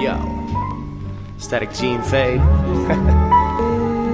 Yo, Statik G and Fade.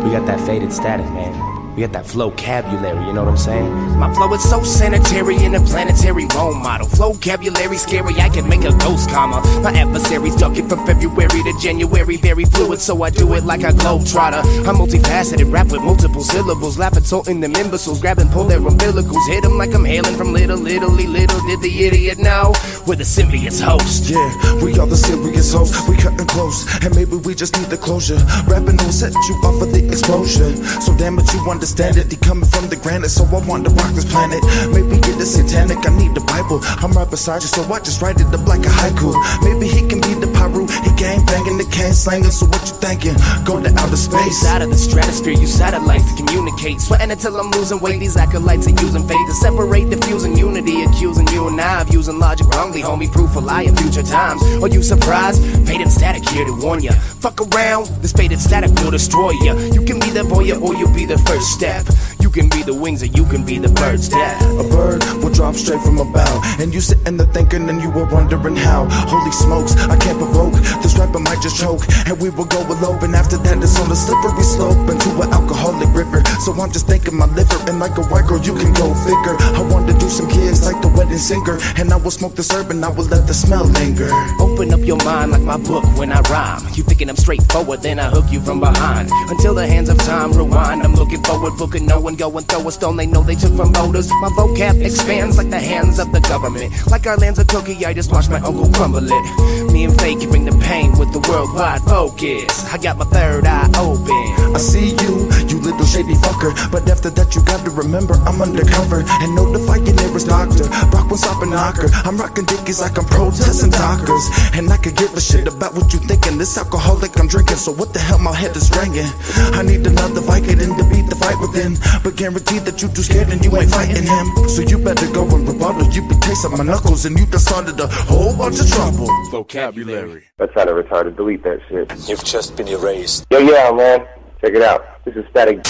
We got that faded static, man. We got that flowcabulary, you know what I'm saying? My flow is so sanitary in a planetary role model. Flowcabulary scary, I can make a ghost comma. My adversaries ducking from February to January. Very fluid, so I do it like a globetrotter. I'm multifaceted, rap with multiple syllables. Laugh insulting them imbeciles, grab and pull their umbilicals. Hit them like I'm hailing from Little Italy. Little did the idiot know we're the symbiote's host. Yeah, we are the serious hosts. We cutting close, and maybe we just need the closure. Rapping will set you off of the explosion. So damn it, you understand it. He coming from the granite, so I want to rock this planet. Maybe get the satanic, I need the Bible. I'm right beside you, so I just write it up like a haiku. Maybe he can be the pyro, he gang banging, the cane slanging. So what you thinking? Go to outer space. Out of the stratosphere, use satellites to communicate. Sweating until I'm losing weight. These acolytes are using faith to separate, diffusing unity, accusing you and I of using logic wrongly. Homie, proof a lie in future times. Are you surprised? Faded static here to warn ya. Fuck around, this faded static will destroy ya. You can be the boy or you'll be the first step. You can be the wings or you can be the bird's death. A bird will drop straight from a bough, and you sitting there thinking and you were wondering how. Holy smokes, I can't provoke. This rapper might just choke, and we will go elope. And after that it's on a slippery slope into an alcoholic river. So I'm just thinking my liver, and like a white girl you can go figure. I want to do some gigs like the wedding singer, and I will smoke this herb and I will let the smell linger. Open up your mind like my book when I rhyme. You thinking I'm straightforward, then I hook you from behind. Until the hands of time rewind, I'm looking forward, booking no one. Go and throw a stone they know they took from voters. My vocab expands like the hands of the government. Like our land's a cookie, I just watched my uncle crumble it. Me and Faye can bring the pain with the worldwide focus. I got my third eye open. I see you, you little shady fucker. But after that you got to remember I'm undercover. And notify your nearest doctor. Rock one stop and knocker. I'm rocking dickies like I'm protesting doctors. And I could give a shit about what you thinking. This alcoholic I'm drinking, so what the hell, my head is ringing. I need another Vicodin to beat the fight within, but guarantee that you too scared and you ain't fighting him. So you better go and rebuttal. You be tasting my knuckles and you done started a whole bunch of trouble. Vocabulary. That's kind of retarded. Delete that shit. You've just been erased. Yo, yeah, man. Check it out. This is Statik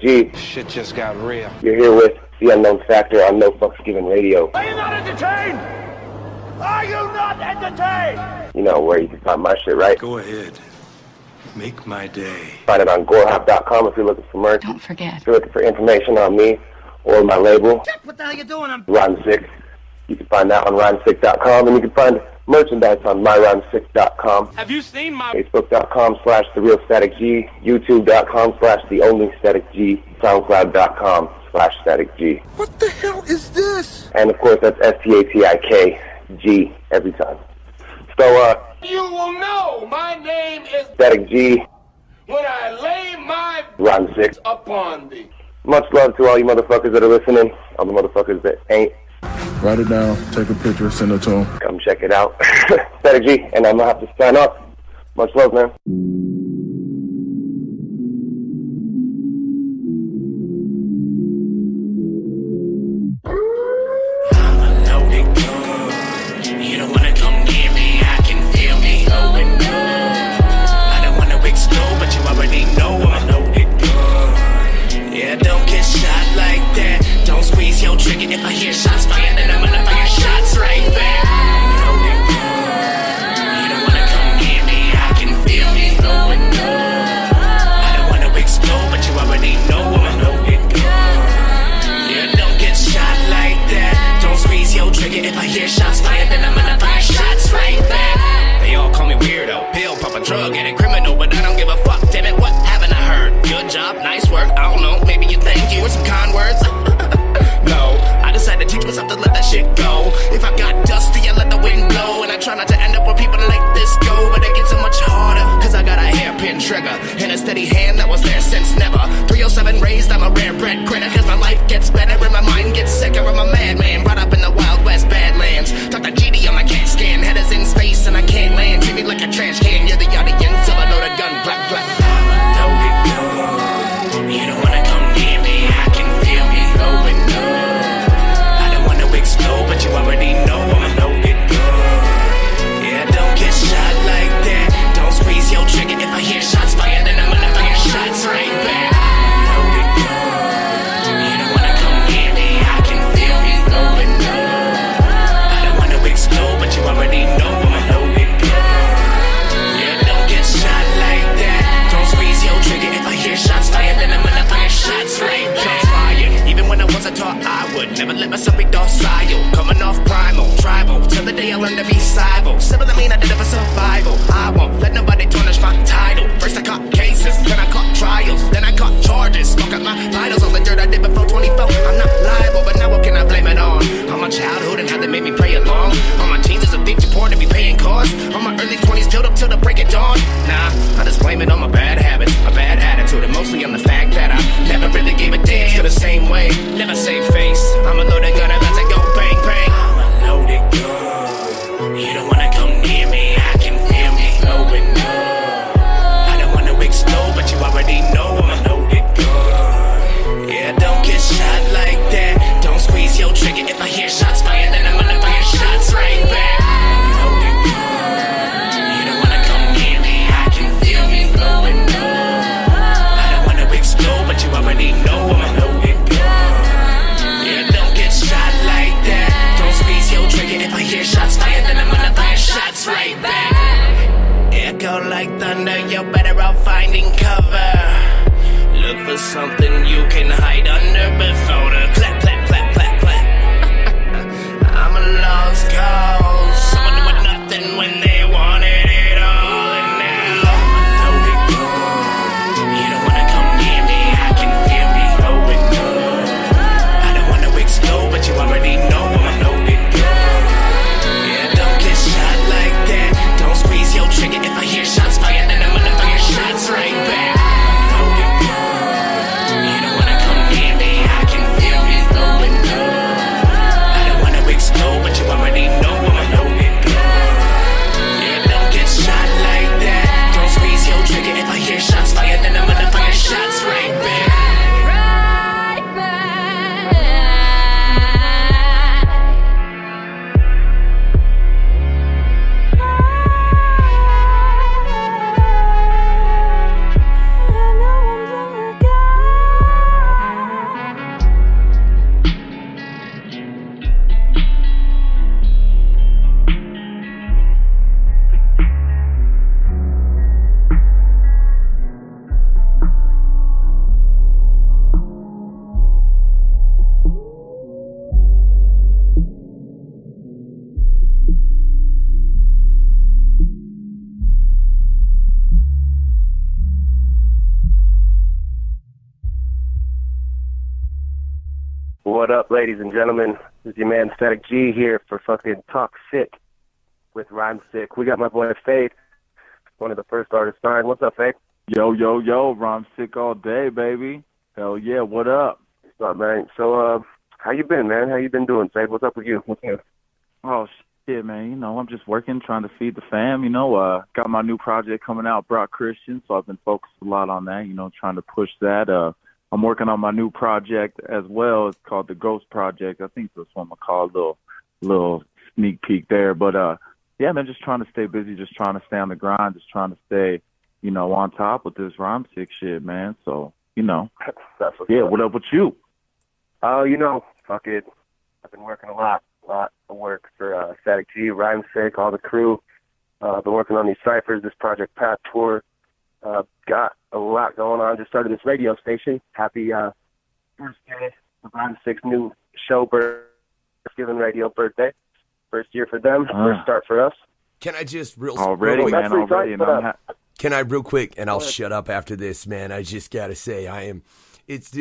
G. Shit just got real. You're here with the Unknown Factor on No Fucks Given Radio. Are you not entertained? Are you not entertained? You know where you can find my shit, right? Go ahead. Make my day. Find it on gorehop.com if you're looking for merch. Don't forget. If you're looking for information on me or my label, What the hell you doing? RhymeSick. You can find that on RhymeSick.com, and you can find merchandise on myrhymesick.com. Have you seen my Facebook.com/TheRealStatikG, YouTube.com/TheOnlyStatikG, SoundCloud.com/StatikG. What the hell is this? And of course, that's STATIKG every time. So, You will know my name is Statik G, when I lay my RhymeSick. upon thee. Much love to all you motherfuckers that are listening, all the motherfuckers that ain't. Write it down, take a picture, send it to him. Come check it out. Statik G, and I'm gonna have to sign off. Much love, man. If I hear shots fired, then I'm gonna fire shots right back. Loaded gun. You don't wanna come near me, I can feel me going good. I don't wanna explode, but you already know I'm a loaded gun. Yeah, don't get shot like that. Don't squeeze your trigger. If I hear shots fired, then I'm gonna fire shots right back. They all call me weirdo, pill pop a drug addict, criminal, but I don't give a fuck. Damn it, what haven't I heard? Good job, nice work. I don't know, maybe you thank you with some con words. No, I decided to teach myself to let that shit go. If I got dusty, I let the wind blow. And I try not to end up where people like this go. But it gets so much harder, cause I got a hairpin trigger and a steady hand that was there since never. 307 raised, I'm a rare bred critter. Cause my life gets better and my mind gets sicker. I'm a madman, brought up in the Wild West Badlands. Talk to GD on my CAT scan. Head is in space and I can't land. Treat me like a trash can. You're the audience of a loaded gun. Black, black. I'm a loaded gun. You don't wanna come near me, I can feel me going good. But you already know I'm a loaded gun. Yeah, don't get shot like that. Don't squeeze your trigger. If I hear shots fired, then I'm gonna fire shots right back. I'm a loaded gun. You don't wanna come near learn to be civil. Civil, I mean I did it for survival. I won't let nobody tarnish my title. First I caught cases, then I caught trials, then I caught charges. Smoke up my vitals, all the dirt I did before 24. I'm not liable, but now what can I blame it on? On my childhood and how they made me play along. On my teens as a thief, too poor to be paying costs. On my early 20s, filled up till the break of dawn. Nah, I just blame it on my bad habits, a bad attitude, and mostly on the fact that I never really gave a damn. Feel the same way, never save face. I'm a loaded gun about to go bang bang. I'm a loaded gun. You don't wanna come near me, I can feel me blowing up. I don't wanna explode, but you already know I'm a loaded gun. Yeah, don't get shot like that. Don't squeeze your trigger. If I hear shots fired, then I'm gonna fire shots right back. I'm a loaded gun. You don't wanna come near me, I can feel me blowing up. I don't wanna explode, but you already know I'm a loaded gun. Yeah, don't get shot like that. Don't squeeze your trigger. If I hear shots fired, then I'm gonna fire shots right back. Echo like thunder, you're better off finding cover. Look for something you can hide under before the clap, clap, clap, clap, clap. I'm a lost cause. Someone doing nothing when they wanted it all, and now I'm a loaded gun. You don't wanna come near me, I can feel me blowing up. I don't wanna explode, but you already know I'm a loaded gun. Yeah, don't get shot like that. Don't squeeze your trigger. If I hear shots fired, then I'm gonna fire shots right back. I'm a loaded gun. You don't wanna come near me, I can feel me blowing up. I don't wanna explode, but you already know I'm a loaded gun. Yeah, don't get shot like that. Don't squeeze your trigger. If I hear shots fired, then I'm gonna fire shots right back. What up, ladies and gentlemen? This is your man Statik G here for fucking Talk Sick with RhymeSick. We got my boy Fade, one of the first artists signed. What's up, Fade? Yo, RhymeSick all day, baby. Hell yeah, what up? What's up, man? So, how you been, man? How you been doing, Fade? What's up with you? What's new? Oh, shit, man. You know, I'm just working, trying to feed the fam, you know. Got my new project coming out, Brock Christian, so I've been focused a lot on that, you know, trying to push that. I'm working on my new project as well. It's called the Ghost Project. I think that's what I'm going to call a little sneak peek there. But, yeah, man, just trying to stay busy, just trying to stay on the grind, just trying to stay, you know, on top with this RhymeSick shit, man. So, you know, yeah, what up with you? Oh, you know, fuck it. I've been working a lot of work for Statik G, RhymeSick, all the crew. Been working on these ciphers, this Project Path tour. Got a lot going on. Just started this radio station. Happy first day of RhymeSick's new show, Thanksgiving radio birthday. First year for them, first start for us. Can I just already, man, already. Can I real quick, and I'll shut up after this, man. I just gotta say, it's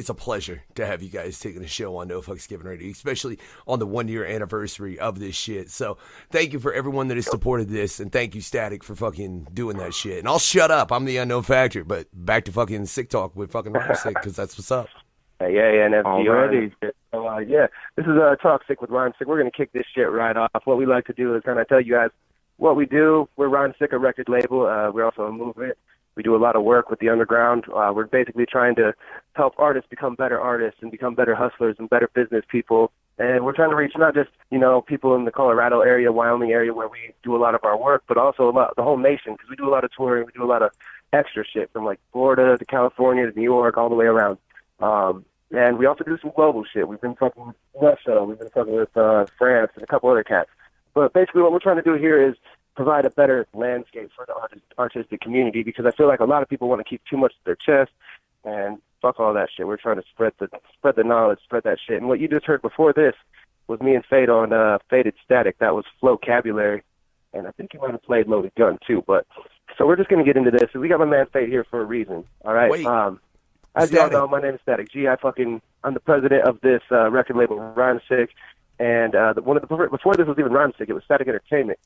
a pleasure to have you guys taking a show on No Fucks Given Radio, especially on the 1 year anniversary of this shit. So thank you for everyone that has supported this, and thank you, Statik, for fucking doing that shit. And I'll shut up. I'm the unknown factor, but back to fucking sick talk with fucking RhymeSick, because that's what's up. Yeah, and already. So, yeah, this is Talk Sick with RhymeSick. We're going to kick this shit right off. What we like to do is kind of tell you guys what we do. We're RhymeSick, a record label. We're also a movement. We do a lot of work with the underground. We're basically trying to help artists become better artists and become better hustlers and better business people. And we're trying to reach not just, you know, people in the Colorado area, Wyoming area where we do a lot of our work, but also the whole nation, because we do a lot of touring. We do a lot of extra shit from like Florida to California to New York, all the way around. And we also do some global shit. We've been fucking with Russia. We've been fucking with France and a couple other cats. But basically what we're trying to do here is provide a better landscape for the artistic community, because I feel like a lot of people want to keep too much to their chest, and fuck all that shit. We're trying to spread the knowledge, spread that shit. And what you just heard before this was me and Fade on Faded Static. That was Flocabulary, and I think he might have played Loaded Gun too. But so we're just gonna get into this. We got my man Fade here for a reason. All right. Wait. As y'all know, my name is Statik G. I'm the president of this record label, RhymeSick, and before this was even RhymeSick, it was Statik Entertainment.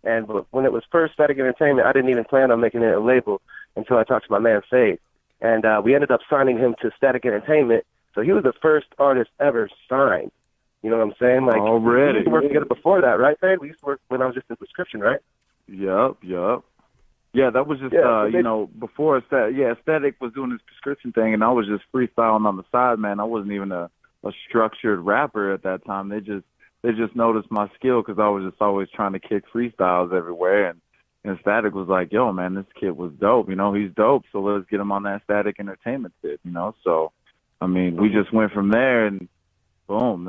And when it was first Statik Entertainment, I didn't even plan on making it a label until I talked to my man Fade, and we ended up signing him to Statik Entertainment. So he was the first artist ever signed. You know what I'm saying? Like, already. We used to work together before that, right, Fade? We used to work when I was just in prescription, right? Yup. Yeah, that was just, before Statik was doing his prescription thing, and I was just freestyling on the side, man. I wasn't even a structured rapper at that time. They just noticed my skill because I was just always trying to kick freestyles everywhere, and Statik was like, yo, man, this kid was dope. He's dope, so let's get him on that Statik Entertainment tip, So, I mean, we just went from there, and boom,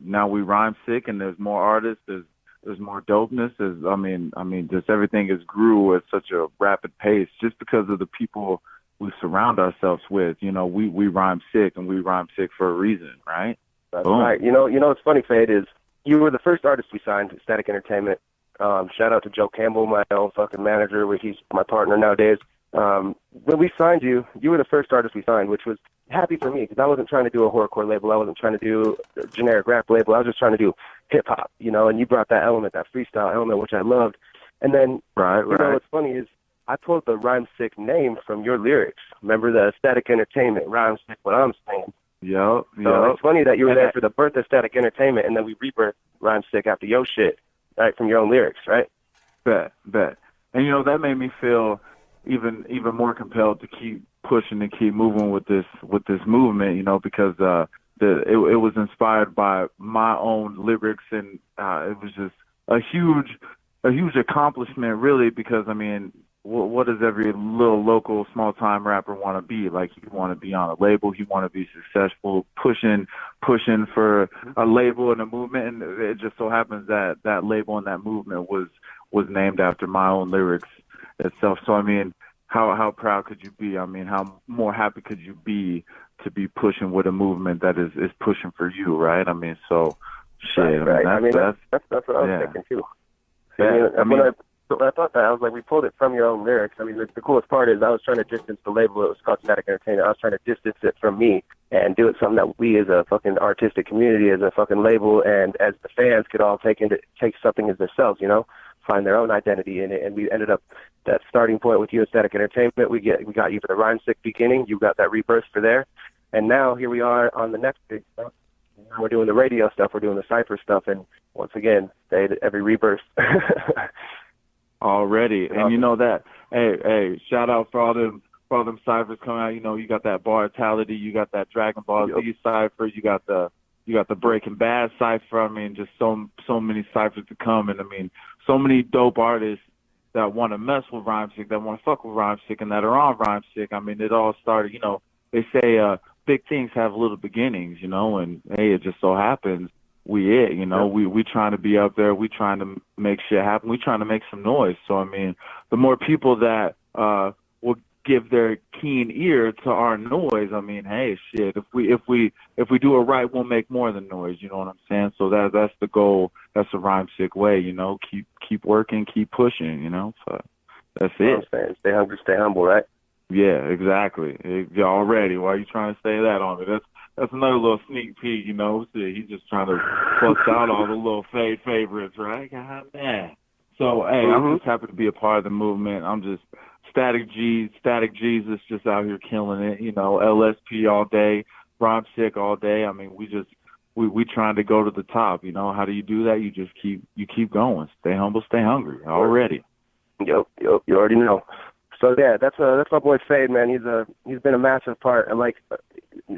now we RhymeSick, and there's more artists, there's more dopeness. Just everything has grew at such a rapid pace just because of the people we surround ourselves with. We RhymeSick, and we RhymeSick for a reason, right? That's right. What's funny, Fade, is you were the first artist we signed to Statik Entertainment. Shout out to Joe Campbell, my own fucking manager, where he's my partner nowadays. When we signed you, you were the first artist we signed, which was happy for me because I wasn't trying to do a horrorcore label. I wasn't trying to do a generic rap label. I was just trying to do hip hop, and you brought that element, that freestyle element, which I loved. And then, what's funny is I pulled the RhymeSick name from your lyrics. Remember the Statik Entertainment, RhymeSick, what I'm saying. Yep. So it's funny that you were there for the birth of Statik Entertainment, and then we rebirthed RhymeSick after your shit, right, from your own lyrics, right? Bet. And, that made me feel even more compelled to keep pushing and keep moving with this movement, because it was inspired by my own lyrics, and it was just a huge accomplishment, really, because what does every little local small time rapper want to be? Like, you want to be on a label, you want to be successful, pushing for a label and a movement, and it just so happens that that label and that movement was named after my own lyrics itself. So how proud could you be? How more happy could you be to be pushing with a movement that is pushing for you, right? So shit. Right. That's what I was thinking too. When I thought that, I was like, we pulled it from your own lyrics. The coolest part is I was trying to distance the label. It was called Statik Entertainment. I was trying to distance it from me and do it something that we as a fucking artistic community, as a fucking label, and as the fans could all take something as themselves, find their own identity in it. And we ended up that starting point with you at Statik Entertainment. We got you for the RhymeSick beginning. You got that rebirth for there. And now here we are on the next big stuff. Now we're doing the radio stuff. We're doing the cypher stuff. And once again, every rebirth. Already. And that, hey, shout out for all them ciphers coming out. You got that Bartality, you got that Dragon Ball Z cipher, you got the Breaking Bad cipher. Just so many ciphers to come, and so many dope artists that want to mess with RhymeSick, that want to fuck with RhymeSick, and that are on RhymeSick. It all started, they say big things have little beginnings, and hey, it just so happens we trying to be up there, we trying to make shit happen, we trying to make some noise. So the more people that will give their keen ear to our noise, hey, shit, if we do it right, we'll make more than noise, you know what I'm saying? So that's the goal. That's the RhymeSick way, keep working, keep pushing, so that's it. Stay hungry, stay humble, right? Yeah, exactly. Already, why are you trying to say that on me? That's another little sneak peek, He's just trying to bust out all the little Fade favorites, right? God damn. So, hey, I'm just happy to be a part of the movement. I'm just Statik Jesus, just out here killing it. LSP all day, RhymeSick all day. We trying to go to the top. How do you do that? You just keep going. Stay humble, stay hungry. Already. Yep. You already know. So yeah, that's my boy Fade, man. He's been a massive part, and like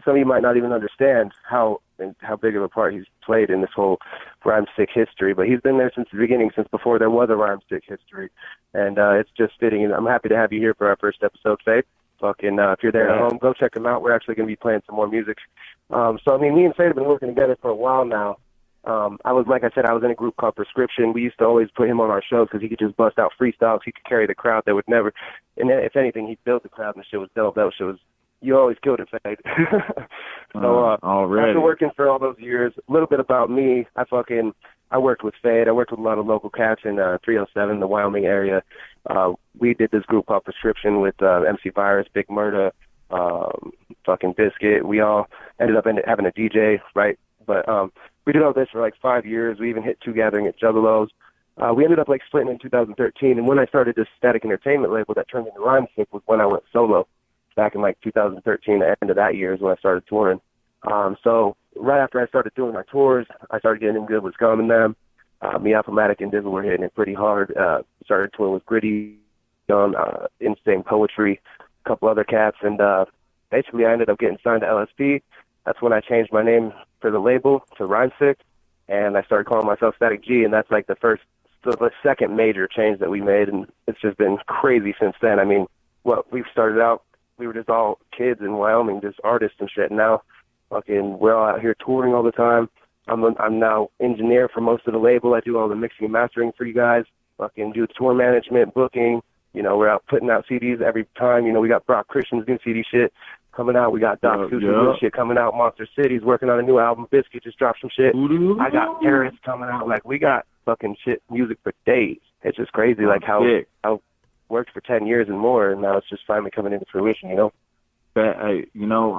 some of you might not even understand how big of a part he's played in this whole RhymeSick history. But he's been there since the beginning, since before there was a RhymeSick history, and it's just fitting. And I'm happy to have you here for our first episode, Fade. If you're there at home, go check him out. We're actually going to be playing some more music. Me and Fade have been working together for a while now. I was in a group called Prescription. We used to always put him on our shows because he could just bust out freestyles. He could carry the crowd that would never, and if anything, he built the crowd, and the shit was dope. That shit was You always killed it, Fade. So already. after working for all those years, a little bit about me. I worked with Fade. I worked with a lot of local cats in 307, the Wyoming area. We did this group called Prescription with MC Virus, Big Murda, fucking Biscuit. We all ended up having a DJ, right? But we did all this for like 5 years. We even hit 2 Gathering at Juggalos. We ended up like splitting in 2013. And when I started this Statik Entertainment label that turned into RhymeSick was when I went solo. Back in like 2013, the end of that year is when I started touring. So right after I started doing my tours, I started getting in good with Scum and them. Me, Alphamatic, and Dizzle were hitting it pretty hard. Started touring with Gritty, Instinct Poetry, a couple other cats, and basically I ended up getting signed to LSP. That's when I changed my name for the label to RhymeSick, and I started calling myself Statik G, and that's like the second major change that we made, and it's just been crazy since then. I mean, we've started out, we were just all kids in Wyoming, just artists and shit. Now, fucking, we're all out here touring all the time. I'm now engineer for most of the label. I do all the mixing and mastering for you guys. Fucking do tour management, booking. You know, we're out putting out CDs every time. You know, we got Brock Christian's new CD shit coming out. We got Doc Susan's new shit coming out. Monster City's working on a new album. Biscuit just dropped some shit. I got Terrorists coming out. Like, we got fucking shit music for days. It's just crazy, like how worked for 10 years and more, and now it's just finally coming into fruition, you know? Hey, you know,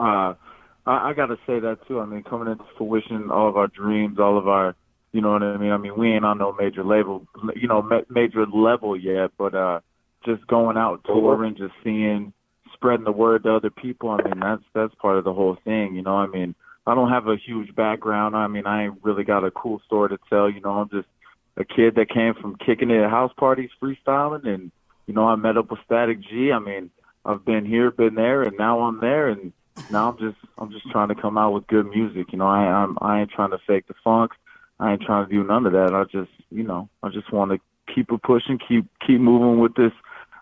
I got to say that, too. I mean, coming into fruition, all of our dreams, all of our, you know what I mean? I mean, we ain't on no major label, you know, major level yet, but just going out touring, just seeing, spreading the word to other people, I mean, that's part of the whole thing, you know? I mean, I don't have a huge background. I mean, I ain't really got a cool story to tell, you know? I'm just a kid that came from kicking it at house parties, freestyling, and, you know, I met up with Statik G. I mean, I've been here, been there, and now I'm there, and now I'm just trying to come out with good music. You know, I ain't trying to fake the funk. I ain't trying to do none of that. I just want to keep it pushing, keep moving with this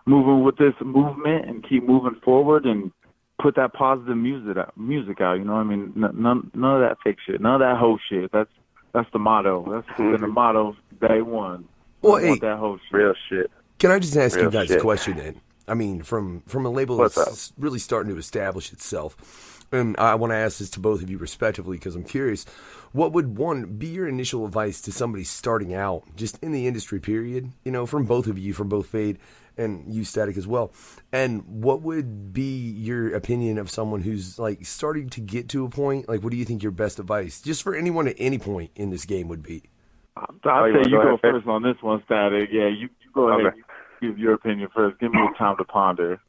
movement, and keep moving forward, and put that positive music out. You know, I mean, none of that fake shit, none of that whole shit. That's the motto. That's been the motto day one. Well, I want that whole shit. Real shit. Can I just ask Real you guys shit. a question then? I mean, from a label that's really starting to establish itself, and I want to ask this to both of you respectively because I'm curious, what would, one, be your initial advice to somebody starting out, just in the industry period, you know, from both of you, from both Fade and you, Statik, as well, and what would be your opinion of someone who's, like, starting to get to a point? Like, what do you think your best advice, just for anyone at any point in this game, would be? I'll say you go first on this one, Statik. Yeah, you go ahead. Okay. Give your opinion first. Give me time to ponder.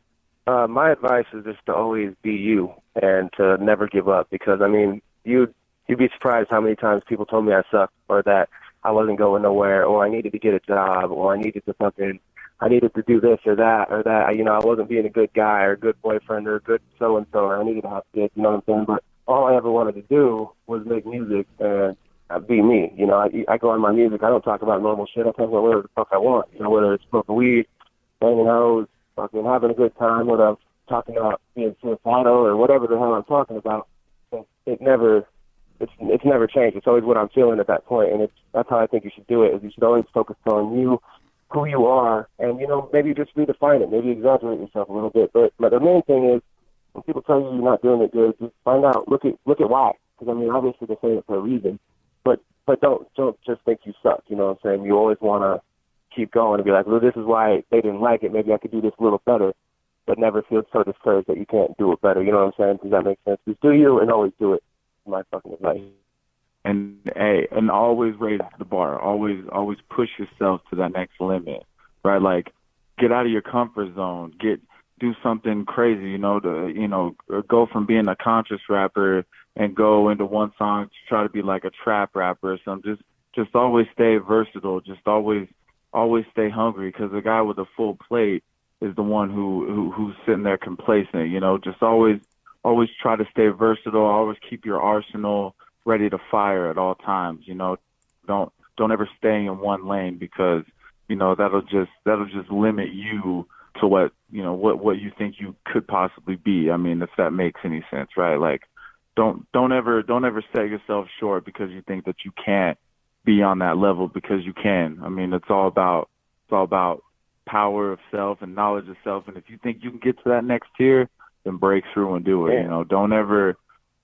My advice is just to always be you and to never give up, because, I mean, you'd be surprised how many times people told me I sucked, or that I wasn't going nowhere, or I needed to get a job, or I needed to do this or that, you know, I wasn't being a good guy or a good boyfriend or a good so-and-so, or I needed to have kids, you know what I'm saying? But all I ever wanted to do was make music and be me. You know, I go on my music, I don't talk about normal shit, I talk about whatever the fuck I want, you know, whether it's smoking weed, banging hoes, fucking having a good time, whether I'm talking about being suicidal or whatever the hell I'm talking about. It's never changed. It's always what I'm feeling at that point, and that's how I think you should do it, is you should always focus on you, who you are, and, you know, maybe just redefine it, maybe exaggerate yourself a little bit. But the main thing is, when people tell you you're not doing it good, just find out, look at why. Because, I mean, obviously they're saying it for a reason. But don't just think you suck, you know what I'm saying? You always want to keep going and be like, well, this is why they didn't like it. Maybe I could do this a little better, but never feel so discouraged that you can't do it better. You know what I'm saying? Does that make sense? Just do you and always do it. My fucking advice. And always raise the bar. Always push yourself to that next limit, right? Like, get out of your comfort zone. Do something crazy, you know, go from being a conscious rapper and go into one song to try to be like a trap rapper or something. Just always stay versatile. Just always stay hungry, because the guy with a full plate is the one who's sitting there complacent, you know. Just always try to stay versatile. Always keep your arsenal ready to fire at all times, you know. Don't ever stay in one lane, because, you know, that'll just limit you to what you think you could possibly be. I mean, if that makes any sense, right? Like, don't ever set yourself short because you think that you can't be on that level, because you can. I mean, it's all about power of self and knowledge of self. And if you think you can get to that next tier, break through and do it. Yeah. You know, don't ever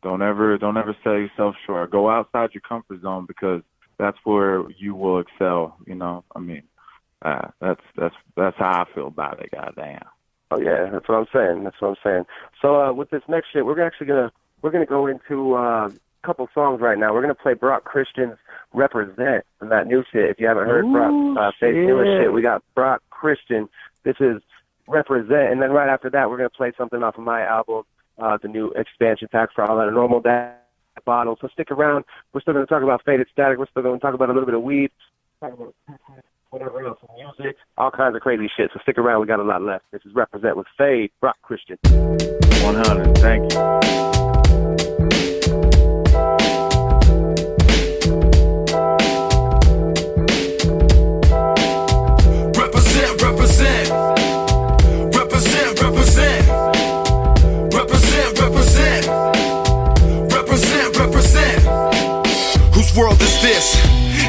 sell yourself short. Go outside your comfort zone, because that's where you will excel. You know, I mean, that's how I feel about it. Goddamn. Oh yeah, that's what I'm saying. So with this next shit, we're gonna go into a couple songs right now. We're gonna play Brock Christian's "Represent" from that new shit. If you haven't heard Brock Face Killer shit, we got Brock Christian. This is "Represent," and then right after that, we're gonna play something off of my album, the new expansion pack for All That a Normal Bottle. So stick around. We're still gonna talk about Faded Static. We're still gonna talk about a little bit of weed, talk about whatever else, music, all kinds of crazy shit. So stick around. We got a lot left. This is "Represent" with Fade, Brock Christian. 100. Thank you. World is this?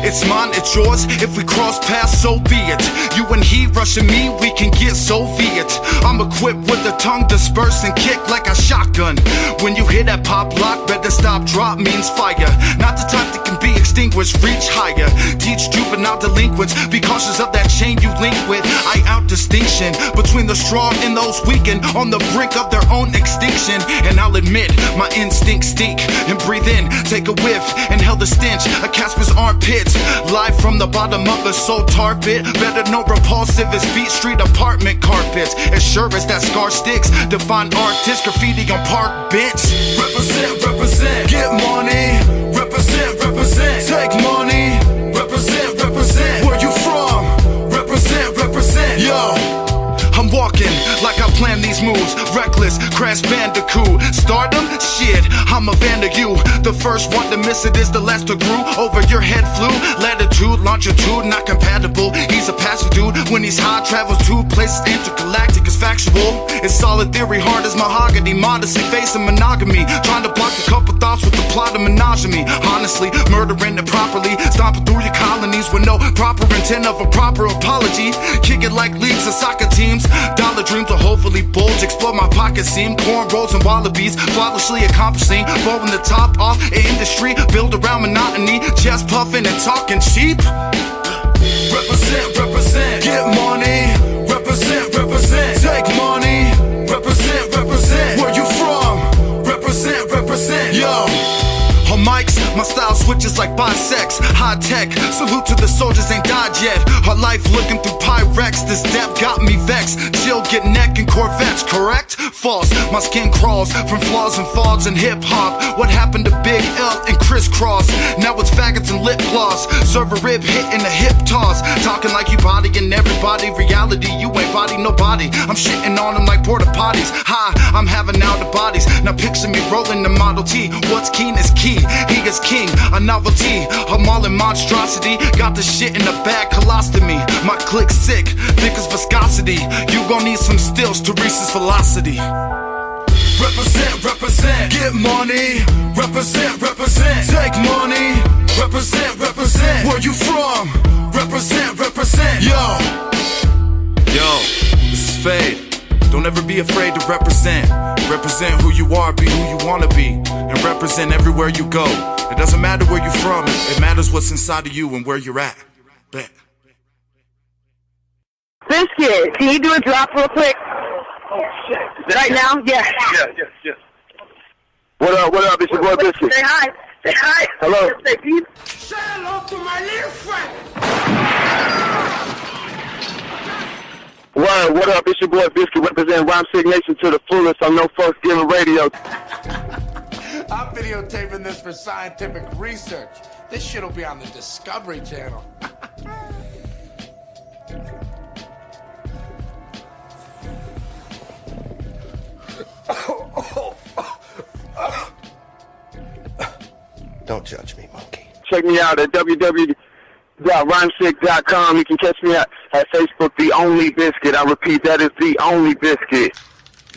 It's mine, it's yours. If we cross paths, so be it. You and he rushing me, we can get Soviet. I'm equipped with a tongue disperse and kick like a shotgun. When you hear that pop lock, better stop, drop means fire. Not the type that can be extinguished, reach higher. Teach juvenile delinquents, be cautious of that chain you link with. I out distinction between the strong and those weakened, on the brink of their own extinction. And I'll admit, my instincts stink. And breathe in, take a whiff, inhale the stench of Casper's armpits. Live from the bottom of a soul tar pit. Better know repulsive as Beat Street apartment carpets. As sure as that scar sticks, define artists, graffiti on park bench. Represent, represent, get money. Represent, represent, take money. Represent, represent, where you from? Represent, represent, yo. I'm walking like I planned these moves. Reckless, Crash Bandicoot. Stardom? Shit, I'm a fan of you. The first one to miss it is the last to grew. Over your head flew. Latitude, longitude, not compatible. He's a passive dude. When he's high, travels to places intergalactic is factual. It's solid theory, hard as mahogany. Modestly facing monogamy. Trying to block a couple thoughts with the plot of monogamy. Honestly, murdering it properly. Stomping through your colonies with no proper intent of a proper apology. Kick it like leagues of soccer teams. Dollar dreams will hopefully bulge, explode my pocket seam. Corn rolls and wallabies, flawlessly accomplishing. Blowing the top off an industry, build around monotony. Chest puffing and talking cheap. Represent, represent, get money. Represent, represent, take money. Represent, represent, where you from? Represent, represent, yo. On mics, my style switches like bisects. High tech, salute to the soldiers ain't died yet. Our life looking through Pyrex. This depth got me vexed. Jill get neck and Corvettes, correct? False, my skin crawls from flaws and faults in hip-hop. What happened to Big L and Crisscross? Now it's faggots and lip gloss. Serve a rib hit in a hip toss. Talking like you bodying everybody. Reality, you ain't body nobody. I'm shitting on them like porta potties. Hi, I'm having out the bodies. Now picture me rolling the Model T. What's keen is key. He is king, a novelty, a mauling monstrosity. Got the shit in the bag, colostomy. My click sick, thick as viscosity. You gon' need some stills to reach this velocity. Represent, represent, get money. Represent, represent, take money. Represent, represent, where you from? Represent, represent, yo. Yo, this is Fade. Don't ever be afraid to represent. Represent who you are, be who you wanna be. And represent everywhere you go. It doesn't matter where you're from, it matters what's inside of you and where you're at. Bet. Biscuit, can you do a drop real quick? Oh, shit. Right now? Yeah. Yes. What up? It's your boy Biscuit. Say hi. Say hi. Hello. Say peace. Say hello to my little friend. Word, what up? It's your boy Biscuit representing RhymeSick Nation to the fullest on No Folks Giving Radio. I'm videotaping this for scientific research. This shit'll be on the Discovery Channel. Don't judge me, monkey. Check me out at www.rhymesick.com. You can catch me at Facebook, The Only Biscuit. I repeat, that is The Only Biscuit.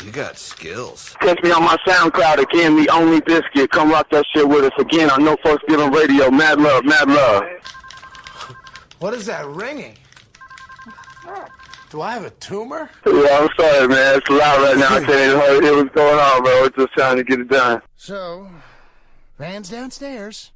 You got skills. Catch me on my SoundCloud again, The Only Biscuit. Come rock that shit with us again on No Folks Giving Radio. Mad love, mad love. What is that ringing? Do I have a tumor? Yeah, I'm sorry, man. It's loud right now. I can't even hear what's going on, bro. We're just trying to get it done. So, Van's downstairs.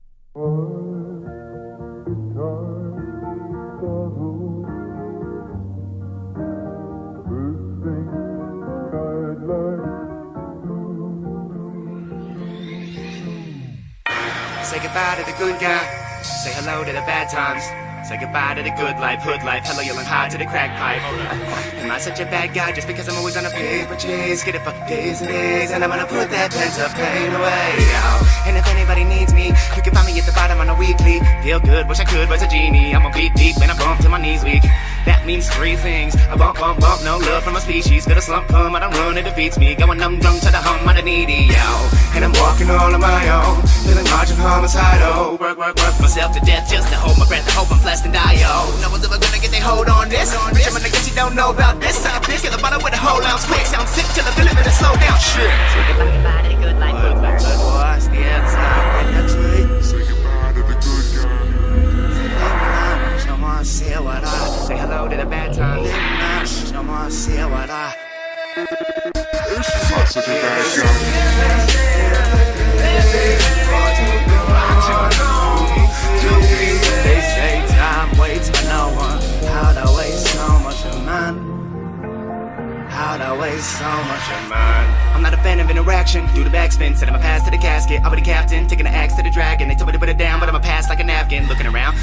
Say goodbye to the good guy. Say hello to the bad times. Say goodbye to the good life, hood life. Hello, yelling high to the crack pipe. Am I such a bad guy just because I'm always on a paper chase? Get it for days and days, and I'm gonna put that pent up pain away. And if anybody needs me, you can find me at the bottom on a weekly. Feel good, wish I could, was a genie. I'm a beat deep when I bump till my knees weak. That means three things. I bump, no love from my species. Feel a slump come, I don't run, it defeats me. Going numb, drunk to the hum, I'm the needy, yo. And I'm walking all on my own, feeling margin homicidal. Work myself to death just to hold my breath. I hope I'm blessed and die, yo. No one's ever gonna get their hold on this. Rich, I'm gonna guess you don't know about this. Suck this, get the bottle with a whole ounce quick. Sound sick till I feel it, better slow down, shit. Say goodbye to the good life. What's the answer? Say goodbye to the good guy. No more say what I say hello to the bad times. No more say what I. I'm such a bad guy. They say time waits for no one. How'd I waste so much of mine? How'd I waste so much of mine? I'm not a fan of interaction. Do the backspin, set my pass to the casket. I'll be the captain, taking the axe to the dragon. They told me to put it down, but I'ma pass like a napkin. Looking around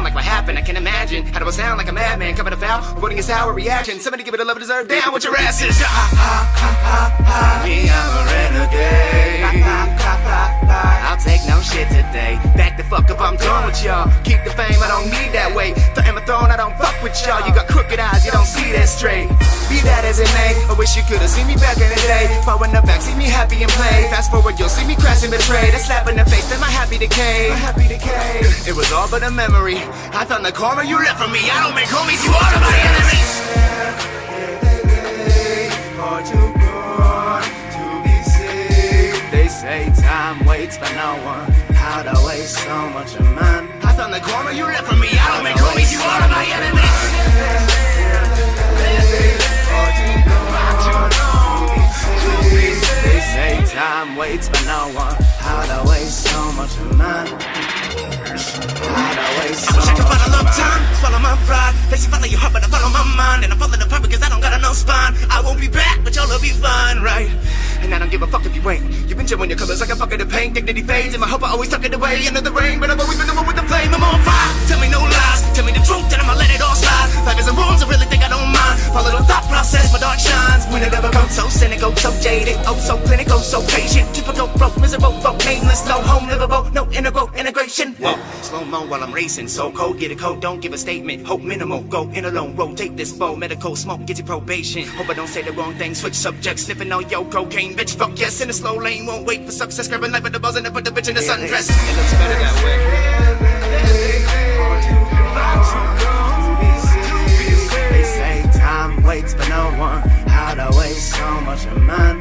like what happened. I can't imagine. How do I sound like a madman? Coming to foul, avoiding a sour reaction. Somebody give it a love deserved down with your asses. Me, I'm a renegade. I'll take no shit today. Back the fuck up, I'm done with y'all. Keep the fame, I don't need that weight. Threaten my throne, I don't fuck with y'all. You got crooked eyes, you don't see that straight. Be that as it may, I wish you could've seen me back in the day. Far in the back, see me happy and play. Fast forward, you'll see me crash and betray. That slap in the face, then my happy decay. It was all but a memory. I found the karma you left from me. I don't make homies, you are my enemies. Hard to go to be saved. They say time waits for no one. How'd I waste so much of mine? I found the karma you left from me. I don't make homies, you are my enemies. They say time waits for no one. How'd I waste so much of mine? How'd I waste so much? I wish I could find a long time, follow my pride. They say follow your heart, but I follow my mind. And I'm falling apart because I don't got no spine. I won't be back, but y'all'll be fine, right? And I don't give a fuck if you ain't. You've been showing your colors like a bucket of paint. Dignity fades, and my hope I always tuck it away under the rain. But I've always been the one with the flame. I'm on fire. Tell me no lies. Tell me the truth, then I'ma let it all slide. Life is in ruins, I really think I don't mind. Follow the thought process, my dark shines. When it ever comes so cynical, so jaded, oh so clinical, so patient. Typical, broke, miserable, broke, nameless, no home, livable, no integration. Whoa, slow mo while I'm racing, so cold, get a code, don't give a statement. Hope minimal, go in alone, rotate this bow, medical smoke, get your probation. Hope I don't say the wrong thing, switch subject, sniffing on yo cocaine, bitch, fuck yes, in a slow lane, won't wait for success, grabbing life with the buzz and then put the bitch in the sundress. It looks better that way. They say time waits for no one. How'd I waste so much of mine?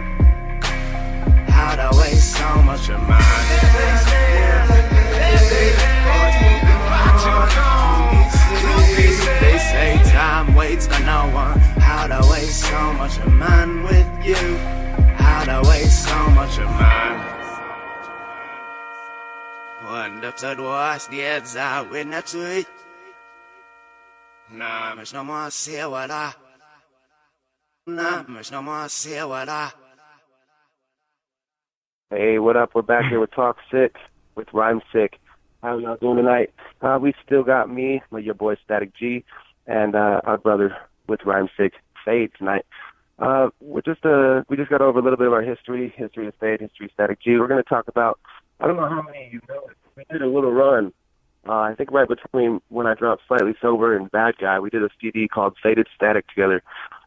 How'd I waste so much of mine? They say time waits for no one. How'd I waste so much of mine with you? How'd I waste so much of mine? Wonderful was the heads out with that sweet. Nah, much no more say what I. Nah, much no more say what I. Hey, what up? We're back here with Talk Sick with RhymeSick. How y'all doing tonight? We still got me, your boy Statik G, and our brother with RhymeSick, Fade tonight. We just got over a little bit of our history of Fade, history of Statik G. We're going to talk about, I don't know how many of you know it, we did a little run. I think right between when I dropped Slightly Sober and Bad Guy, we did a CD called Faded Static together.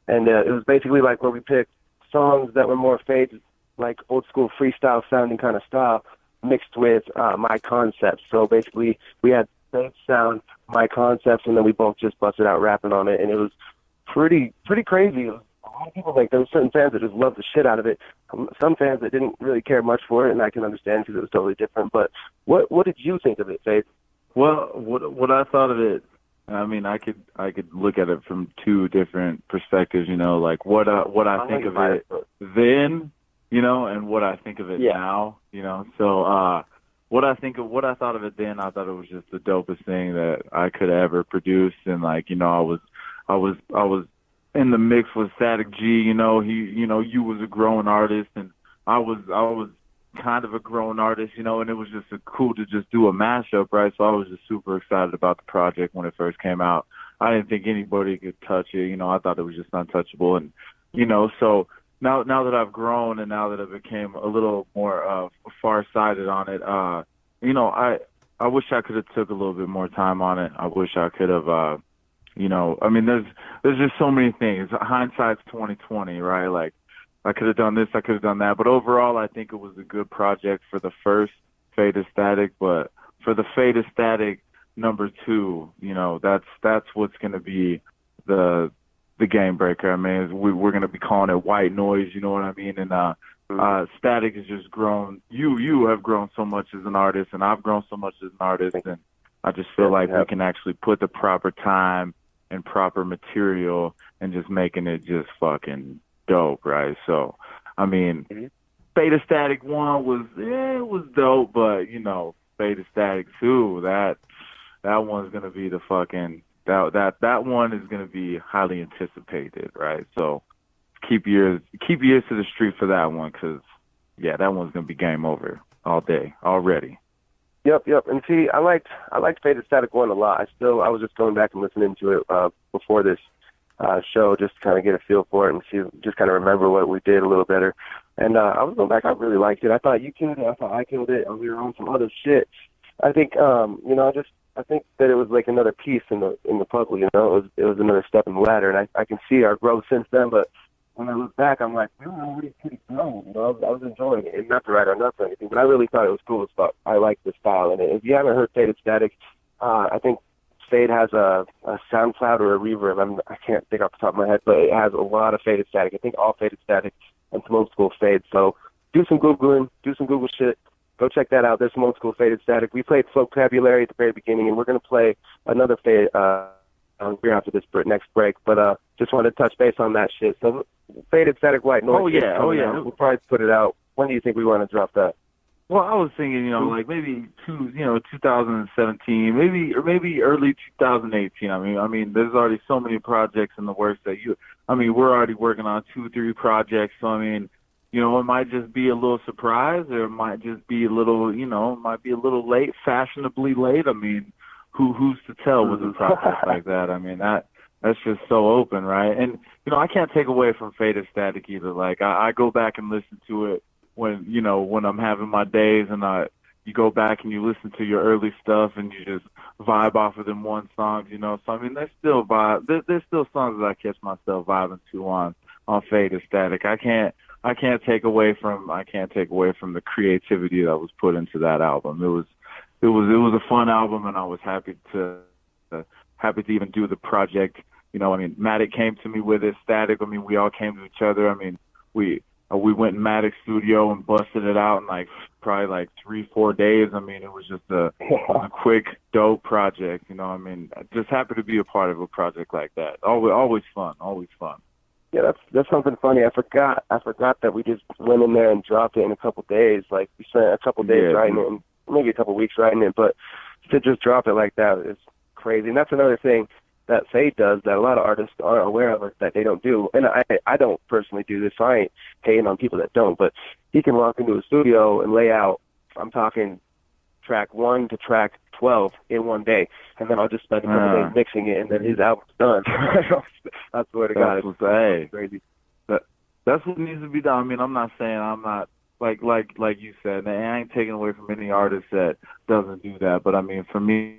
And it was basically like where we picked songs that were more Fade, like old school freestyle sounding kind of style, mixed with my concepts. So basically we had Fade sound, my concepts, and then we both just busted out rapping on it. And it was pretty crazy. A lot of people, like, there were certain fans that just loved the shit out of it. Some fans that didn't really care much for it, and I can understand because it was totally different. But what did you think of it, Faith? Well, what I thought of it, I mean, I could look at it from two different perspectives, you know, like what I think of it then, you know, and what I think of it now, you know. So what I thought of it then, I thought it was just the dopest thing that I could ever produce. And like, you know, I was in the mix with Statik G, you know, you was a growing artist and I was kind of a grown artist, you know, and it was just cool to just do a mashup, right? So I was just super excited about the project when it first came out. I didn't think anybody could touch it, you know. I thought it was just untouchable, and you know, so now that I've grown and now that I became a little more far-sighted on it, you know, I wish I could have took a little bit more time on it. I wish I could have, you know, I mean, there's just so many things. Hindsight's 20/20, right? Like, I could have done this, I could have done that. But overall, I think it was a good project for the first Fate of Statik. But for the Fate of Statik #2, you know, that's what's going to be the game breaker. I mean, we're going to be calling it white noise, you know what I mean? And Statik has just grown. You have grown so much as an artist, and I've grown so much as an artist. And I just feel like we can actually put the proper time and proper material and just making it just fucking dope, right? So, I mean, Fate of Statik 1 it was dope, but you know, Fate of Statik 2, that one's gonna be the fucking that one is gonna be highly anticipated, right? So, keep your ears to the street for that one, because yeah, that one's gonna be game over all day already. Yep. And see, I liked Fate of Statik 1 a lot. I was just going back and listening to it before this show, just to kind of get a feel for it and see, just kind of remember what we did a little better. And I was going back, I really liked it. I thought you killed it. I thought I killed it. And we were on some other shit. I think, you know, I think that it was like another piece in the puzzle. You know, it was another step in the ladder, and I can see our growth since then. But when I look back, I'm like, we were already pretty grown. You know, I was enjoying it, and not to write our nuts or anything, but I really thought it was cool as fuck. I like the style, and if you haven't heard Fate of Statik, I think Fade has a SoundCloud or a reverb. I can't think off the top of my head, but it has a lot of Fate of Statik. I think all Fate of Statik and some old school Fade. So do some Googling, do some Google shit. Go check that out. There's some old school Fate of Statik. We played Vocabulary at the very beginning, and we're going to play another Fade here after this next break. But just wanted to touch base on that shit. So Fate of Statik White Noise. Oh yeah. We'll probably put it out. When do you think we want to drop that? Well, I was thinking, you know, like maybe 2017, maybe early 2018. I mean, there's already so many projects in the works that we're already working on 2-3 projects. So I mean, you know, it might just be a little surprise, or it might just be a little, you know, it might be a little late, fashionably late. I mean, who's to tell with a project like that? I mean, that's just so open, right? And you know, I can't take away from Fate of Statik either. Like I go back and listen to it when I'm having my days, and you go back and you listen to your early stuff and you just vibe off of them one songs, you know. So I mean, there's still songs that I catch myself vibing to on Fate of Statik. I can't take away from the creativity that was put into that album. It was a fun album, and I was happy to even do the project. You know, I mean, Matic came to me with it, Statik. I mean, we all came to each other. I mean, we went in Matic's studio and busted it out in probably 3-4 days. I mean, it was just a quick, dope project. You know, I mean, just happy to be a part of a project like that. Always fun. Yeah, that's something funny. I forgot that we just went in there and dropped it in a couple days. Like, we spent a couple days writing it, and maybe a couple weeks writing it, but to just drop it like that is crazy. And that's another thing that Fade does that a lot of artists aren't aware of, or that they don't do. And I don't personally do this, so I ain't hating on people that don't, but he can walk into a studio and lay out, I'm talking track 1 to track 12 in one day, and then I'll just spend a couple days mixing it, and then his album's done. I swear to God, it's crazy. That's what needs to be done. I mean, I'm not saying I'm not, like you said, and I ain't taking away from any artist that doesn't do that, but I mean, for me,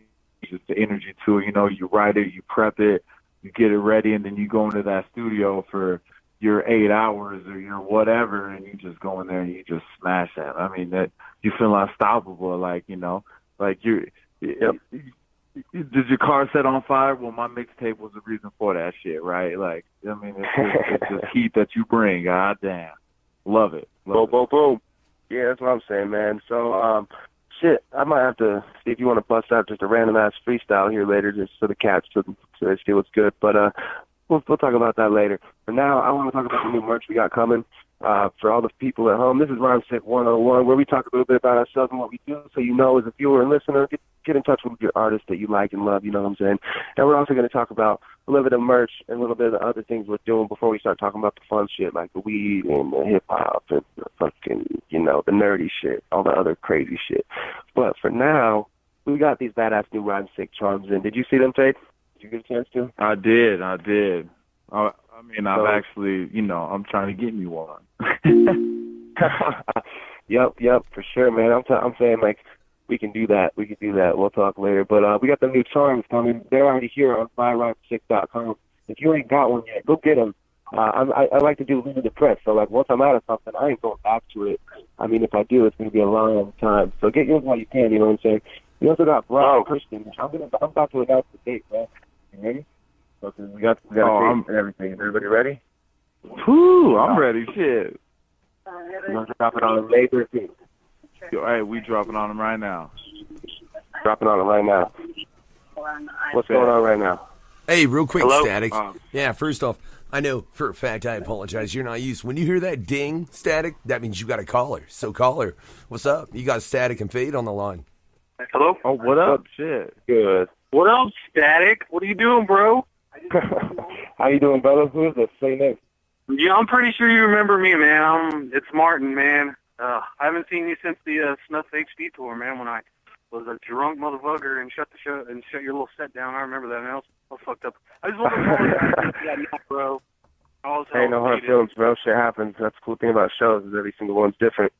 just the energy to it. You know, you write it, you prep it, you get it ready, and then you go into that studio for your 8 hours or your whatever, and you just go in there and you just smash it. I mean, that you feel unstoppable. Like, you know, like did your car set on fire? Well, my mixtape was the reason for that shit, right? Like, I mean, it's just heat that you bring. God damn, love it. Boom. Yeah, that's what I'm saying, man. So, shit, I might have to see if you want to bust out just a random ass freestyle here later, just so the cats so they see what's good. But we'll talk about that later. For now, I want to talk about the new merch we got coming. For all the people at home, this is RhymeSick 101, where we talk a little bit about ourselves and what we do, so you know as a viewer and listener, get in touch with your artists that you like and love, you know what I'm saying? And we're also going to talk about a little bit of merch and a little bit of the other things we're doing before we start talking about the fun shit, like the weed and the hip-hop and the fucking, you know, the nerdy shit, all the other crazy shit. But for now, we got these badass new RhymeSick charms in. Did you see them, Fade? Did you get a chance to? I did. I mean, I've actually, you know, I'm trying to get me one. Yep, for sure, man. I'm saying, like, we can do that. We'll talk later. But we got the new charms coming. They're already here on RhymeSick.com. If you ain't got one yet, go get them. I like to do limited press, so, like, once I'm out of something, I ain't going back to it. I mean, if I do, it's going to be a long time. So get yours while you can, you know what I'm saying? We also got Brock Christian. I'm about to announce the date, man. You ready? Okay, we got a date and everything. Is everybody ready? Whew, I'm ready. Shit. We're going to drop it on May 13th. Hey, we dropping on them right now. Dropping on them right now. What's going on right now? Hey, real quick, Hello? Static. Yeah, first off, I know for a fact, I apologize, you're not used. When you hear that ding, Static, that means you got a caller. So, caller, what's up? You got Static and Fade on the line. Hello? Oh, what up? Shit. Good. What up, Static? What are you doing, bro? How you doing, brother? Who is this? Say your name. Yeah, I'm pretty sure you remember me, man. It's Martin, man. I haven't seen you since the Snuff HD tour, man, when I was a drunk motherfucker and shut your little set down. I remember that, man. I was fucked up. I just want to apologize for that night, bro. Hey, no hard feelings, bro. Shit happens. That's the cool thing about shows is every single one's different.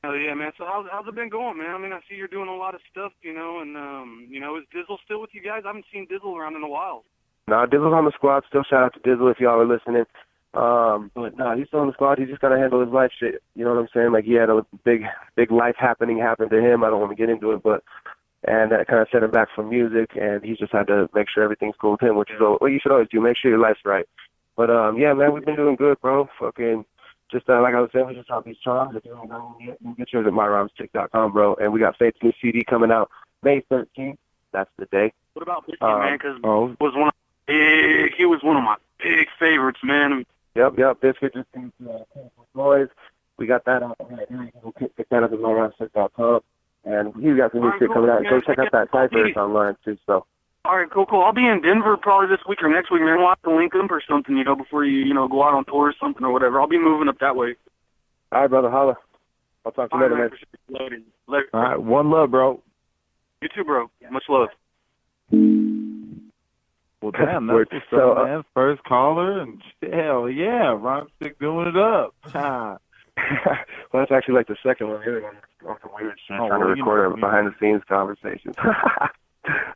Oh, yeah, man. So how's it been going, man? I mean, I see you're doing a lot of stuff, you know, and, you know, is Dizzle still with you guys? I haven't seen Dizzle around in a while. Nah, Dizzle's on the squad. Still shout out to Dizzle if y'all are listening. But nah, he's still on the squad. He's just got to handle his life shit. You know what I'm saying? Like, he had a big life happen to him. I don't want to get into it, but, and that kind of set him back from music, and he's just had to make sure everything's cool with him, which is what you should always do. Make sure your life's right. But, yeah, man, we've been doing good, bro. Fucking, just like I was saying, we just dropped these charms. If you don't know them yet, you can get yours at myrhymeskick.com, bro. And we got Faith's new CD coming out May 13th. That's the day. What about Biscuit, man? Because he was one of my big favorites, man. Yep. Biscuit just came to Boys. We got that out right now. You can pick that up at myrhymeskick.com. And he's got some new shit coming out. Go check out that cipher. It's online, too, so. All right, cool. I'll be in Denver probably this week or next week, man. We'll have to link up or something, you know, before you know, go out on tour or something or whatever. I'll be moving up that way. All right, brother. Holla. I'll talk to you later, man. Later. All right, one love, bro. You too, bro. Much love. Well, damn, that's what's up, man. First caller, and hell yeah, RhymeSick doing it up. Well, that's actually like the second one. The other one was some weird shit, trying to record a behind-the-scenes conversation.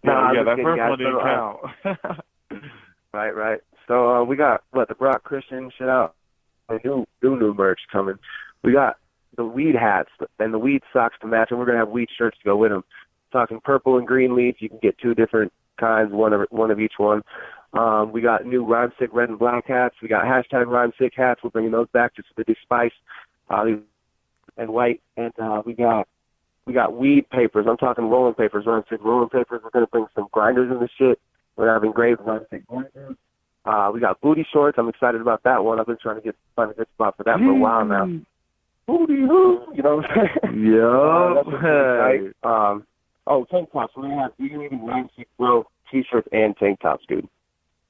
Yeah, that first one didn't count. Right. So we got, the Brock Christian shit out. New merch coming. We got the weed hats and the weed socks to match, and we're going to have weed shirts to go with them. Talking purple and green leaf. You can get two different kinds, one of each one. We got new RhymeSick red and black hats. We got hashtag RhymeSick hats. We're bringing those back just with the spice and white. And we got weed papers. I'm talking rolling papers, RhymeSick rolling papers. We're going to bring some grinders in the shit. We're having engraved RhymeSick grinders. We got booty shorts. I'm excited about that one. I've been trying to find a good spot for that for a while now. Booty hoo, you know what I'm saying? Yeah. Tank tops. We can even RhymeSick Bro t-shirts and tank tops, dude.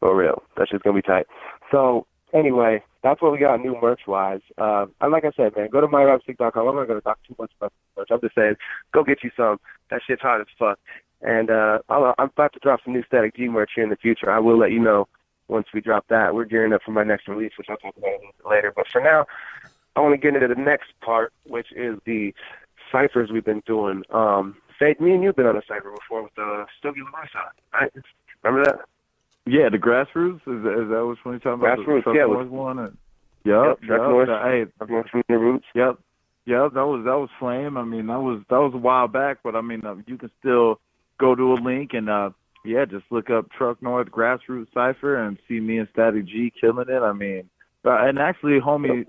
For real. That shit's going to be tight. So, anyway, that's what we got new merch-wise. And like I said, man, go to myrhymeskick.com. I'm not going to talk too much about the merch. I'm just saying, go get you some. That shit's hot as fuck. And I'm about to drop some new Statik G merch here in the future. I will let you know once we drop that. We're gearing up for my next release, which I'll talk about a little bit later. But for now, I want to get into the next part, which is the ciphers we've been doing. Fade, me and you have been on a cipher before with Stogie LaRosa, right? Remember that? Yeah, the Grassroots? Is that which one you're talking about? Grassroots, yeah. One? Yep. North from the Roots. Yep, that was flame. I mean, that was a while back, but I mean, you can still go to a link and just look up Truck North Grassroots Cipher and see me and Statik G killing it. I mean, and actually, homie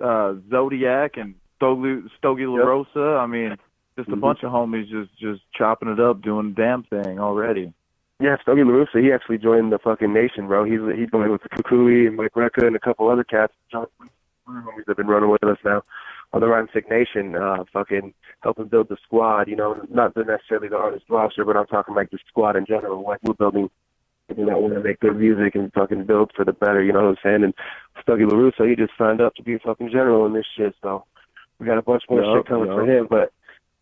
Zodiac and Stogie LaRosa. I mean, just a bunch of homies just chopping it up, doing the damn thing already. Yeah, Stogie LaRussa, he actually joined the fucking Nation, bro. He's joined with Kukui and Mike Recca and a couple other cats. Homies that have been running with us now on the RhymeSick Nation, fucking helping build the squad, not necessarily the artist roster, but I'm talking like the squad in general. Like we're building, that want to make good music and fucking build for the better, you know what I'm saying? And Stogie LaRussa, he just signed up to be a fucking general in this shit, so we got a bunch more shit coming for him. But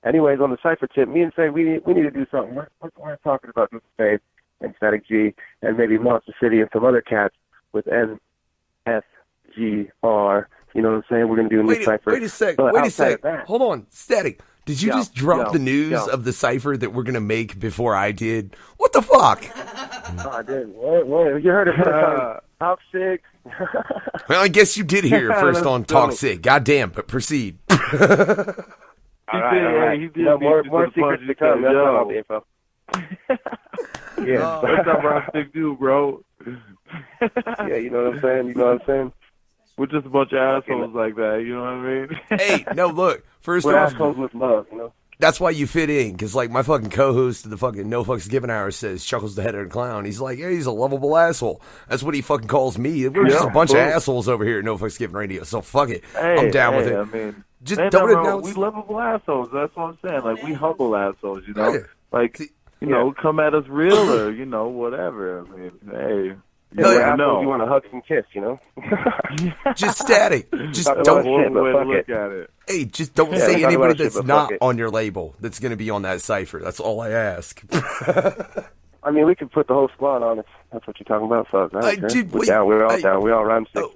anyways, on the cypher tip, me and Faye, we need to do something. We're talking about this Faye and Statik G and maybe Monster City and some other cats with NFGR. You know what I'm saying? We're going to do a new cypher. Wait a sec. Hold on. Statik, did you just drop the news of the cypher that we're going to make before I did? What the fuck? Oh, I didn't. What? You heard it. Talk Sick. Well, I guess you did hear it first on Talk Sick. Goddamn, but proceed. All right. He did. More secrets to come. That's all the info. Yeah. That's how RhymeSick do, bro. Yeah, you know what I'm saying? We're just a bunch of assholes like that, you know what I mean? Hey, no, look. First we're off, assholes with love, That's why you fit in, because like my fucking co-host of the fucking No Fucks Given Hour says, Chuckles the head of the clown. He's like, yeah, he's a lovable asshole. That's what he fucking calls me. We're just a bunch of assholes over here at No Fucks Given Radio. So fuck it, I'm down with it. I mean, just don't announce. We lovable assholes. That's what I'm saying. Like we humble assholes, you know. Yeah. Like come at us real or whatever. I mean, hey. You want to hug and kiss, Just Statik. Just don't look at it. Hey, just don't say anybody that's not on your label that's going to be on that cipher. That's all I ask. I mean, we could put the whole squad on it. That's what you're talking about, fuck. We're all down. We're all RhymeSick.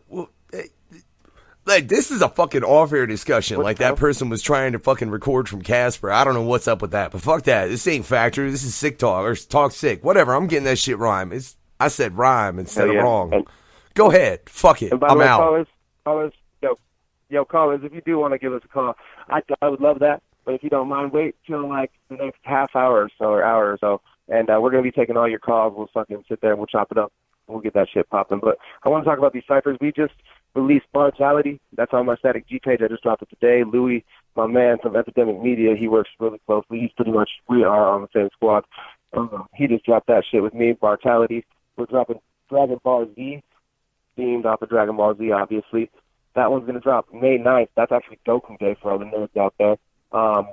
Like, this is a fucking off-air discussion. That person was trying to fucking record from Casper. I don't know what's up with that, but fuck that. This ain't Factory. This is Sick Talk or Talk Sick. Whatever. I'm getting that shit rhyme. I said rhyme instead of wrong. Go ahead. Fuck it. I'm out. Callers, callers, if you do want to give us a call, I would love that. But if you don't mind, wait till like the next half hour or so, and we're going to be taking all your calls. We'll fucking sit there and we'll chop it up. And we'll get that shit popping. But I want to talk about these ciphers. We just released Spontaneity. That's on my Statik G page. I just dropped it today. Louis, my man from Epidemic Media, he works really closely. He's pretty much, we are on the same squad. He just dropped that shit with me, Bartality. We're dropping Dragon Ball Z, themed off of Dragon Ball Z, obviously. That one's going to drop May 9th. That's actually Goku Day for all the nerds out there.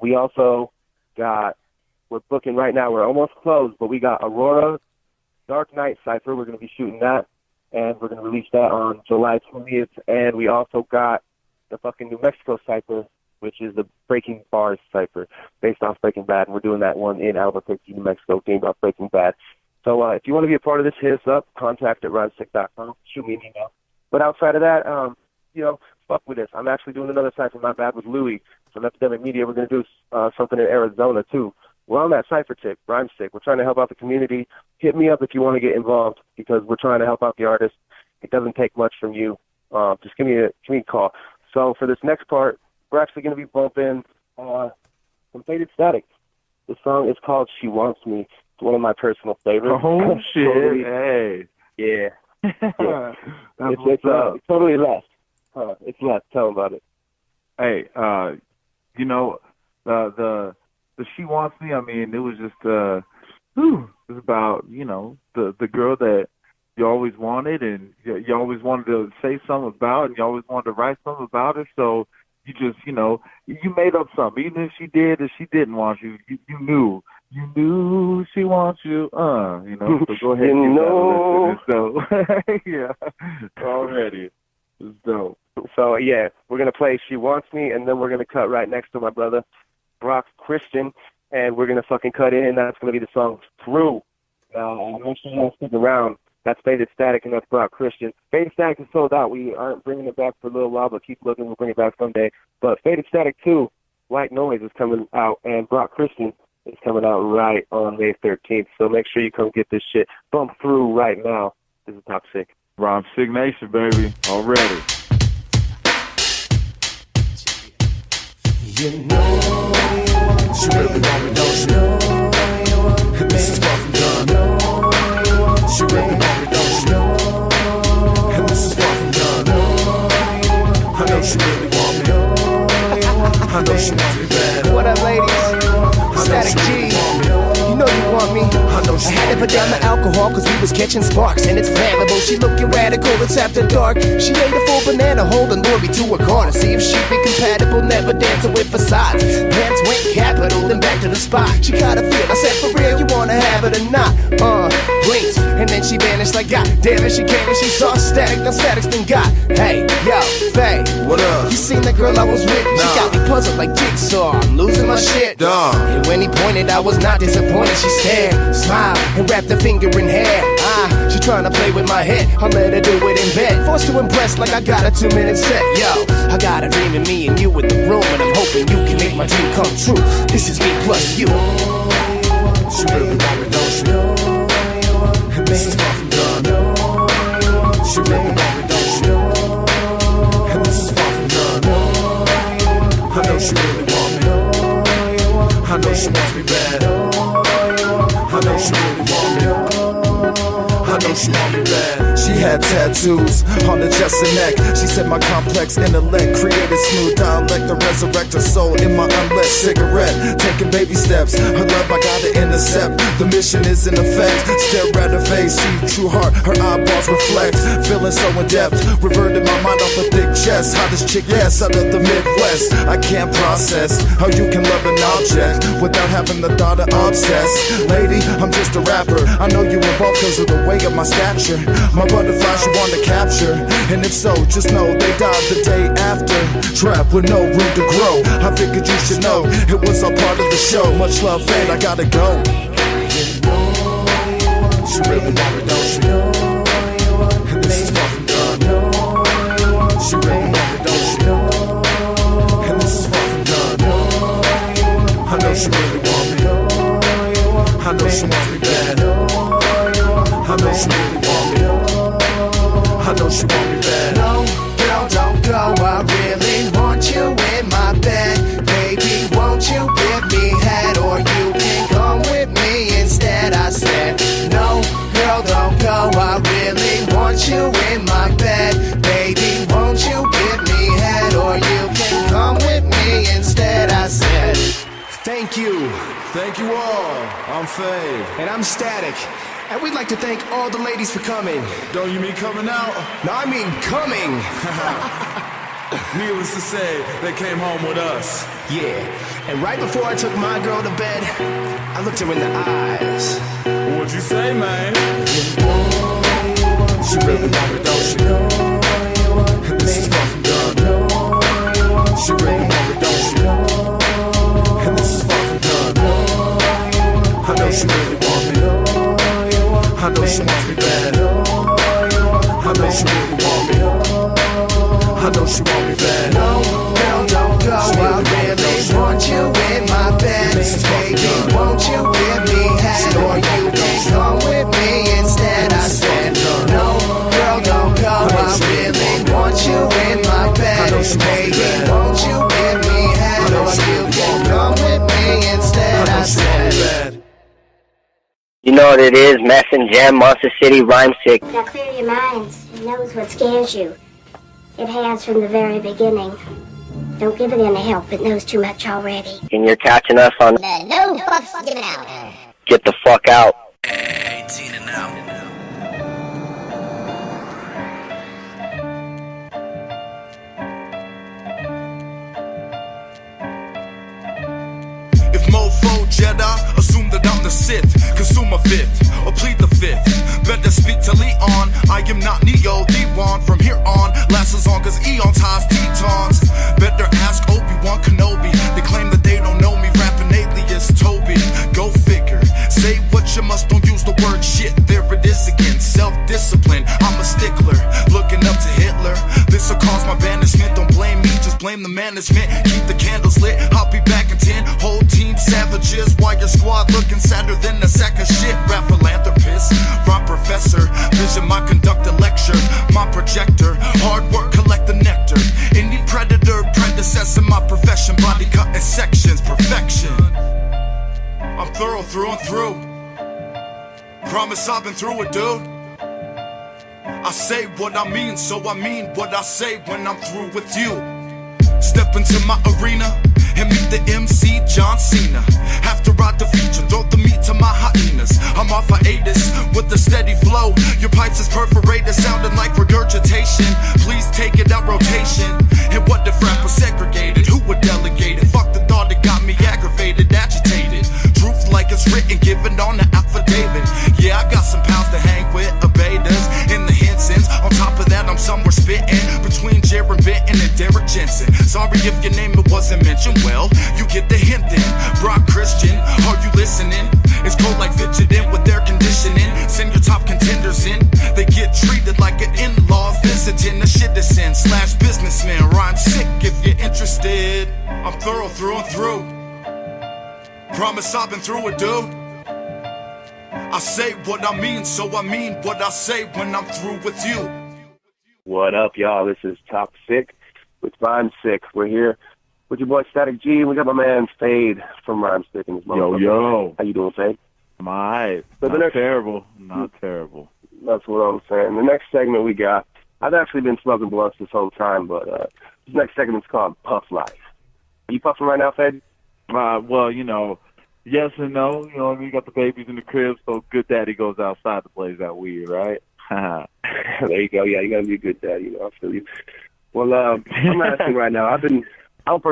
We also we're booking right now. We're almost closed, but we got Aurora Dark Knight Cypher. We're going to be shooting that, and we're going to release that on July 20th. And we also got the fucking New Mexico Cypher, which is the Breaking Bars Cypher, based off Breaking Bad. And we're doing that one in Albuquerque, New Mexico, themed off Breaking Bad. So if you want to be a part of this, hit us up, contact@RhymeSick.com, shoot me an email. But outside of that, fuck with this. I'm actually doing another cypher, not bad, with Louis from Epidemic Media. We're going to do something in Arizona, too. We're on that cypher tip, RhymeSick. We're trying to help out the community. Hit me up if you want to get involved, because we're trying to help out the artists. It doesn't take much from you. Just give me a call. So for this next part, we're actually going to be bumping some Faded Statik. The song is called She Wants Me. It's one of my personal favorites. Oh, shit. Hey. Yeah. It's totally left. It's left. Tell them about it. Hey, the She Wants Me, I mean, it was just, it was about, the girl that you always wanted and you always wanted to say something about and you always wanted to write something about her. So you just, you made up something. Even if she did or she didn't want you, you knew. You knew she wants you, so go ahead and get that. So, yeah, already. It's dope. So, yeah, we're going to play She Wants Me, and then we're going to cut right next to my brother, Brock Christian, and we're going to fucking cut in, and that's going to be the song Through. Now, make sure you don't stick around. That's Faded Statik, and that's Brock Christian. Faded Statik is sold out. We aren't bringing it back for a little while, but keep looking. We'll bring it back someday. But Faded Statik 2, White Noise, is coming out, and Brock Christian is coming out right on May 13th. So make sure you come get this shit. Bump Through right now. This is Talk Sick. RhymeSick Nation, baby. Already. You know you want she really want me, don't you? And this is far from done. She really want me, don't you? And this is far from done. I know she really want me. I know she wants me bad. What up, ladies? had to put down the alcohol cause we was catching sparks. And it's flammable, she looking radical, it's after dark. She ate a full banana holding Lori to her car to see if she'd be compatible, never dancing with facades. Pants went capital, then back to the spot. She caught a feel, I said for real, you wanna have it or not? Blinked, and then she vanished like God damn it, she came and she saw Statik, now Statik's been got. Hey, yo, Faye, what up? You seen that girl I was with? She got me puzzled like Jigsaw, I'm losing my shit. And when he pointed, I was not disappointed. She stared, smiled, and wrapped her finger in hair. She tryna play with my head, I let her do it in bed. Forced to impress like I got a 2-minute set. Yo, I got a dream of me and you in the room, and I'm hoping you can make my dream come true. This is me plus you. She really want me, don't she? And this is far from done. She really want me, don't she? And this is far from done. I know she really want me. I know she wants me bad. I know she really want me. I know she want me bad. She had tattoos on the chest and neck. She said my complex intellect created smooth dialect to resurrect her soul in my unlit cigarette. Taking baby steps, her love I gotta intercept. The mission is in effect. Stare at her face, see true heart, her eyeballs reflect. Feeling so in depth, reverted my mind off a thick chest. Hottest chick, yes, out of the Midwest. I can't process how you can love an object without having the thought of obsess. Lady, I'm just a rapper. I know you involved cause of the way of my stature. My butterflies you want to capture, and if so, just know they died the day after. Trapped with no room to grow. I figured you should know it was all part of the show. Much love, fate, I gotta go. She really want me, don't she? And this is far from done. She really want me, don't she? And this is far from done. I know she really want me. I know she wants me bad. I know she really want me. I know she want me bad. No, girl, don't go, I really want you in my bed. Baby, won't you give me head, or you can come with me instead. I said, no, girl, don't go, I really want you in my bed. Baby, won't you give me head, or you can come with me instead. I said, thank you. Thank you all. I'm Faye. And I'm Statik. And we'd like to thank all the ladies for coming. Don't you mean coming out? No, I mean coming. Needless to say, they came home with us. Yeah, and right before I took my girl to bed, I looked her in the eyes. What'd you say, man? She really want me, don't she? And this is far from done. She really want me, don't she? And this is far from done. I know she really want me. I know she wants me bad. I know she really want me. I know she want me bad. No, girl, don't go, I really want you in my bed. Baby, won't you give me head, or you can come with me instead. I said, no, girl, don't go, I really want you in my bed. Baby, won't you give me head, or you can come with me instead. I said, You know what it is, Mesn, Jam, Monster City, RhymeSick. Now clear your minds. It knows what scares you. It has from the very beginning. Don't give it any help. It knows too much already. And you're catching us on No fucks given out. Get the fuck out. 18 and out. If mofo Jedi, assume that I'm the Sith. Consume a fifth, or plead the fifth. Better speak to Leon. I am not Neo, D1. From here on, lasts as long as eons has Tetons. Better ask Obi-Wan Kenobi. They claim that they don't know me, rapping alias Toby. Go figure. Say what you must, don't use the word shit. There it is again, self-discipline. I'm a stickler, looking up to Hitler. This'll cause my banishment. Don't blame me, just blame the management. Keep the candles lit, I'll be back in 10. Whole team savages, while your squad looking sadder than a sack of shit. Rap philanthropist, rhyme professor. Vision my conductor lecture, my projector. Hard work, collect the nectar. Any predator, predecessor, my profession. Body cut in sections, perfection. I'm thorough through and through. Promise I've been through it, dude. I say what I mean, so I mean what I say when I'm through with you. Step into my arena and meet the MC John Cena. After I defeat you, throw the meat to my hyenas. I'm off hiatus with a steady flow. Your pipes is perforated, sounding like regurgitation. Please take it out rotation. And what if rap was segregated? Who would delegate it? Fuck the thought that got me aggravated, agitated. Truth like it's written, given on the affidavit. Yeah, I got some pounds to hang with, betas in the Hensons. On top of that, I'm somewhere spitting between Jaron Benton and Derek Jensen. Sorry if your name it wasn't mentioned. Well, you get the hint then. Brock Christian, are you listening? It's cold like fidgeting with their conditioning. Send your top contenders in. They get treated like an in-law visiting a citizen / businessman. RhymeSick if you're interested. I'm thorough through and through. Promise I've been through it, dude. I say what I mean, so I mean what I say when I'm through with you. What up, y'all? This is Statik with RhymeSick. We're here with your boy Statik G. We got my man Fade from RhymeSick and his motherfucker. Yo. How you doing, Fade? I'm alright. So Not terrible. Not terrible. That's what I'm saying. The next segment we got, I've actually been smoking blunts this whole time, but this next segment's called Puff Life. Are you puffing right now, Fade? Well, you know, yes and no. You know, you got the babies in the crib, so good daddy goes outside to blaze that weed, right? There you go. Yeah, you gotta be a good daddy. You know, I feel you. Well, I'm asking right now. I'm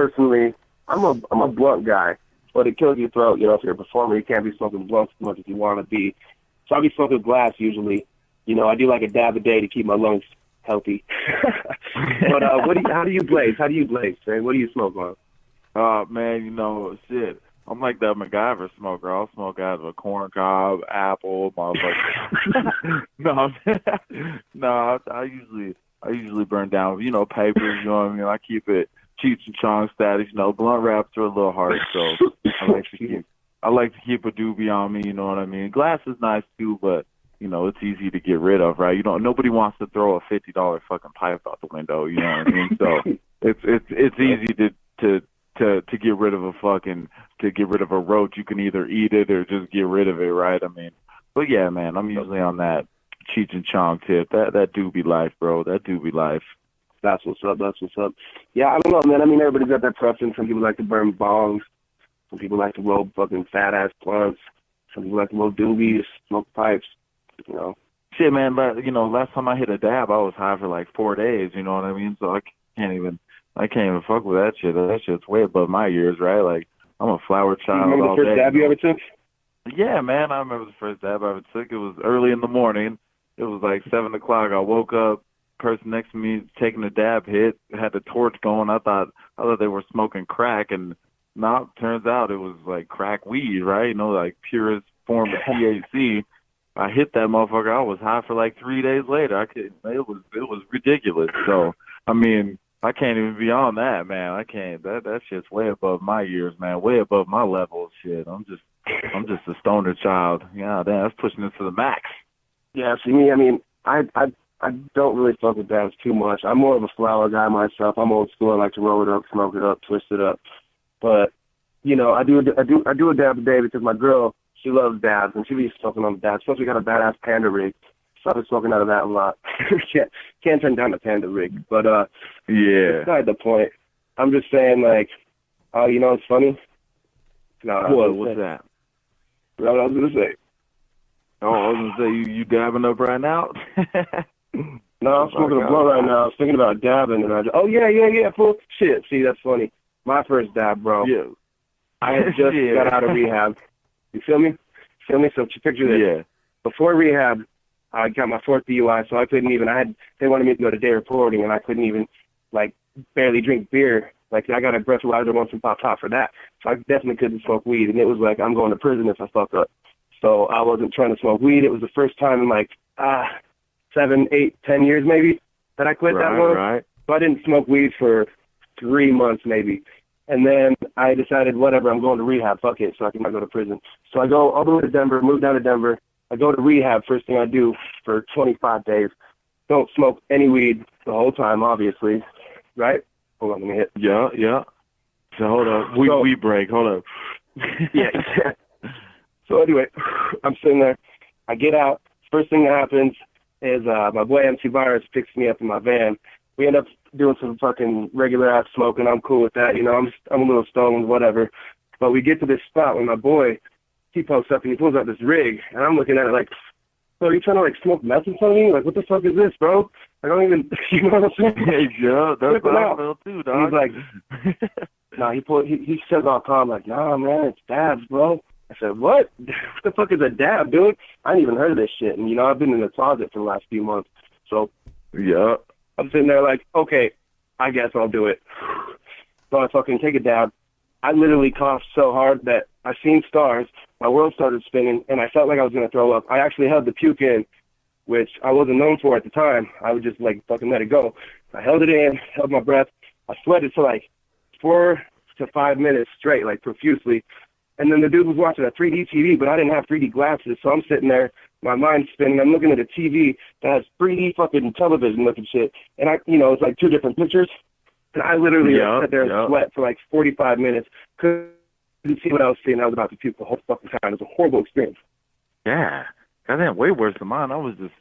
a blunt guy, but it kills your throat. You know, if you're a performer, you can't be smoking blunts as much as you want to be. So I'll be smoking glass usually. You know, I do like a dab a day to keep my lungs healthy. But how do you blaze? How do you blaze, man? What do you smoke on? Man, you know, shit. I'm like that MacGyver smoker. I'll smoke out of a corn cob, apple, motherfucker. No, I usually burn down, you know, papers. You know what I mean? I keep it Cheech and Chong status. You know, blunt wraps are a little hard, so I like to keep a doobie on me. You know what I mean? Glass is nice too, but you know, it's easy to get rid of, right? You know, nobody wants to throw a $50 fucking pipe out the window. You know what I mean? So it's easy to get rid of a roach. You can either eat it or just get rid of it, right? I mean, but yeah, man, I'm usually on that Cheech and Chong tip. That doobie life, bro. That doobie life. That's what's up. That's what's up. Yeah, I don't know, man. I mean, everybody's got their preference. Some people like to burn bongs. Some people like to roll fucking fat-ass blunts. Some people like to roll doobies, smoke pipes, you know. Shit, man, but, you know, last time I hit a dab, I was high for like 4 days, you know what I mean? So I can't even fuck with that shit. That shit's way above my years, right? Like, I'm a flower child. You remember the first dab you ever took? Yeah, man, I remember the first dab I ever took. It was early in the morning. It was like 7 o'clock. I woke up, person next to me taking a dab hit, had the torch going. I thought they were smoking crack, and now it turns out it was like crack weed, right? You know, like purest form of THC. I hit that motherfucker. I was high for like 3 days later. It was ridiculous. So, I mean, I can't even be on that, man. I can't. That shit's way above my years, man. Way above my level. Shit. I'm just a stoner child. Yeah, damn, that's pushing it to the max. Yeah, see me. I mean, I don't really fuck with dabs too much. I'm more of a flower guy myself. I'm old school. I like to roll it up, smoke it up, twist it up. But you know, I do a dab a day because my girl, she loves dabs, and she be smoking on the dabs. Plus, we got a badass Panda rig, so I've been smoking out of that a lot. Can't turn down the Panda rig, but yeah. Beside the point, I'm just saying, like, you know, it's funny. No, what's that? What I was gonna say. Oh, I was gonna say you dabbing up right now. No, I'm smoking a blunt right now. I was thinking about dabbing, and yeah, full shit. See, that's funny. My first dab, bro. Yeah. I had just got out of rehab. You feel me? So picture this. Yeah. Before rehab, I got my 4th DUI, so I couldn't even. They wanted me to go to day reporting, and I couldn't even, like, barely drink beer. Like, I got a breathalyzer once and pop for that. So I definitely couldn't smoke weed, and it was like, I'm going to prison if I fuck up. So I wasn't trying to smoke weed. It was the first time in like 7, 8, 10 years maybe that I quit that long. Right. So I didn't smoke weed for 3 months maybe. And then I decided, whatever, I'm going to rehab. Fuck it, so I can not go to prison. So I go all the way to Denver, move down to Denver. I go to rehab, first thing I do for 25 days. Don't smoke any weed the whole time, obviously. Right? Hold on, let me hit. Yeah. So hold up. We break. Hold up. Yeah. So anyway, I'm sitting there. I get out. First thing that happens is my boy MC Virus picks me up in my van, we end up doing some fucking regular ass smoking. I'm cool with that, you know. I'm a little stoned, whatever. But we get to this spot where my boy, he posts up and he pulls out this rig, and I'm looking at it like, so are you trying to like smoke meth in front of me? Like, what the fuck is this, bro? I don't even, you know what I'm saying? Yeah, that's what I feel too, dog. And he's like, nah, he says all calm, like, nah, man, it's dabs, bro. I said, what? What the fuck is a dab, dude? I ain't even heard of this shit. And, you know, I've been in the closet for the last few months. So, yeah, I'm sitting there like, okay, I guess I'll do it. So I fucking take a dab. I literally coughed so hard that I seen stars. My world started spinning, and I felt like I was going to throw up. I actually held the puke in, which I wasn't known for at the time. I would just, like, fucking let it go. I held it in, held my breath. I sweated for, like, 4 to 5 minutes straight, like, profusely. And then the dude was watching a 3D TV, but I didn't have 3D glasses, so I'm sitting there, my mind's spinning. I'm looking at a TV that has 3D fucking television looking shit. And it's like 2 different pictures. And I literally sat there and sweat for like 45 minutes. Couldn't see what I was seeing. I was about to puke the whole fucking time. It was a horrible experience. Yeah. Goddamn, way worse than mine. I was just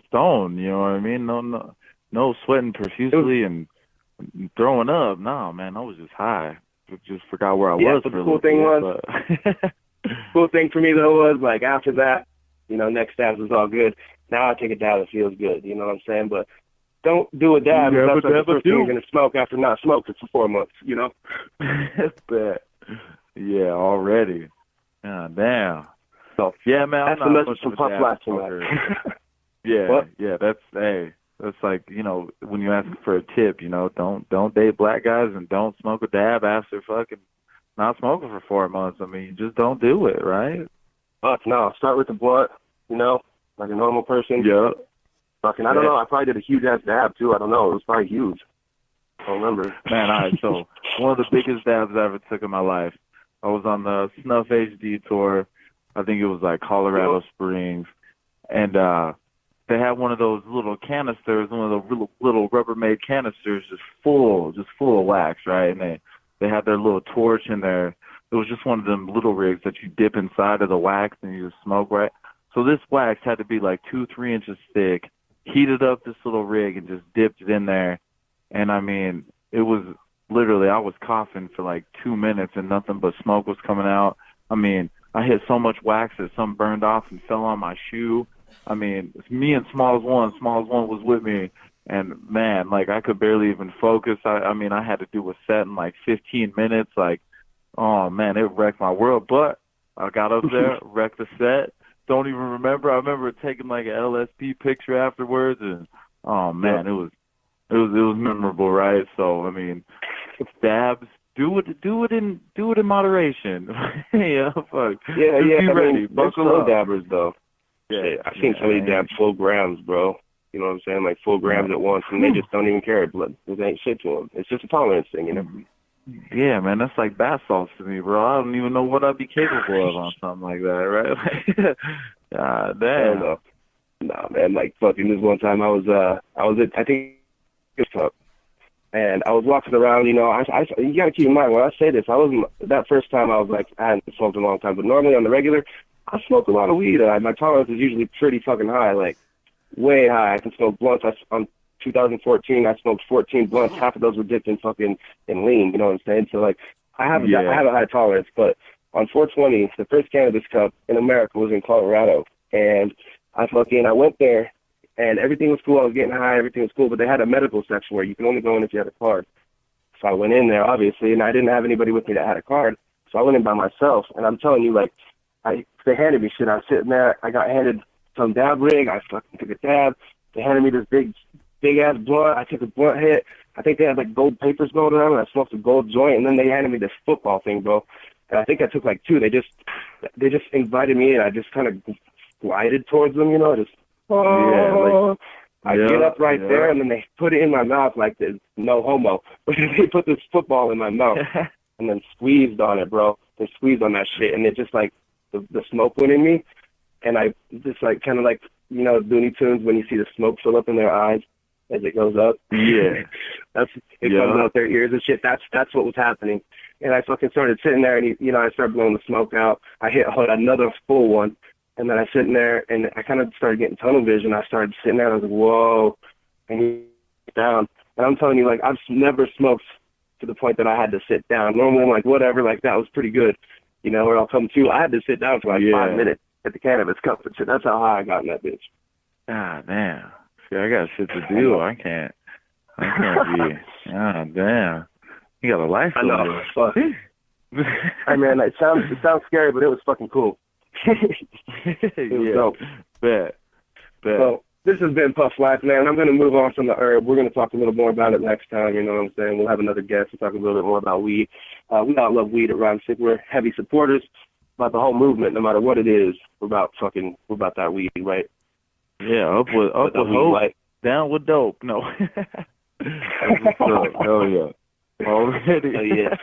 stoned, you know what I mean? No sweating profusely and throwing up. No, man, I was just high. Just forgot where I was. But the cool thing was, cool thing for me though was like after that, you know, next dabs was all good. Now I take a dab, it feels good. You know what I'm saying? But don't do a dab if that's like the first thing you're gonna smoke after not smoking for 4 months. You know? But yeah, already. God damn. So yeah, man. That's the message from Puff Blast tonight. Yeah. That's like, you know, when you ask for a tip, you know, don't date black guys and don't smoke a dab after fucking not smoking for 4 months. I mean, just don't do it, right? No, start with the blunt, you know, like a normal person. Yeah. Fucking, I don't know. I probably did a huge ass dab too. I don't know. It was probably huge. I don't remember. Man, all right. So one of the biggest dabs I ever took in my life. I was on the Snuff HD tour. I think it was like Colorado Springs, and they had one of those little canisters, one of the little Rubbermaid canisters, just full of wax, right? And they had their little torch in there. It was just one of them little rigs that you dip inside of the wax and you just smoke, right? So this wax had to be like 2-3 inches thick. Heated up this little rig and just dipped it in there. And I mean, it was literally, I was coughing for like 2 minutes and nothing but smoke was coming out. I mean, I hit so much wax that some burned off and fell on my shoe. I mean, it's me and Smalls One. Smalls One was with me. And man, like I could barely even focus. I mean, I had to do a set in like 15 minutes. Like, oh man, it wrecked my world. But I got up there, wrecked the set. Don't even remember. I remember taking like an LSP picture afterwards, and oh man, it was memorable, right? So I mean, dabs, do it in moderation. Yeah, fuck. Yeah. Be ready. I mean, there's Buckle slow up. dabbers though. Yeah, I've seen somebody dab full grams, bro. You know what I'm saying? Like full grams at once, and they just don't even care. It ain't shit to them. It's just a tolerance thing, you know. Yeah, man, that's like bath salts to me, bro. I don't even know what I'd be capable of on something like that, right? God damn. Nah, man, like fucking this one time I was at, I think it's up, and I was walking around, you know, you gotta keep in mind when I say this, that first time I was like, I hadn't smoked in a long time, but normally on the regular, I smoke a lot of weed. My tolerance is usually pretty fucking high, like way high. I can smoke blunts. On 2014, I smoked 14 blunts. Half of those were dipped in lean. You know what I'm saying? So like, I have a high tolerance. But on 420, the first cannabis cup in America was in Colorado, and I went there, and everything was cool. I was getting high. Everything was cool. But they had a medical section where you can only go in if you had a card. So I went in there, obviously, and I didn't have anybody with me that had a card. So I went in by myself, and I'm telling you, like, they handed me shit. I was sitting there. I got handed some dab rig. I fucking took a dab. They handed me this big ass blunt. I took a blunt hit. I think they had like gold papers going around, and I smoked a gold joint. And then they handed me this football thing, bro. And I think I took like 2. They just invited me in. I just kind of glided towards them, you know. I get up right there, and then they put it in my mouth like this. No homo. But they put this football in my mouth and then squeezed on it, bro. They squeezed on that shit, and it just like the smoke went in me, and I just like kind of like, you know, Looney Tunes when you see the smoke fill up in their eyes as it goes up. Yeah. It comes out their ears and shit. That's what was happening. And I fucking started sitting there, and you know, I started blowing the smoke out. I hit another full one, and then I sitting there, and I kind of started getting tunnel vision. I started sitting there, and I was like, whoa. And down. And I'm telling you, like, I've never smoked to the point that I had to sit down. Normally I'm like, whatever, like, that was pretty good, you know, or I'll come to. I had to sit down for like 5 minutes at the cannabis cup and shit. That's how high I got in that bitch. Ah, damn. See, I got shit to do. I can't be. Ah, damn. You got a life. I know. Fuck. Hey, man, it sounds scary, but it was fucking cool. It was dope. Bet. So this has been Puff Life, man. I'm going to move on from the herb. We're going to talk a little more about it next time. You know what I'm saying? We'll have another guest to talk a little bit more about weed. We all love weed at RhymeSick. We're heavy supporters about the whole movement. No matter what it is, we're about that weed, right? Yeah, up with hope, light. Down with dope. No. Hell yeah. Already. Yeah.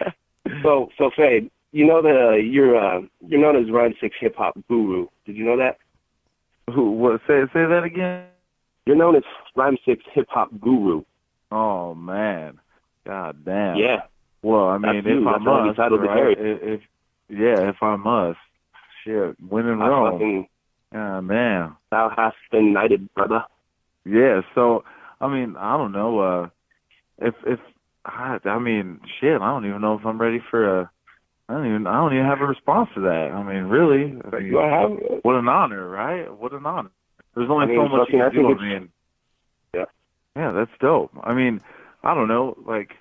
So Fade, you know that you're known as RhymeSick's hip hop guru. Did you know that? Who? What? Say that again. You're known as RhymeSick's hip hop guru. Oh man, god damn. Yeah. Well, I mean, if I must, right? If I must, shit, win in Rome. Yeah, man. Thou hast been knighted, brother. Yeah. So, I mean, I don't know. I mean, shit, I don't even know if I'm ready for I don't even have a response to that. I mean, really, what an honor, right? What an honor. There's only so much you can do. I mean, yeah, that's dope. I mean, I don't know, like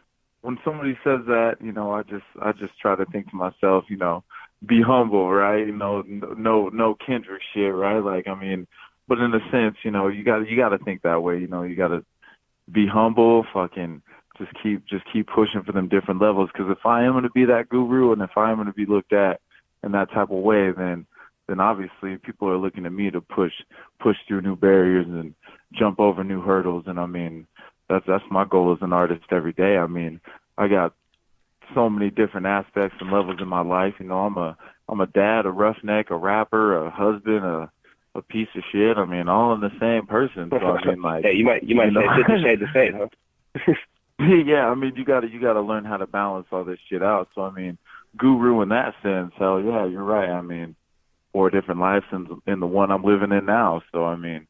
when somebody says that, you know, I just try to think to myself, you know, be humble, right? You know, no Kendrick shit, right? Like, I mean, but in a sense, you know, you got to think that way. You know, you got to be humble, fucking. Just keep pushing for them different levels. Because if I am going to be that guru, and if I am going to be looked at in that type of way, then obviously people are looking at me to push through new barriers and jump over new hurdles. And I mean, that's my goal as an artist every day. I mean, I got so many different aspects and levels in my life. You know, I'm a dad, a roughneck, a rapper, a husband, a piece of shit. I mean, all in the same person. So I mean, like, hey, you might say 50 Shades of Fade, huh? Yeah, I mean, you gotta learn how to balance all this shit out. So I mean, guru in that sense, hell yeah, you're right. I mean, 4 different lives in the one I'm living in now. So I mean,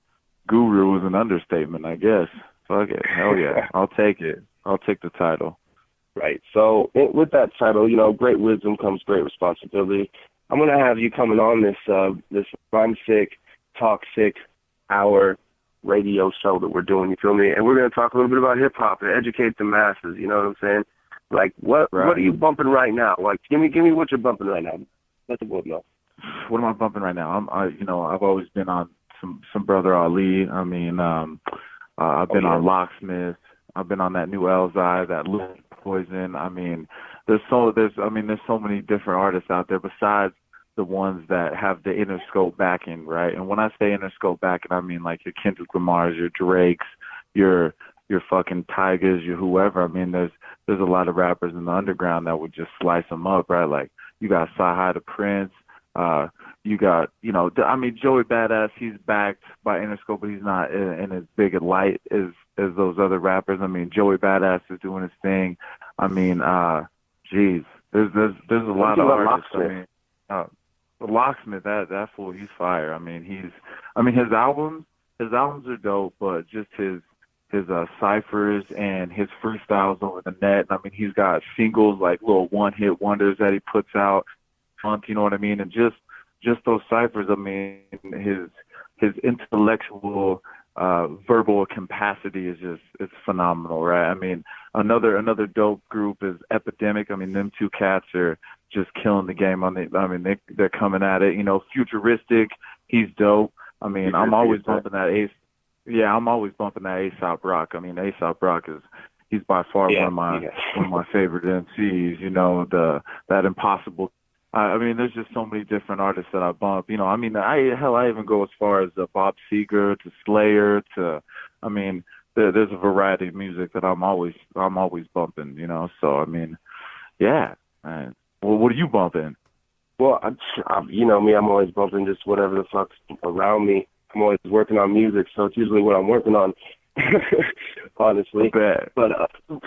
guru is an understatement, I guess. Fuck it, hell yeah, I'll take it. I'll take the title. Right. So with that title, you know, great wisdom comes great responsibility. I'm gonna have you coming on this RhymeSick Talk Sick Hour radio show that we're doing, you feel me? And we're going to talk a little bit about hip-hop and educate the masses, you know what I'm saying? Like, what are you bumping right now? Like, give me what you're bumping right now. Let the world know. What am I bumping right now? I've always been on some Brother Ali. I mean, I've been on Locksmith. I've been on that new Elzai, that Lil Poison. I mean, there's so many different artists out there besides the ones that have the Interscope backing, right? And when I say Interscope backing, I mean like your Kendrick Lamars, your Drakes, your fucking Tigers, your whoever. I mean, there's a lot of rappers in the underground that would just slice them up, right? Like you got Sci-Hi the Prince, you got, you know, I mean, Joey Badass, he's backed by Interscope, but he's not in as big a light as those other rappers. I mean, Joey Badass is doing his thing. I mean, geez, there's a lot of artists. I mean, the Locksmith, that fool, he's fire. I mean, his albums are dope, but just his ciphers and his freestyles over the net. I mean, he's got singles like little one-hit wonders that he puts out month, you know what I mean? And just those ciphers, I mean, his intellectual verbal capacity is it's phenomenal, right? I mean, another dope group is Epidemic. I mean, them two cats are just killing the game. They're coming at it. You know, Futuristic, he's dope. I mean, I'm always bumping that A$AP Rock. I mean, A$AP Rock he's by far one of my favorite MCs. You know, that Impossible. I mean, there's just so many different artists that I bump. You know, I mean, I even go as far as Bob Seger to Slayer to, I mean, there's a variety of music that I'm always bumping. You know, so I mean, yeah. Well, what are you bumping? Well, you know me, I'm always bumping just whatever the fuck's around me. I'm always working on music, so it's usually what I'm working on, honestly. Bet. But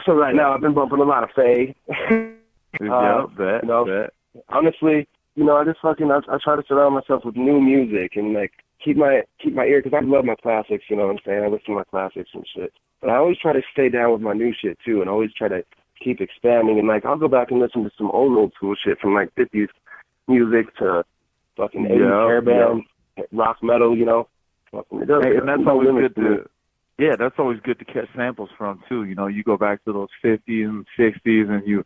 so right now, I've been bumping a lot of Faye. Bet. Honestly, you know, I try to surround myself with new music and like keep my ear, because I love my classics, you know what I'm saying? I listen to my classics and shit. But I always try to stay down with my new shit too, and always try to keep expanding. And like, I'll go back and listen to some old school shit from like 50s music to fucking 80s hair band, rock metal, you know. And that's always good to. Yeah, that's always good to catch samples from too. You know, you go back to those 50s and 60s, and you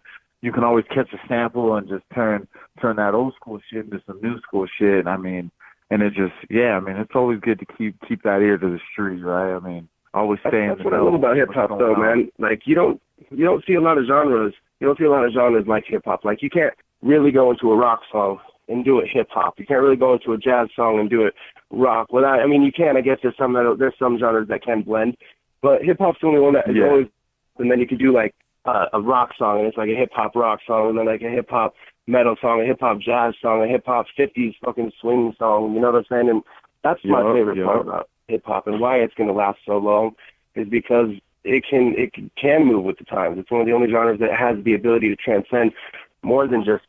can always catch a sample and just turn that old school shit into some new school shit. I mean, and it just, I mean, it's always good to keep that ear to the street, right? I mean, always stay in the know. That's what I love about hip hop, though, man. Like, you don't see a lot of genres. You don't see a lot of genres like hip hop. Like, you can't really go into a rock song and do it hip hop. You can't really go into a jazz song and do it rock. I mean, you can. I guess there's some genres that can blend, but hip hop's the only one that is always. And then you could do like a rock song, and it's like a hip hop rock song, and then like a hip hop metal song, a hip hop jazz song, a hip hop 50s fucking swing song. You know what I'm saying? And that's my favorite part about hip hop, and why it's gonna last so long is because it can move with the times. It's one of the only genres that has the ability to transcend more than just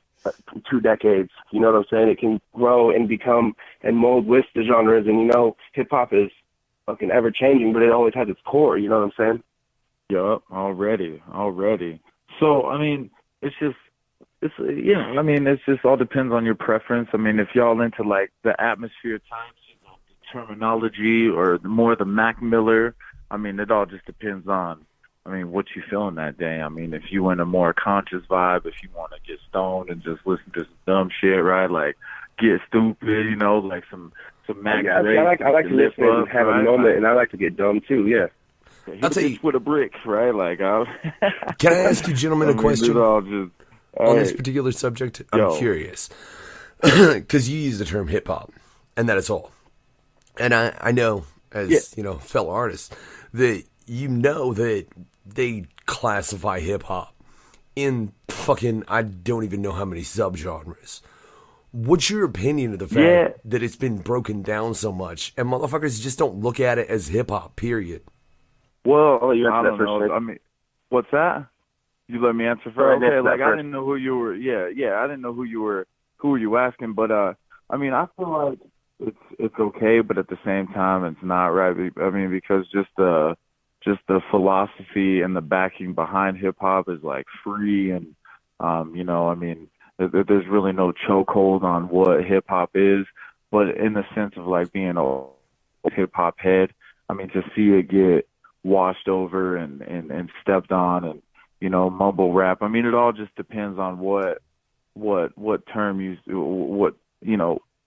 2 decades. You know what I'm saying? It can grow and become and mold with the genres. And, you know, hip-hop is fucking ever-changing, but it always has its core. You know what I'm saying? Yup, already. So, I mean, I mean, it's just all depends on your preference. I mean, if y'all into, like, the atmosphere times, you know, the terminology, or more the Mac Miller, I mean, it all just depends on, I mean, what you feeling that day. I mean, if you in a more conscious vibe, if you want to get stoned and just listen to some dumb shit, right? Like, get stupid, you know, like some Mac. I like to listen and have a moment, and I like to get dumb too. Yeah. I'll tell you with a brick, right? Like, can I ask you, gentlemen, a question on this particular subject? I'm curious because you use the term hip hop, and that is all. And I know, as you know, fellow artists, that you know that they classify hip-hop in fucking, I don't even know how many subgenres. What's your opinion of the fact that it's been broken down so much and motherfuckers just don't look at it as hip-hop, period? Well, I don't know. I mean, what's that? You let me answer first? Okay, like, I didn't know who you were. I didn't know who you were asking, but, I mean, I feel like it's okay, but at the same time, it's not right. I mean, because just the philosophy and the backing behind hip hop is like free, and you know, I mean, there's really no chokehold on what hip hop is, but in the sense of like being a hip hop head, I mean, to see it get washed over and stepped on, and, you know, mumble rap. I mean, it all just depends on what term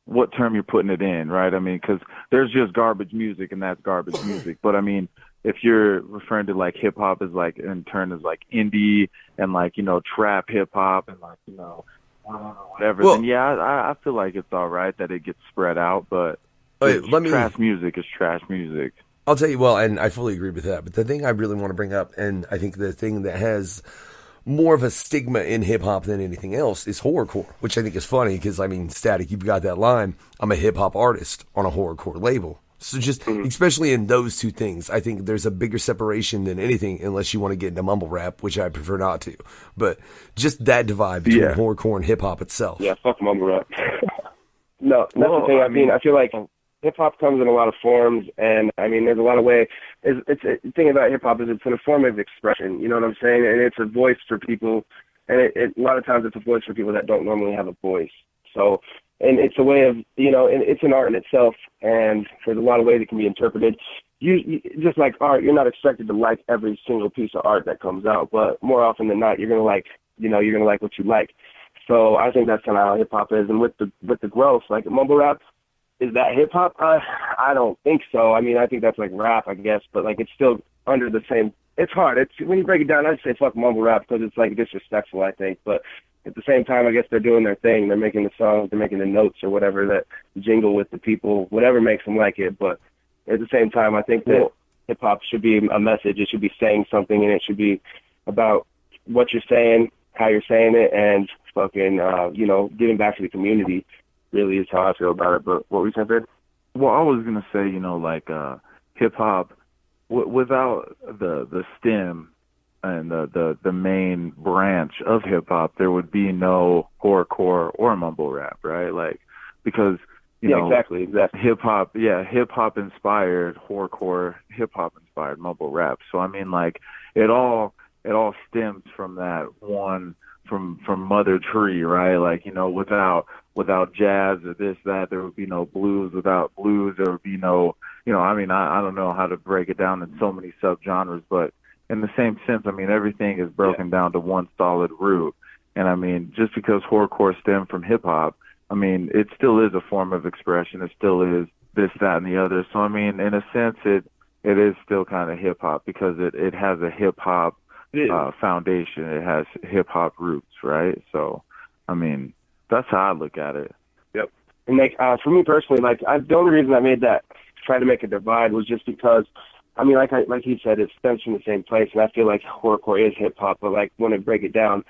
what term you're putting it in, right? I mean, because there's just garbage music, and that's garbage music. But I mean, if you're referring to like hip hop as like in turn as like indie and like, you know, trap hip hop and like, you know, whatever, then I feel like it's all right that it gets spread out. But trash music is trash music. I'll tell you, and I fully agree with that. But the thing I really want to bring up, and I think the thing that has more of a stigma in hip-hop than anything else is horrorcore, which I think is funny because, I mean, Statik, you've got that line, I'm a hip-hop artist on a horrorcore label. So just, especially in those two things, I think there's a bigger separation than anything, unless you want to get into mumble rap, which I prefer not to. But just that divide between horrorcore and hip-hop itself. Yeah, fuck mumble rap. No, that's the thing. I mean, I feel like hip-hop comes in a lot of forms, and, I mean, there's a lot of ways. The thing about hip-hop is it's in a form of expression, you know what I'm saying? And it's a voice for people, and a lot of times it's a voice for people that don't normally have a voice. So, and it's a way of, you know, and it's an art in itself, and there's a lot of ways it can be interpreted. You just like art, you're not expected to like every single piece of art that comes out, but more often than not, you're going to like, you know, you're going to like what you like. So I think that's kind of how hip-hop is. And with the growth, like mumble rap, is that hip-hop? I don't think so. I mean, I think that's like rap, I guess, but like it's still under the same. It's hard. It's when you break it down, I'd say fuck mumble rap because it's like disrespectful, I think. But at the same time, I guess they're doing their thing. They're making the songs, they're making the notes or whatever that jingle with the people, whatever makes them like it. But at the same time, I think that hip-hop should be a message. It should be saying something, and it should be about what you're saying, how you're saying it, and fucking, you know, giving back to the community. Really is how I feel about it. But what were you saying, Fred? Well, I was gonna say, you know, like hip hop without the stem and the main branch of hip hop, there would be no horrorcore or mumble rap, right? Like, because you know, exactly. hip hop inspired horrorcore, hip hop inspired mumble rap. So I mean, like, it all stems from that one, from Mother Tree, right? Like, you know, without jazz or this, that, there would be no blues. Without blues, there would be no, you know, I mean, I don't know how to break it down in so many subgenres, but in the same sense, I mean, everything is broken down to one solid root. And I mean, just because horrorcore stemmed from hip hop, I mean, it still is a form of expression. It still is this, that, and the other. So I mean, in a sense, it is still kind of hip hop because it has a hip hop foundation. It has hip hop roots, right? So, I mean, that's how I look at it. Yep. And like for me personally, like the only reason I made that, try to make a divide, was just because, I mean, like he said, it stems from the same place, and I feel like horrorcore is hip hop, but like when I break it down,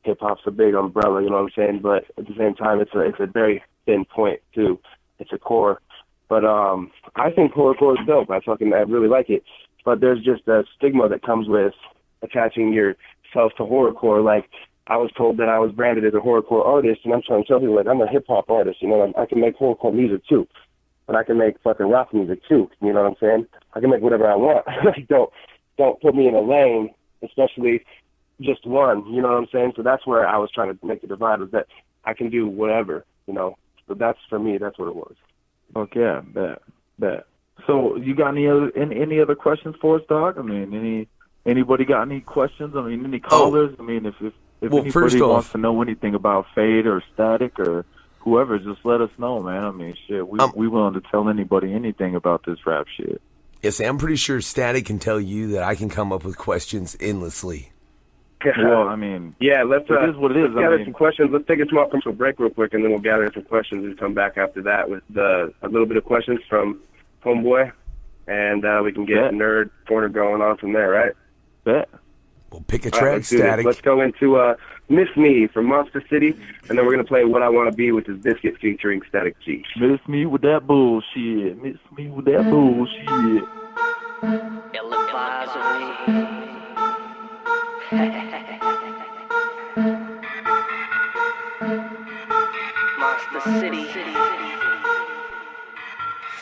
hip hop's a big umbrella, you know what I'm saying? But at the same time, it's a very thin point too. It's a core. But I think horrorcore is dope. I really like it. But there's just a stigma that comes with attaching yourself to horrorcore. Like, I was told that I was branded as a horrorcore artist, and I'm trying to tell people, like, I'm a hip hop artist. You know, I can make horrorcore music too, and I can make fucking rock music too. You know what I'm saying? I can make whatever I want. Like, don't put me in a lane, especially just one. You know what I'm saying? So that's where I was trying to make the divide, was that I can do whatever. You know, so that's, for me, that's what it was. Okay, bet. So you got any other questions for us, Doc? I mean, anybody got any questions? I mean, any callers? I mean, if anybody wants to know anything about Fade or Statik or whoever, just let us know, man. I mean, shit, we willing to tell anybody anything about this rap shit. Yes, I'm pretty sure Statik can tell you that I can come up with questions endlessly. Well, I mean, yeah, let's it is what it is. Let's gather some questions. Let's take a small commercial break real quick, and then we'll gather some questions and come back after that with a little bit of questions from Homeboy, and we can get Nerd Corner going on from there, right? Bet. We'll pick a track, Statik. Let's go into Miss Me from Monster City, and then we're going to play What I Want to Be, which is Biscuit featuring Statik G. Miss me with that bullshit. Miss me with that bullshit. Monster City.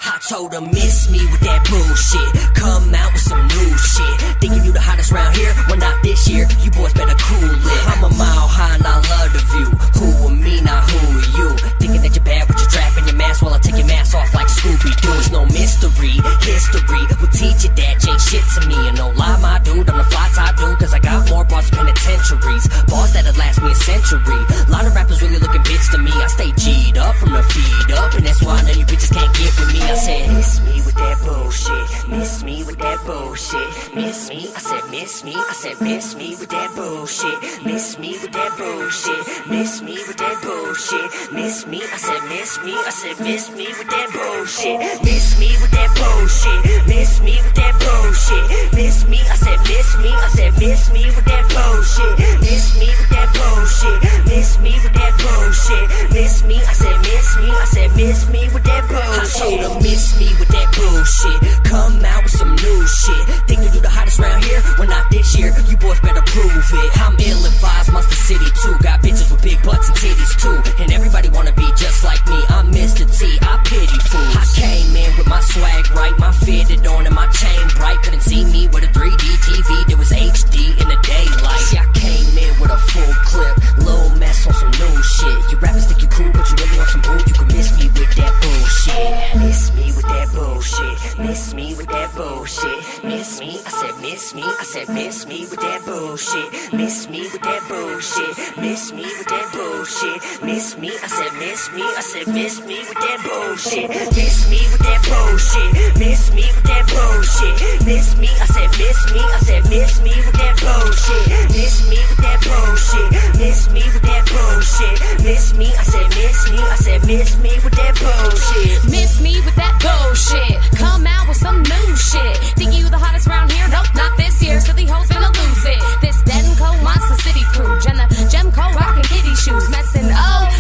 I told her, miss me with that bullshit. Come out with some new shit. Thinking you the hottest round here? Well, not this year. You boys better cool it. I'm a mile high and I love the view. Who are me, not who are you? Thinking that you're bad with your strap and your mask while I take your mask off like Scooby-Doo. It's no mystery. History will teach you that you ain't shit to me. And no lie, my dude, I'm the fly top dude, cause I got more bars than penitentiaries. Bars that'll last me a century. A lot of rappers really looking bitch to me. I stay G'd up from the feet up, and that's why none of you bitches can't get with me. I said, miss me with that bullshit. Miss me with that bullshit. Miss me, I said miss me. I said miss me with that bullshit. Miss me with that bullshit. Miss me with that bullshit. Miss me, I said miss me. I said miss me with that bullshit. Miss me with that bullshit. Miss me with that bullshit. Miss me, I said miss me. I said miss me with that bullshit. Miss me with that bullshit. Miss me with that bullshit. Miss me, I said miss me. I said miss me with that bullshit. I told her miss me with that bullshit. Come out with some new shit. Thinking you the hottest round here? Well, not this year. You boys better prove it. I'm ill-advised, Monster City too. Got bitches with big butts and titties too. And everybody wanna be just like me. I'm Mr. T, I pity fools. I came in with my swag right, my fitted on and my chain bright. Couldn't see me with a 3D TV. There was HD in the daylight. See, I came in with a full clip. Little mess on some new shit. You rappers think you cool, but you really on some bull. You can miss me with that bullshit. Miss me with that bullshit. Miss me with that bullshit. Miss me, I said miss me. I said miss me with that bullshit. Miss me with that bullshit. Miss me with that bullshit. Miss me, I said miss me. I said miss me with that bullshit. Miss me with that bullshit. Miss me with that bullshit. Miss me, I said miss me. I said miss me with that bullshit. Miss me with that bullshit. Miss me with that bullshit. Miss me, I said miss me. I said miss me with that bullshit. Miss me with that bullshit. Come out with some new shit. Think you the hottest round here? Nope, not this year. Silly hoes finna lose it. This dead and cold Monster City crew. Jenna, Gem Cole rockin' kitty shoes. Messin',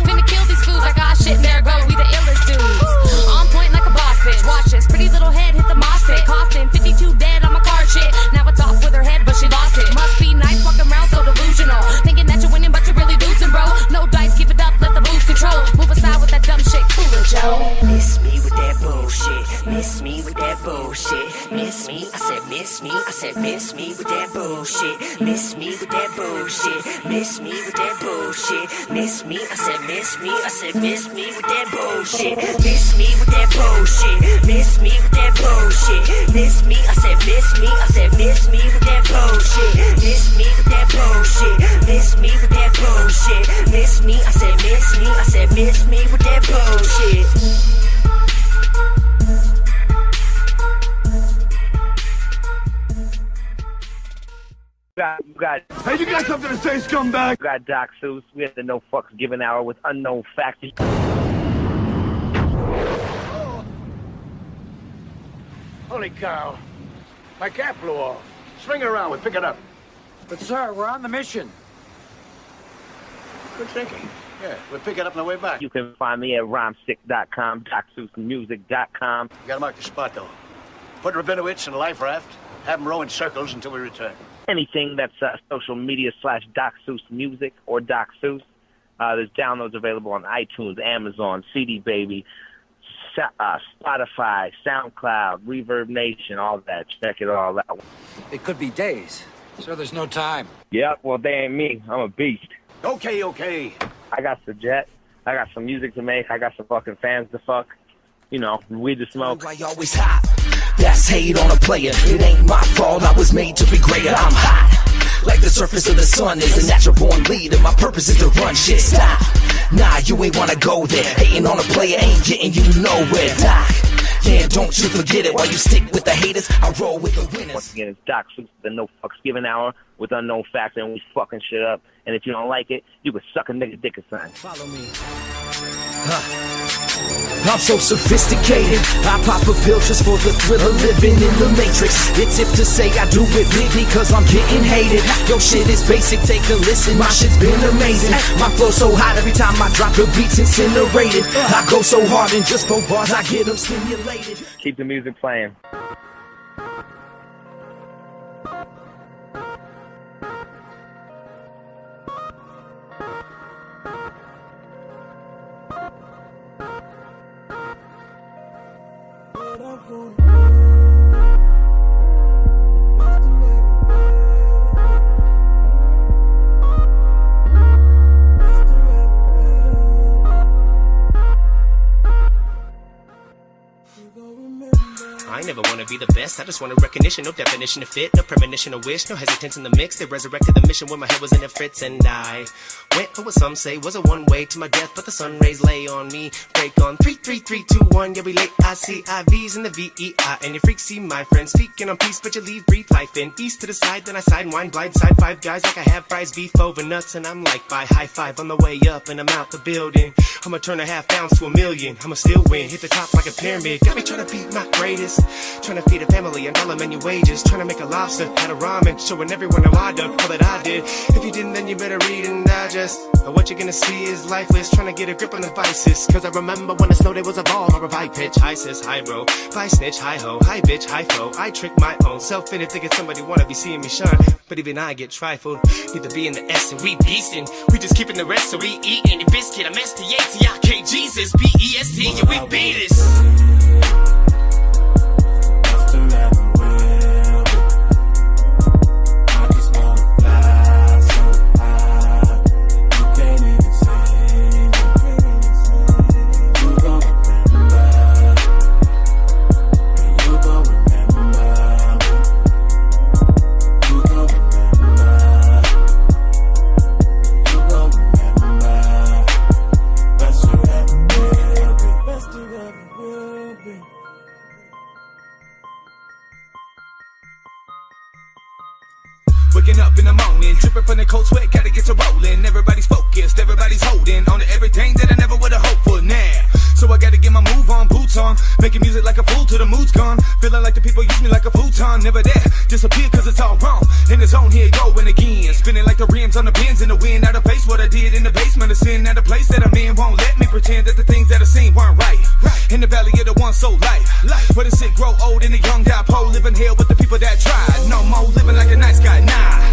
finna kill these fools. I got shit, there go. We the illest dudes. On point like a boss bitch. Watch this pretty little head hit the mosh pit. Costing 52 dead on my car shit. Now it's off with her head, but she miss me with that bullshit. Miss me with that bullshit. Miss me with that bullshit. Miss me, I said miss me. I said miss me with that bullshit. Miss me with that bullshit. Miss me with that bullshit. Miss me, I said miss me. I said miss me with that bullshit. Miss me with that bullshit. Miss me with that bullshit. Miss me, I said miss me. I said miss me with that bullshit. Hey, you got something to say, scumbag? We got Doc Seuss. We have the No Fucks Given Hour with unknown factors. Holy cow. My cap blew off. Swing it around. We'll pick it up. But, sir, we're on the mission. Good thinking. Yeah, we'll pick it up on the way back. You can find me at RhymeSick.com, DocSeussMusic.com. You gotta mark the spot, though. Put Rabinowitz in a life raft. Have him row in circles until we return. Anything that's social media / Doc Seuss Music or Doc Seuss. There's downloads available on iTunes, Amazon, CD Baby, Spotify, SoundCloud, Reverb Nation, all that. Check it all out. It could be days. Sir, there's no time. Yep, well, they ain't me. I'm a beast. Okay. I got some jet. I got some music to make. I got some fucking fans to fuck. You know, weed to smoke. Why always hot? That's hate on a player. It ain't my fault. I was made to be greater. I'm hot. Like the surface of the sun is a natural born leader. My purpose is to run shit. Stop. Nah, you ain't wanna go there. Hating on a player ain't getting you nowhere. Doc. Yeah, don't you forget it. While you stick with the haters, I roll with the winners. Once again, it's Doc Seuss, the No Fucks Given Hour with unknown facts, and we fucking shit up. And if you don't like it, you can suck a nigga dick or something. Follow me. I'm so sophisticated. I pop a pill just for the thrill of living in the matrix. It's if to say I do it big because I'm getting hated. Yo, shit is basic, take a listen. My shit's been amazing. My flow so hot every time I drop the beats incinerated. I go so hard and just for bars I get them stimulated. Keep the music playing. I never wanna be the best, I just want a recognition, no definition of fit, no premonition of wish, no hesitance in the mix. They resurrected the mission when my head was in the fritz, and I went for what some say was a one-way to my death, but the sun rays lay on me. Break on 3, 3, 3, 2, 1, yeah we late. I see IVs in the VEI, and you freaks see my friends speaking on peace, but you leave breathe life in. East to the side, then I side and wine blind side 5 guys like I have fries, beef over nuts, and I'm like by high five on the way up, and I'm out the building. I'ma turn a half ounce to a million, I'ma still win, hit the top like a pyramid. Got me trying to beat my greatest, trying to feed a family and dollar menu wages, trying to make a lobster out of ramen, showing everyone how I done all that I did. If you didn't, then you better read and digest. What you're gonna see is lifeless, trying to get a grip on the vices. Cause I remember when the snow day was a ball or a high pitch, high sis, high bro, high snitch, high ho, high bitch, high foe. I trick my own self into thinking somebody wanna be seeing me shine, but even I get trifled. Need to be in the S and we beastin', we just keeping the rest so we eatin'. Your biscuit, I'm S-T-A-T-I-K, Jesus, B-E-S-T, yeah we beat this. Waking up in the morning, dripping from the cold sweat, gotta get to rolling. Everybody's focused, everybody's holding on to everything that I never would've hoped for now. So I gotta get my move on, boots on, making music like a fool till the mood's gone. Feeling like the people use me like a futon, never there, disappear cause it's all wrong. In the zone here, going again, spinning like the rims on the bends in the wind. Out of face what I did in the basement of sin, now the place that I'm in won't let me pretend that the things that I seen weren't right. In the valley of the one so light, where the sick grow old and the young die poor, living hell with the people that tried. No more living like a nice guy, nah.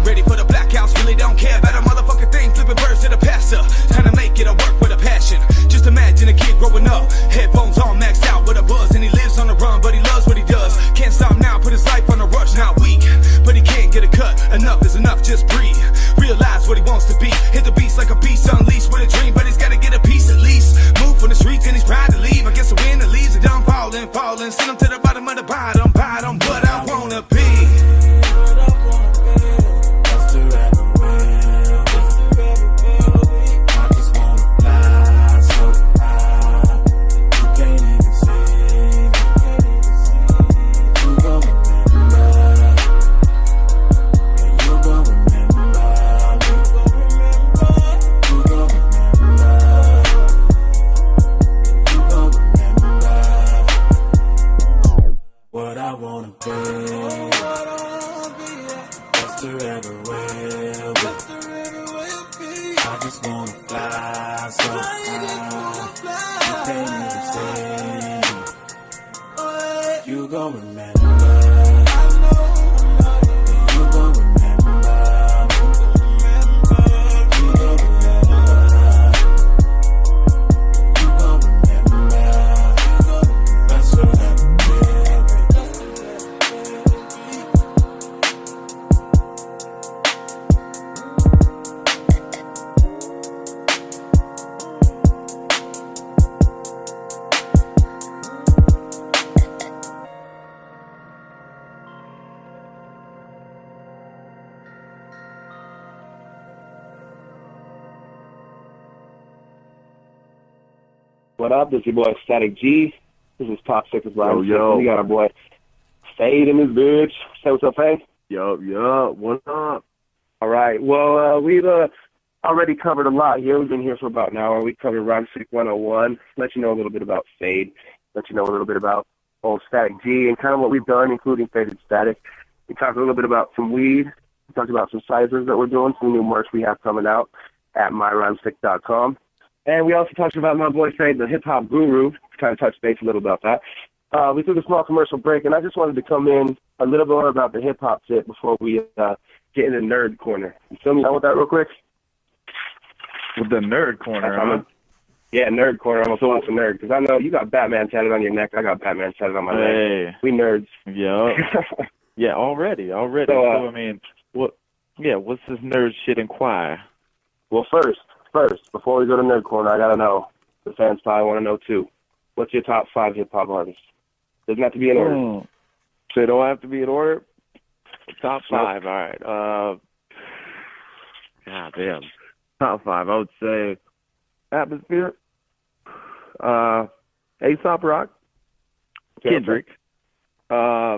Ready for the blackouts, really don't care about a motherfucking thing. Flipping birds to the pastor, trying to make it, I work with a passion. Just imagine a kid growing up, headphones on, maxed out with a buzz, and he lives on the run, but he loves what he does. Can't stop now, put his life on the rush, not weak. get a cut. Enough is enough, just breathe. Realize what he wants to be. Hit the beast like a beast unleashed with a dream, but he's gotta get a piece at least. Move from the streets and he's proud to leave. I guess the wind that leaves it down, falling. Send him to the bottom of the bottom. What I wanna be. What I wanna be, best there ever will be. I just wanna fly so high, you can't even see me. You gon' remember. What up? This is your boy Statik G. This is Toxic with RhymeSick. Yo. We got our boy Fade in this bitch. Say what's up, Fade? Yo, what up? All right. Well, we've already covered a lot here. We've been here for about an hour. We covered RhymeSick 101. Let you know a little bit about Fade. Let you know a little bit about old Statik G and kind of what we've done, including Faded Static. We talked a little bit about some weed. We talked about some ciphers that we're doing, some new merch we have coming out at myrhymesick.com. And we also talked about my boy Fade, the hip-hop guru, kind of touch base a little about that. We took a small commercial break, and I just wanted to come in a little bit more about the hip-hop tip before we get in the nerd corner. You feel me out with that real quick? With the nerd corner, huh? Yeah, nerd corner. I'm a sponsor nerd, because I know you got Batman tatted on your neck. I got Batman tatted on my neck. We nerds. Yeah. Yeah, already. So, I mean, what's this nerd shit inquire? Well, first, before we go to Nerd Corner, I gotta know. The fans probably want to know too. What's your top 5 hip hop artists? Doesn't have to be in order. So it don't have to be in order. Top 5, all right. God damn. Top 5. I would say Atmosphere, Aesop Rock, Kendrick, Brother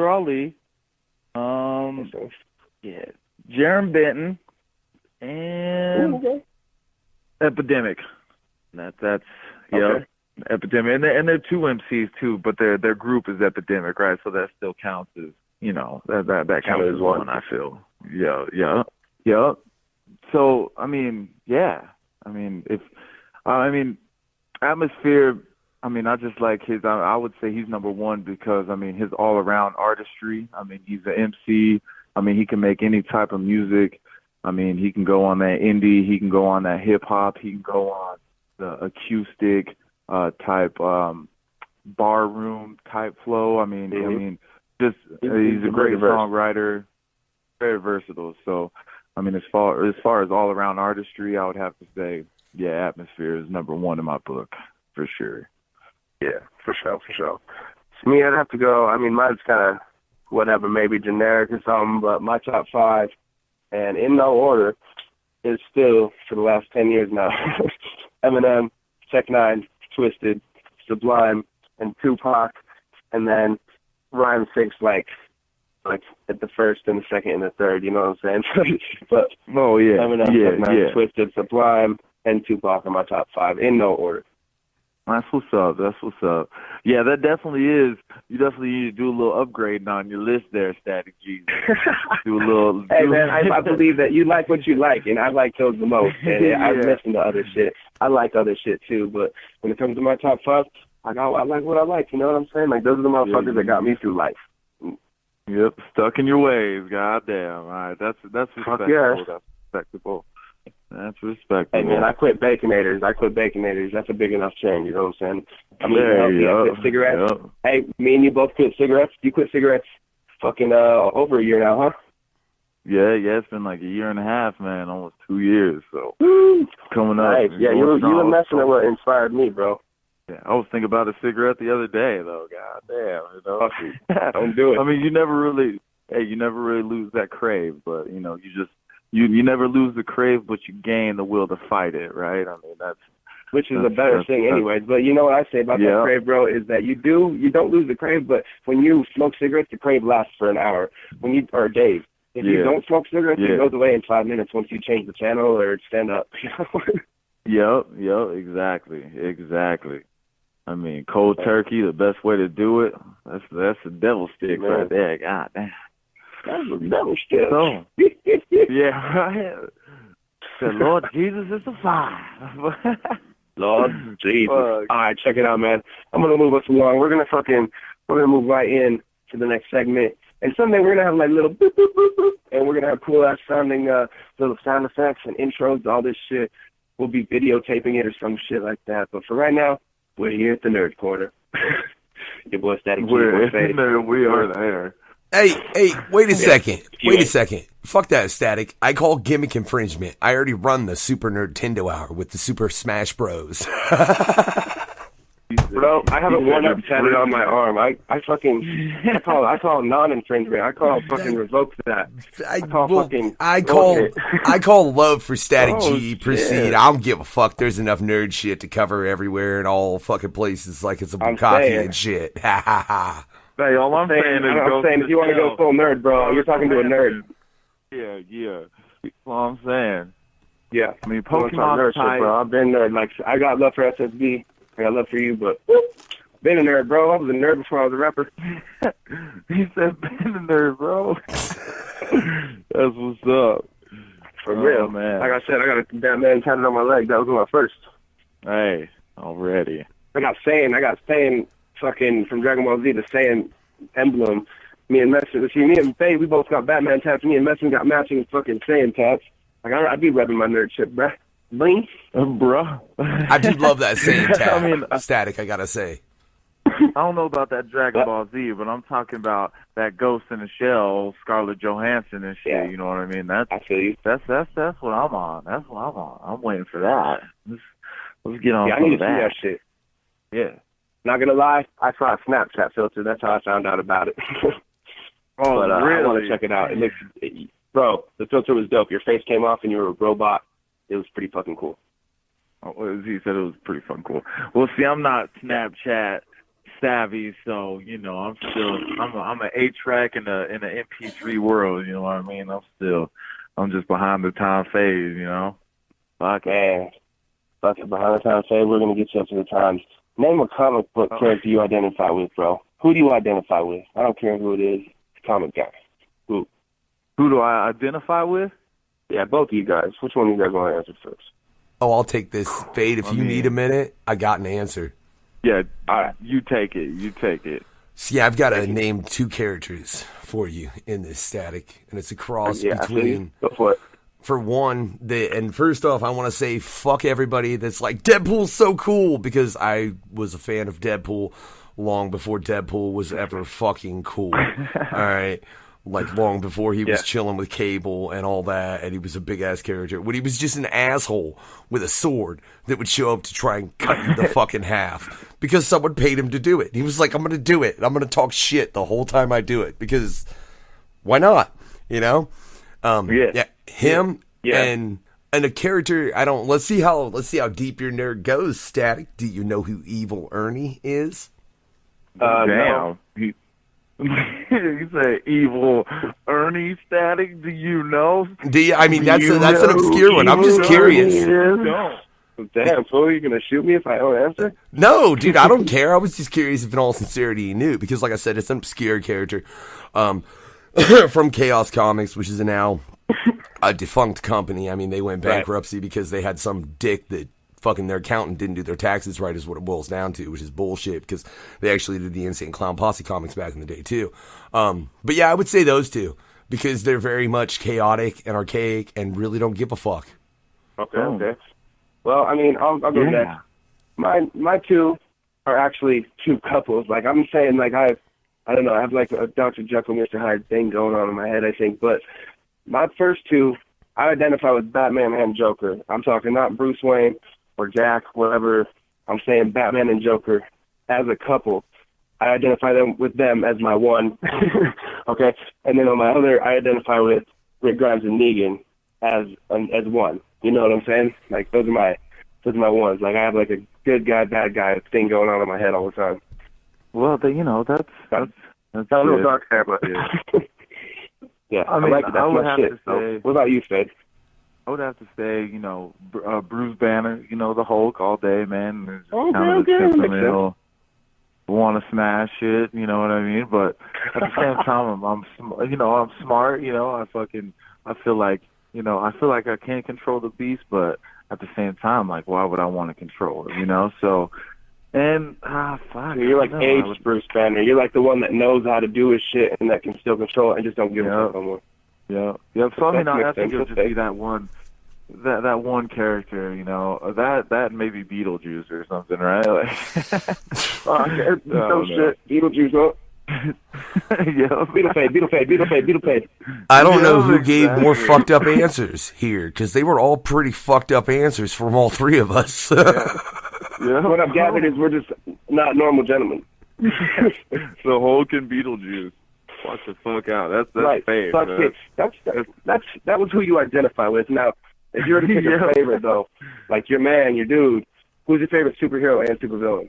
Ali, Jerem Benton. And Epidemic. That's Epidemic. And they're 2 MCs too, but their group is Epidemic, right? So that still counts as, that counts as one, I feel. Yeah. So Atmosphere, I just like his, I would say he's number 1 because his all around artistry. He's an MC. He can make any type of music. He can go on that indie, he can go on that hip-hop, he can go on the acoustic type bar room type flow. He's a great songwriter, very versatile. So, as far as all-around artistry, I would have to say, Atmosphere is number 1 in my book, for sure. Yeah, for sure. To me, I'd have to go, mine's kind of whatever, maybe generic or something, but my top 5, and in no order, is still, for the last 10 years now, Eminem, Tech Nine, Twisted, Sublime, and Tupac, and then RhymeSick's like at the first and the second and the third, you know what I'm saying? But Eminem, Tech Nine, Twisted, Sublime, and Tupac are my top 5, in no order. That's what's up. Yeah, that definitely is. You definitely need to do a little upgrading on your list there, Statik G. Do a little. Hey, man, I believe that you like what you like, and I like those the most. And I listen to other shit. I like other shit, too. But when it comes to my top 5, I like what I like. You know what I'm saying? Like, those are the motherfuckers that got me through life. Yep, stuck in your ways. Goddamn. All right, that's respectable. Yeah. That's respectable. That's respectable. Hey, man, I quit Baconators. That's a big enough change, you know what I'm saying? I quit cigarettes. Yep. Hey, me and you both quit cigarettes. You quit cigarettes fucking over a year now, huh? Yeah, it's been like a year and a half, man, almost 2 years. So coming up. Nice. Yeah, you and Mesn are what inspired me, bro. Yeah, I was thinking about a cigarette the other day, though. God damn, you know. Don't do it. I mean, you never really lose that crave, but you know, you never lose the crave, but you gain the will to fight it, right? I mean, which is a better thing anyways. But you know what I say about that crave, bro, is that you don't lose the crave, but when you smoke cigarettes, the crave lasts for an hour or days. If you don't smoke cigarettes, it goes away in 5 minutes once you change the channel or stand up. Yep, exactly. I mean, cold turkey, the best way to do it. That's the devil stick right there. God damn. That's the devil stick. So, yeah, right. The Lord Jesus is the fire. Lord Jesus. All right, check it out, man. I'm gonna move us along. We're gonna move right in to the next segment. And someday we're gonna have like little boop boop boop boop, and we're gonna have cool ass sounding little sound effects and intros, all this shit. We'll be videotaping it or some shit like that. But for right now, we're here at the Nerd Corner. Your boy Statik G. We are there. Hey, wait a second. Fuck that, Statik. I call gimmick infringement. I already run the Super Nintendo Hour with the Super Smash Bros. Bro, I have a 1-up tatted on my arm. I call non-infringement. I call fucking revoke that. I call love for Statik G. Proceed. I don't give a fuck. There's enough nerd shit to cover everywhere in all fucking places like it's a bukkake and shit. Ha ha ha. Hey, all I'm saying is if you want to go full nerd, bro, you're talking to a nerd. Yeah. That's all I'm saying. Yeah. I mean, Pokemon shit, bro. I've been nerd. Like, I got love for SSB. I got love for you, but been a nerd, bro. I was a nerd before I was a rapper. He said, been a nerd, bro. That's what's up. For real, man. Like I said, I got a Batman tatted on my leg. That was my first. Hey, already. I got Saiyan fucking from Dragon Ball Z, the Saiyan emblem. Me and Faye, we both got Batman tats. Me and Mesn got matching fucking Saiyan tats. Like, I'd be repping my nerd shit, bruh. Bling. Bruh. I do love that Saiyan tat. I mean, Statik, I gotta say. I don't know about that Dragon Ball Z, but I'm talking about that Ghost in the Shell, Scarlett Johansson and shit. Yeah. You know what I mean? I feel you. That's what I'm on. That's what I'm on. I'm waiting for that. Let's get on. I need to see that shit. Yeah. Not gonna lie, I saw a Snapchat filter. That's how I found out about it. But I really? want to check it out. Bro, the filter was dope. Your face came off and you were a robot. It was pretty fucking cool. He said it was pretty fucking cool. Well, see, I'm not Snapchat savvy, so you know, I'm an 8-track in an MP3 world. You know what I mean? I'm just behind the time phase. You know? Fuck man, fuck it, behind the time phase. We're gonna get you up to the times. Name a comic book character you identify with, bro. Who do you identify with? I don't care who it is. Comic guy. Who? Who do I identify with? Yeah, both of you guys. Which one of you guys want to answer first? Oh, I'll take this. Fade, if you need a minute, I got an answer. Yeah, all right. You take it. See, I've got to name 2 characters for you in this Statik, and it's a cross between... Go for it. For one, and first off, I want to say fuck everybody that's like, Deadpool's so cool, because I was a fan of Deadpool long before Deadpool was ever fucking cool. All right? Like, long before he was chilling with Cable and all that, and he was a big-ass character. When he was just an asshole with a sword that would show up to try and cut you the fucking half because someone paid him to do it. He was like, I'm going to do it. I'm going to talk shit the whole time I do it because why not? You know? Him and a character, let's see how deep your nerd goes, Statik. Do you know who Evil Ernie is? No. You say Evil Ernie, Statik? Do you know? I mean, that's an obscure one. I'm just curious. No. Damn, fool, you gonna shoot me if I don't answer? No, dude, I don't care. I was just curious if in all sincerity you knew, because like I said, it's an obscure character from Chaos Comics, which is now a defunct company. I mean, they went bankruptcy because they had some dick that fucking their accountant didn't do their taxes right, is what it boils down to, which is bullshit, because they actually did the Insane Clown Posse comics back in the day too. But yeah, I would say those 2 because they're very much chaotic and archaic and really don't give a fuck. Okay. Well, I mean, I'll go next. My 2 are actually 2 couples. Like, I'm saying, like, I I don't know. I have like a Dr. Jekyll, Mr. Hyde thing going on in my head, I think. But my first two, I identify with Batman and Joker. I'm talking not Bruce Wayne or Jack, whatever. I'm saying Batman and Joker as a couple. I identify with them as my one. Okay? And then on my other, I identify with Rick Grimes and Negan as one. You know what I'm saying? Like, those are my ones. Like, I have like a good guy, bad guy thing going on in my head all the time. Well, that's a little dark there, but yeah, I like it. That's my shit. So, what about you, Fade? I would have to say, Bruce Banner, the Hulk all day, man. Okay. Want to smash it, you know what I mean? But at the same time, I'm smart, I feel like I can't control the beast, but at the same time, like, why would I want to control it, So, and, fuck. You're like aged Bruce Banner. You're like the one that knows how to do his shit and that can still control it and just don't give a fuck no more. Yeah. So, I think it'll just be that one character, that maybe Beetlejuice or something, right? Like, shit, Beetlejuice, huh? Yeah. Beetlefade. I don't know who gave more fucked up answers here, because they were all pretty fucked up answers from all three of us. Yeah. What I've gathered is we're just not normal gentlemen. The Hulk and Beetlejuice. Fuck the fuck out. That's right. Fave. That was who you identify with. Now, if you were to pick a favorite, though, like your man, your dude, who's your favorite superhero and supervillain?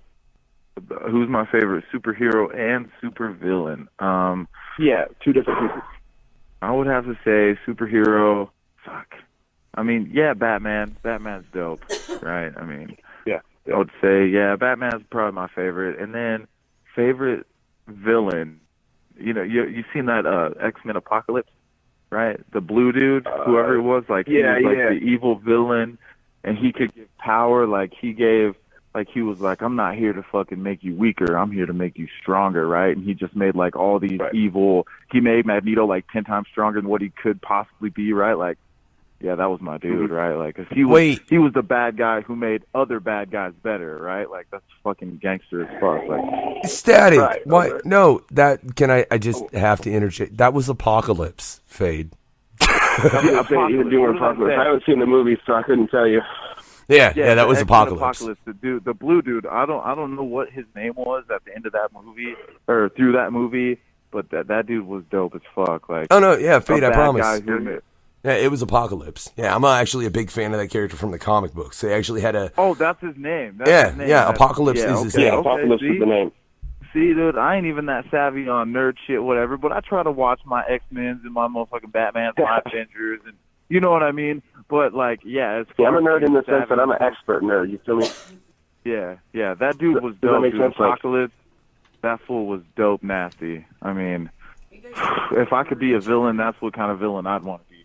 Who's my favorite superhero and supervillain? Yeah, two different people. I would have to say superhero. Fuck. I mean, yeah, Batman. Batman's dope, right? I mean, yeah. I would say, yeah, Batman's probably my favorite. And then favorite villain. You've seen that X-Men Apocalypse, right? The blue dude, whoever it was, like, he was like the evil villain, and he could give power. Like, he was like, I'm not here to fucking make you weaker. I'm here to make you stronger, right? And he just made, like, all these evil... He made Magneto, like, 10 times stronger than what he could possibly be, right? Like, yeah, that was my dude, right? Like, 'cause he was the bad guy who made other bad guys better, right? Like, that's fucking gangster as fuck. Like, Static. Right, What? right. No, I just have to interject. That was Apocalypse, Fade. Yeah, you're doing Apocalypse. I haven't seen the movie, so I couldn't tell you. Yeah, that was Apocalypse. The blue dude. I don't know what his name was at the end of that movie or through that movie, but that dude was dope as fuck. Like, oh no, yeah, Fade, I promise. Yeah, it was Apocalypse. Yeah, I'm actually a big fan of that character from the comic books. They actually had a... Oh, that's his name. Apocalypse is his name. Apocalypse is the name. See, dude, I ain't even that savvy on nerd shit, whatever, but I try to watch my X-Men's and my motherfucking Batman's, my Avengers, and you know what I mean? But, like, yeah, it's... Yeah, I'm a nerd in the sense that I'm an expert nerd, you feel me? Yeah, that dude was dope, dude. Apocalypse, that fool was dope nasty. I mean, if I could be a villain, that's what kind of villain I'd want to be.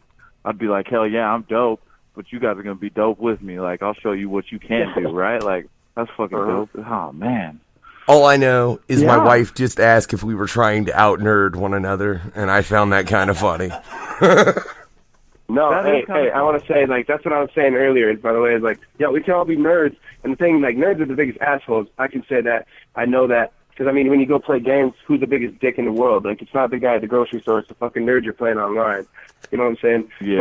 I'd be like, hell yeah, I'm dope, but you guys are going to be dope with me. Like, I'll show you what you can do, right? Like, that's fucking dope. Oh, man. All I know is my wife just asked if we were trying to out-nerd one another, and I found that kind of funny. No, hey, I want to say, like, that's what I was saying earlier, by the way, is like, yeah, we can all be nerds, and the thing, like, nerds are the biggest assholes. I can say that. I know that. Because, I mean, when you go play games, who's the biggest dick in the world? Like, it's not the guy at the grocery store. It's the fucking nerd you're playing online. You know what I'm saying? Yeah.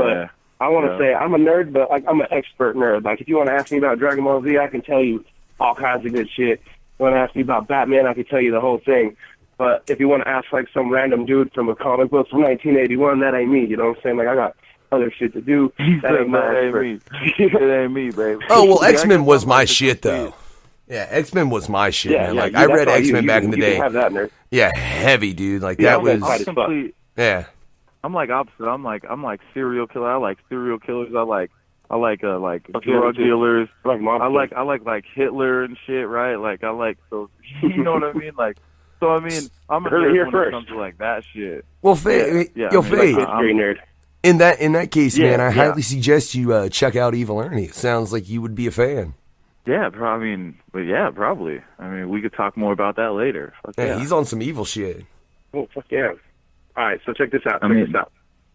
But I want to say I'm a nerd, but like, I'm an expert nerd. Like, if you want to ask me about Dragon Ball Z, I can tell you all kinds of good shit. If you want to ask me about Batman, I can tell you the whole thing. But if you want to ask, like, some random dude from a comic book from 1981, that ain't me. You know what I'm saying? Like, I got other shit to do. That ain't me. It ain't me, baby. Oh, well, X-Men was my shit, though. Yeah, X-Men was my shit, man. Like, I read X-Men back in the day. Have that, nerd. Yeah, heavy, dude. Like, that was... Yeah. I'm like opposite. I'm like serial killer. I like serial killers. I like drug dealers. I like Hitler and shit, right? Like, I like those. You know what I mean? Like, so I mean, I'm a nerd when it comes to like that shit. Well, Faye, Faye, nerd. In that case, man, I highly suggest you check out Evil Ernie. It sounds like you would be a fan. Yeah, probably. I mean, we could talk more about that later. He's on some evil shit. Oh, fuck yeah. All right, so check this out.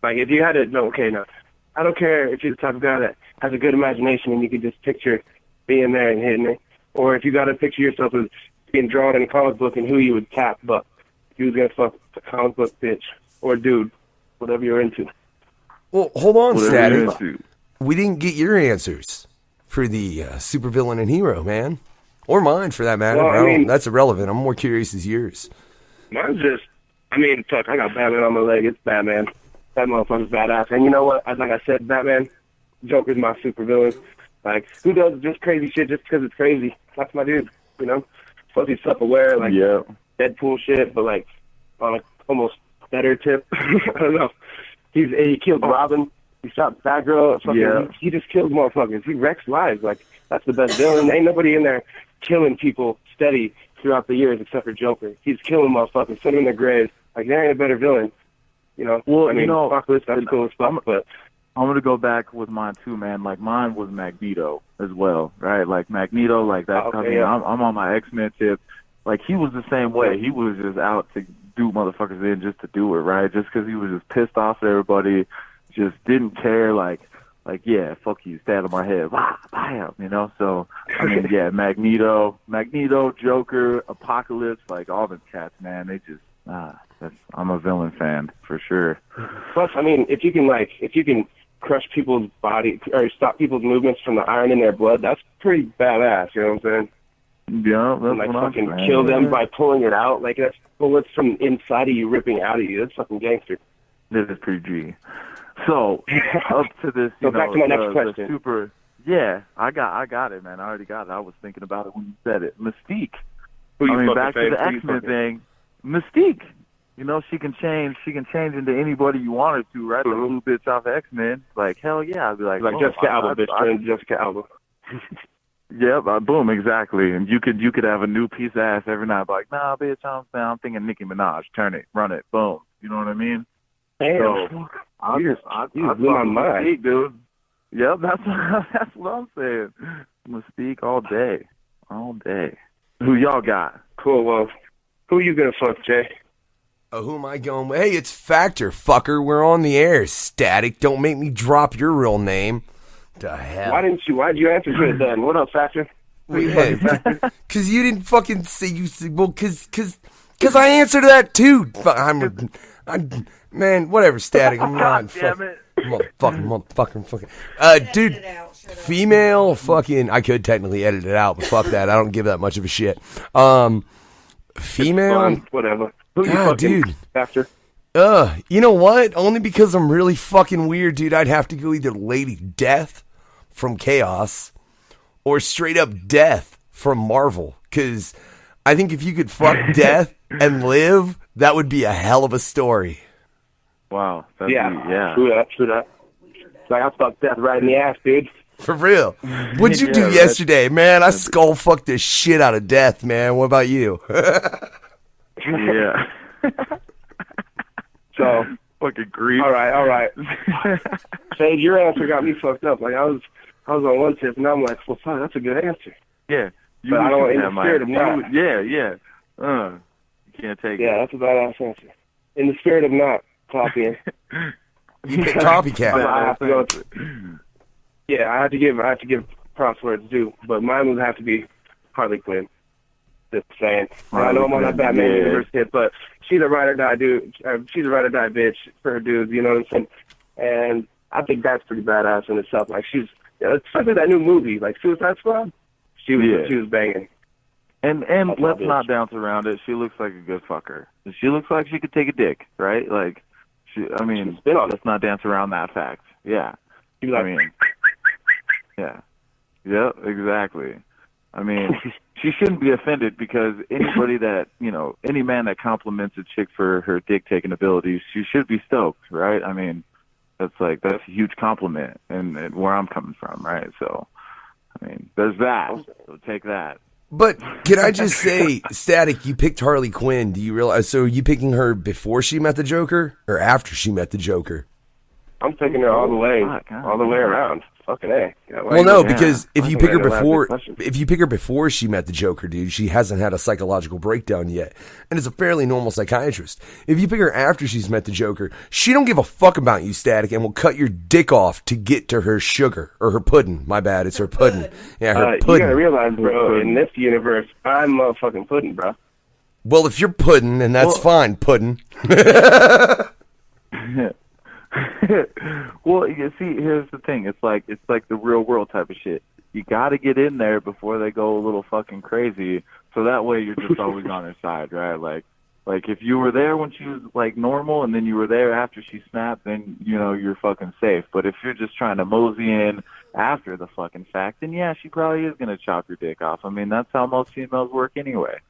Like, if you had to, no, I don't care if you're the type of guy that has a good imagination and you could just picture being there and hitting it, or if you got to picture yourself as being drawn in a comic book and who you would tap. But you was gonna fuck a comic book bitch or dude, whatever you're into. Well, hold on, Whatever Statik. you're into. We didn't get your answers for the supervillain and hero, man. Or mine, for that matter. Well, I I don't- mean- that's irrelevant. I'm more curious as yours. Mine's just, I mean, fuck, I got Batman on my leg. It's Batman. That motherfucker's badass. And you know what? Like I said, Batman, Joker's my supervillain. Like, who does just crazy shit just because it's crazy? That's my dude, you know? Plus he's self-aware, like Deadpool shit, but like on a almost better tip. I don't know. He killed Robin. He shot Batgirl. Fucking, he just kills motherfuckers. He wrecks lives. Like, that's the best villain. Ain't nobody in there killing people steady throughout the years except for Joker. He's killing motherfuckers, sending them in their graves. Like, there ain't a better villain. You know? Well, I mean, you know, Apocalypse, that's cool as fuck, but... I'm gonna go back with mine too, man. Like mine was Magneto as well, right? Like Magneto, like that. Okay, I mean, yeah. I'm on my X-Men tip. Like he was the same way. He was just out to do motherfuckers in just to do it, right? Just because he was just pissed off at everybody, just didn't care. Like yeah, fuck you, stab on my head, bam, you know. So I mean, yeah, Magneto, Joker, Apocalypse, like all them cats, man. They just I'm a villain fan for sure. Plus, I mean, if you can crush people's body or stop people's movements from the iron in their blood, that's pretty badass. You know what I'm saying? Yeah, that's and, like what I'm fucking saying. kill them by pulling it out. Like that's bullets from inside of you ripping out of you. That's fucking gangster. This is pretty G. So up to this, So back to my next question. The super. Yeah, I got it, man. I already got it. I was thinking about it when you said it. Mystique. Who you I mean, fucking back to saying? the Who you X-Men fucking- thing. Mystique. You know, she can change into anybody you want her to, right? Like little bitch off X-Men. Like, hell yeah. I'd be like, Like oh, Jessica Alba, I- bitch. I- Turn Jessica Alba. Yeah, boom, exactly. And you could have a new piece of ass every night. Like, nah, bitch, I'm thinking Nicki Minaj. Turn it, run it, boom. You know what I mean? Damn. So, you I blew my mind. Mystique, dude. Yep, that's what I'm saying. Mystique all day, Who y'all got? Cool. Well, who you gonna fuck, Jay? Oh, who am I going with? Hey, it's Factor, fucker. We're on the air. Static. Don't make me drop your real name. The hell? Why'd you answer to it then? What up, Factor? Who you fucking Factor? Because you didn't fucking say you said, well, because I answered that too. I'm man, whatever, Static. I'm not fucking motherfucking. Dude, female fucking. I could technically edit it out, but fuck that. I don't give that much of a shit. Female. Fine, whatever. Who you God, fucking, dude. Factor? You know what? Only because I'm really fucking weird, dude. I'd have to go either Lady Death from Chaos or straight up Death from Marvel. Because I think if you could fuck Death and live, that would be a hell of a story. Wow. Yeah. True that. Like, I fucked Death right in the ass, dude. For real. What'd you do yesterday? Man, I skull fucked the shit out of Death, man. What about you? Yeah. So fucking grief. All right. Shade, your answer got me fucked up. Like I was on one tip, and I'm like, well, fuck, that's a good answer. Yeah. But I don't. In the spirit of not. Yeah. You can't take it. Yeah, that's a badass answer. In the spirit of not copying. You pick copycat. I have to go. Yeah, I have to give props where it's due, but mine would have to be Harley Quinn. Just saying. I know I'm on that Batman universe hit, but she's a ride or die dude. She's a ride or die bitch for her dudes. You know what I'm saying? And I think that's pretty badass in itself. Like she's, especially that new movie, like Suicide Squad. She was banging. And let's not dance around it. She looks like a good fucker. She looks like she could take a dick, right? Like, let's not dance around that fact. Yeah. Yeah. Yep, exactly. I mean, she shouldn't be offended because anybody that, any man that compliments a chick for her dick-taking abilities, she should be stoked, right? I mean, that's a huge compliment and where I'm coming from, right? So, I mean, there's that. So take that. But can I just say, Static, you picked Harley Quinn. Do you realize? So are you picking her before she met the Joker or after she met the Joker? I'm taking her all the way around. Fucking A. Well, no, because if you pick her before she met the Joker, dude, she hasn't had a psychological breakdown yet, and is a fairly normal psychiatrist. If you pick her after she's met the Joker, she don't give a fuck about you, Static, and will cut your dick off to get to her sugar or her pudding. My bad, it's her pudding. Yeah, her pudding. You gotta realize, bro, in this universe, I'm motherfucking pudding, bro. Well, if you're pudding, then that's fine, pudding. Well, you see, here's the thing. It's like the real world type of shit. You got to get in there before they go a little fucking crazy, so that way you're just always on her side, right? Like if you were there when she was like normal, and then you were there after she snapped, then you know you're fucking safe. But if you're just trying to mosey in after the fucking fact, then yeah, she probably is gonna chop your dick off. I mean, that's how most females work anyway,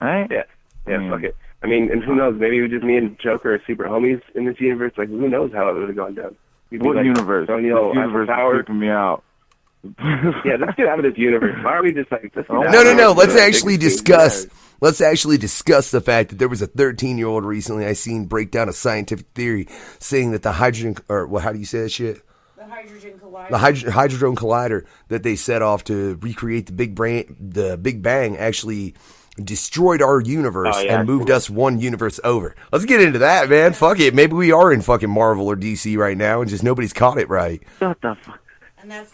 right? Yeah, fuck it. I mean, and who knows? Maybe it was just me and Joker are super homies in this universe. Like, who knows how it would have gone down? What universe? This universe is freaking me out. Yeah, let's get out of this universe. Why are we just like... No. Let's actually discuss... Let's actually discuss the fact that there was a 13-year-old recently I seen break down a scientific theory saying that the hydrogen... Or, well, how do you say that shit? The hydrogen collider. The hydrogen collider that they set off to recreate the Big Bang actually destroyed our universe and moved us one universe over. Let's get into that, man. Fuck it. Maybe we are in fucking Marvel or DC right now and just nobody's caught it right. Shut the fuck.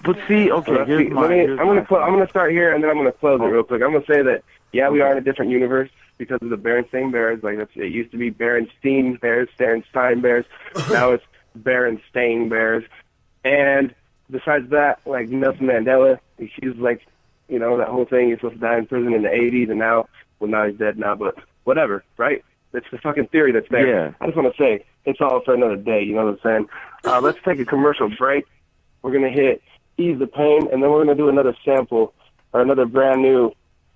But see, okay, I'm gonna start here and then I'm gonna close it real quick. I'm gonna say that we are in a different universe because of the Berenstain Bears. Like it used to be Berenstein Bears, Berenstein Bears. Now it's Berenstain Bears. And besides that, like Nelson Mandela, he's like, you know, that whole thing. He's supposed to die in prison in the 80s, and now he's dead now. But whatever, right? It's the fucking theory that's there. Yeah. I just want to say it's all for another day. You know what I'm saying? Let's take a commercial break. We're going to hit Ease the Pain, and then we're going to do another sample or another brand new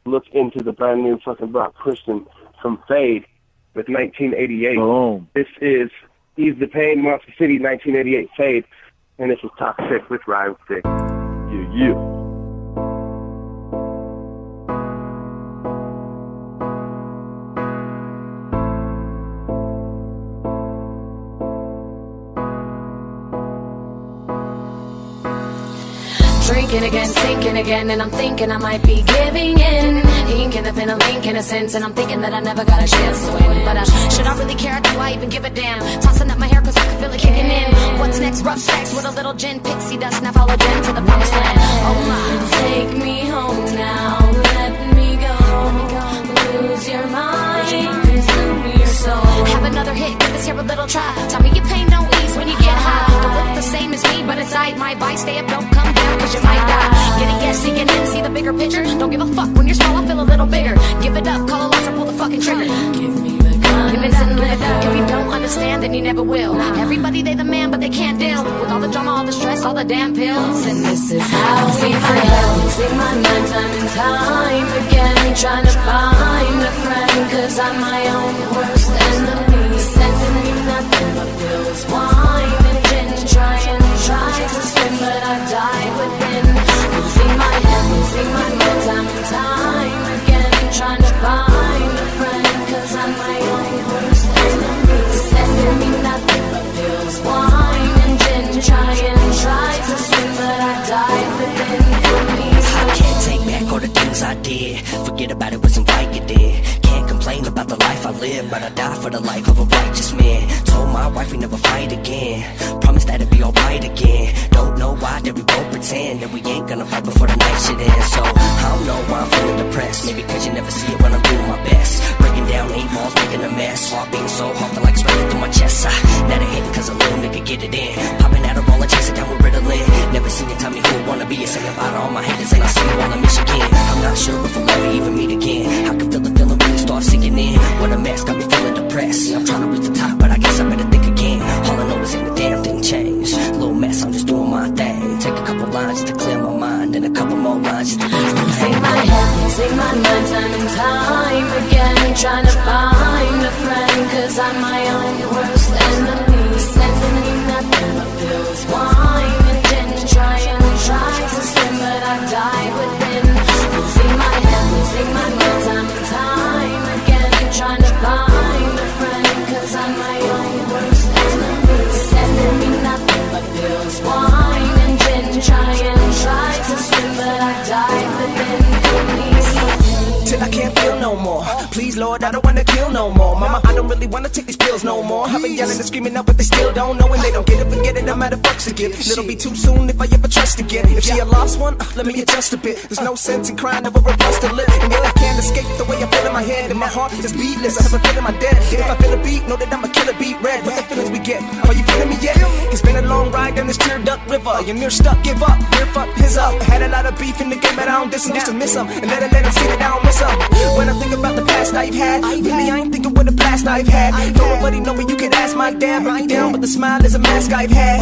look into the brand new fucking Brock Christian from Fade with 1988. Boom. This is Ease the Pain, Monster City, 1988 Fade, and this is Toxic with RhymeSick. Yeah. Drinking again, sinking again, and I'm thinking I might be giving in. Inking the pen, a link in a sense, and I'm thinking that I never got a chance to win. But should I really care? Do I even give a damn? Tossing up my hair cause I can feel it kicking in. What's next? Rough sex with a little gin, pixie dust, now follow Jen to the promised land. Oh my, take me home now, let me go. Lose your mind, consume your soul. Have another hit, give this here a little try. Tell me your pain don't ease when you get high. Don't look the same as me, but inside my vice, stay up, don't come down, cause you might die. Get a yes, see it in, see the bigger picture. Don't give a fuck when you're small, I feel a little bigger. Give it up, call a loss or pull the fucking trigger. Give me the gun, give it up, give it up. If you don't understand, then you never will. Everybody, they the man, but they can't deal with all the drama, all the stress, all the damn pills. And this is how I see my head, losing my mind time and time again, trying to find a friend, cause I'm my own worst enemy. Sending me nothing but pills, wine and gin, trying to swim, but I die within. Losing my head, losing my mind time and time again, trying to find a friend, cause I'm my own worst enemy. Sending me nothing but pills, wine and gin, try to swim, but I die within. I can't take back all the things I did. Forget about it, wasn't right you did. Can't complain about the life I live, but I die for the life of a righteous man. Told my wife we never fight again. Promise that it'd be alright again. Don't know why that we won't pretend that we ain't gonna fight before the night shit ends. So I don't know why I'm feeling depressed. Maybe cause you never see it when I'm doing my best. Breaking down 8 balls, making a mess. Heart beating so hard, feel like straight through my chest. Now they hitting cause a little nigga get it in. Popping out a roll and chasing down with Ritalin. Never seen you tell me who I wanna be. You say about all my haters and I see you all in Michigan. I'm not sure if we'll ever even meet again. I can feel the feeling really start sinking in. What a mess, got me feeling depressed. I'm trying to reach the top, but I guess I better think again. All I know is ain't a damn thing changed. Little mess, I'm just doing my thing. Take a couple lines just to clear my mind, and a couple more lines just to ease the pain. Losing my head, losing my mind time and time again, trying to find a friend, cause I'm my own worst enemy. Sending me nothing but pills, wine and gin, trying to swim, but I die within. Losing my head, losing my mind time and time again, trying to find a friend, cause I'm my own worst enemy. Sending me nothing but pills, wine and gin, try to swim, but I die within. Till I can't feel no more. Please, Lord, I don't wanna kill no more. Mama, I don't really wanna take these pills no more. I've been yelling and screaming out, but they still don't know. And they don't get it, forget it, I'm out of fucks to give. It'll be too soon if I ever trust again. If she a lost one, let me adjust a bit. There's no sense in crying over a busted lip. And yet I can't escape the way I feel in my head. And my heart is beatless, I have a feeling I'm dead. If I feel a beat, know that I'm a killer beat red. What the feelings we get, are you feeling me yet? It's been a long ride down this tear duct river. You're near stuck, give up, near fuck his up. Had a lot of beef in the game, but I don't diss him just to miss him. And let him see that I don't miss him. When I think about the past I've had, really I ain't thinking what a blast I've had. Don't nobody know me, you can ask my dad. Break it down, but the smile is a mask I've had.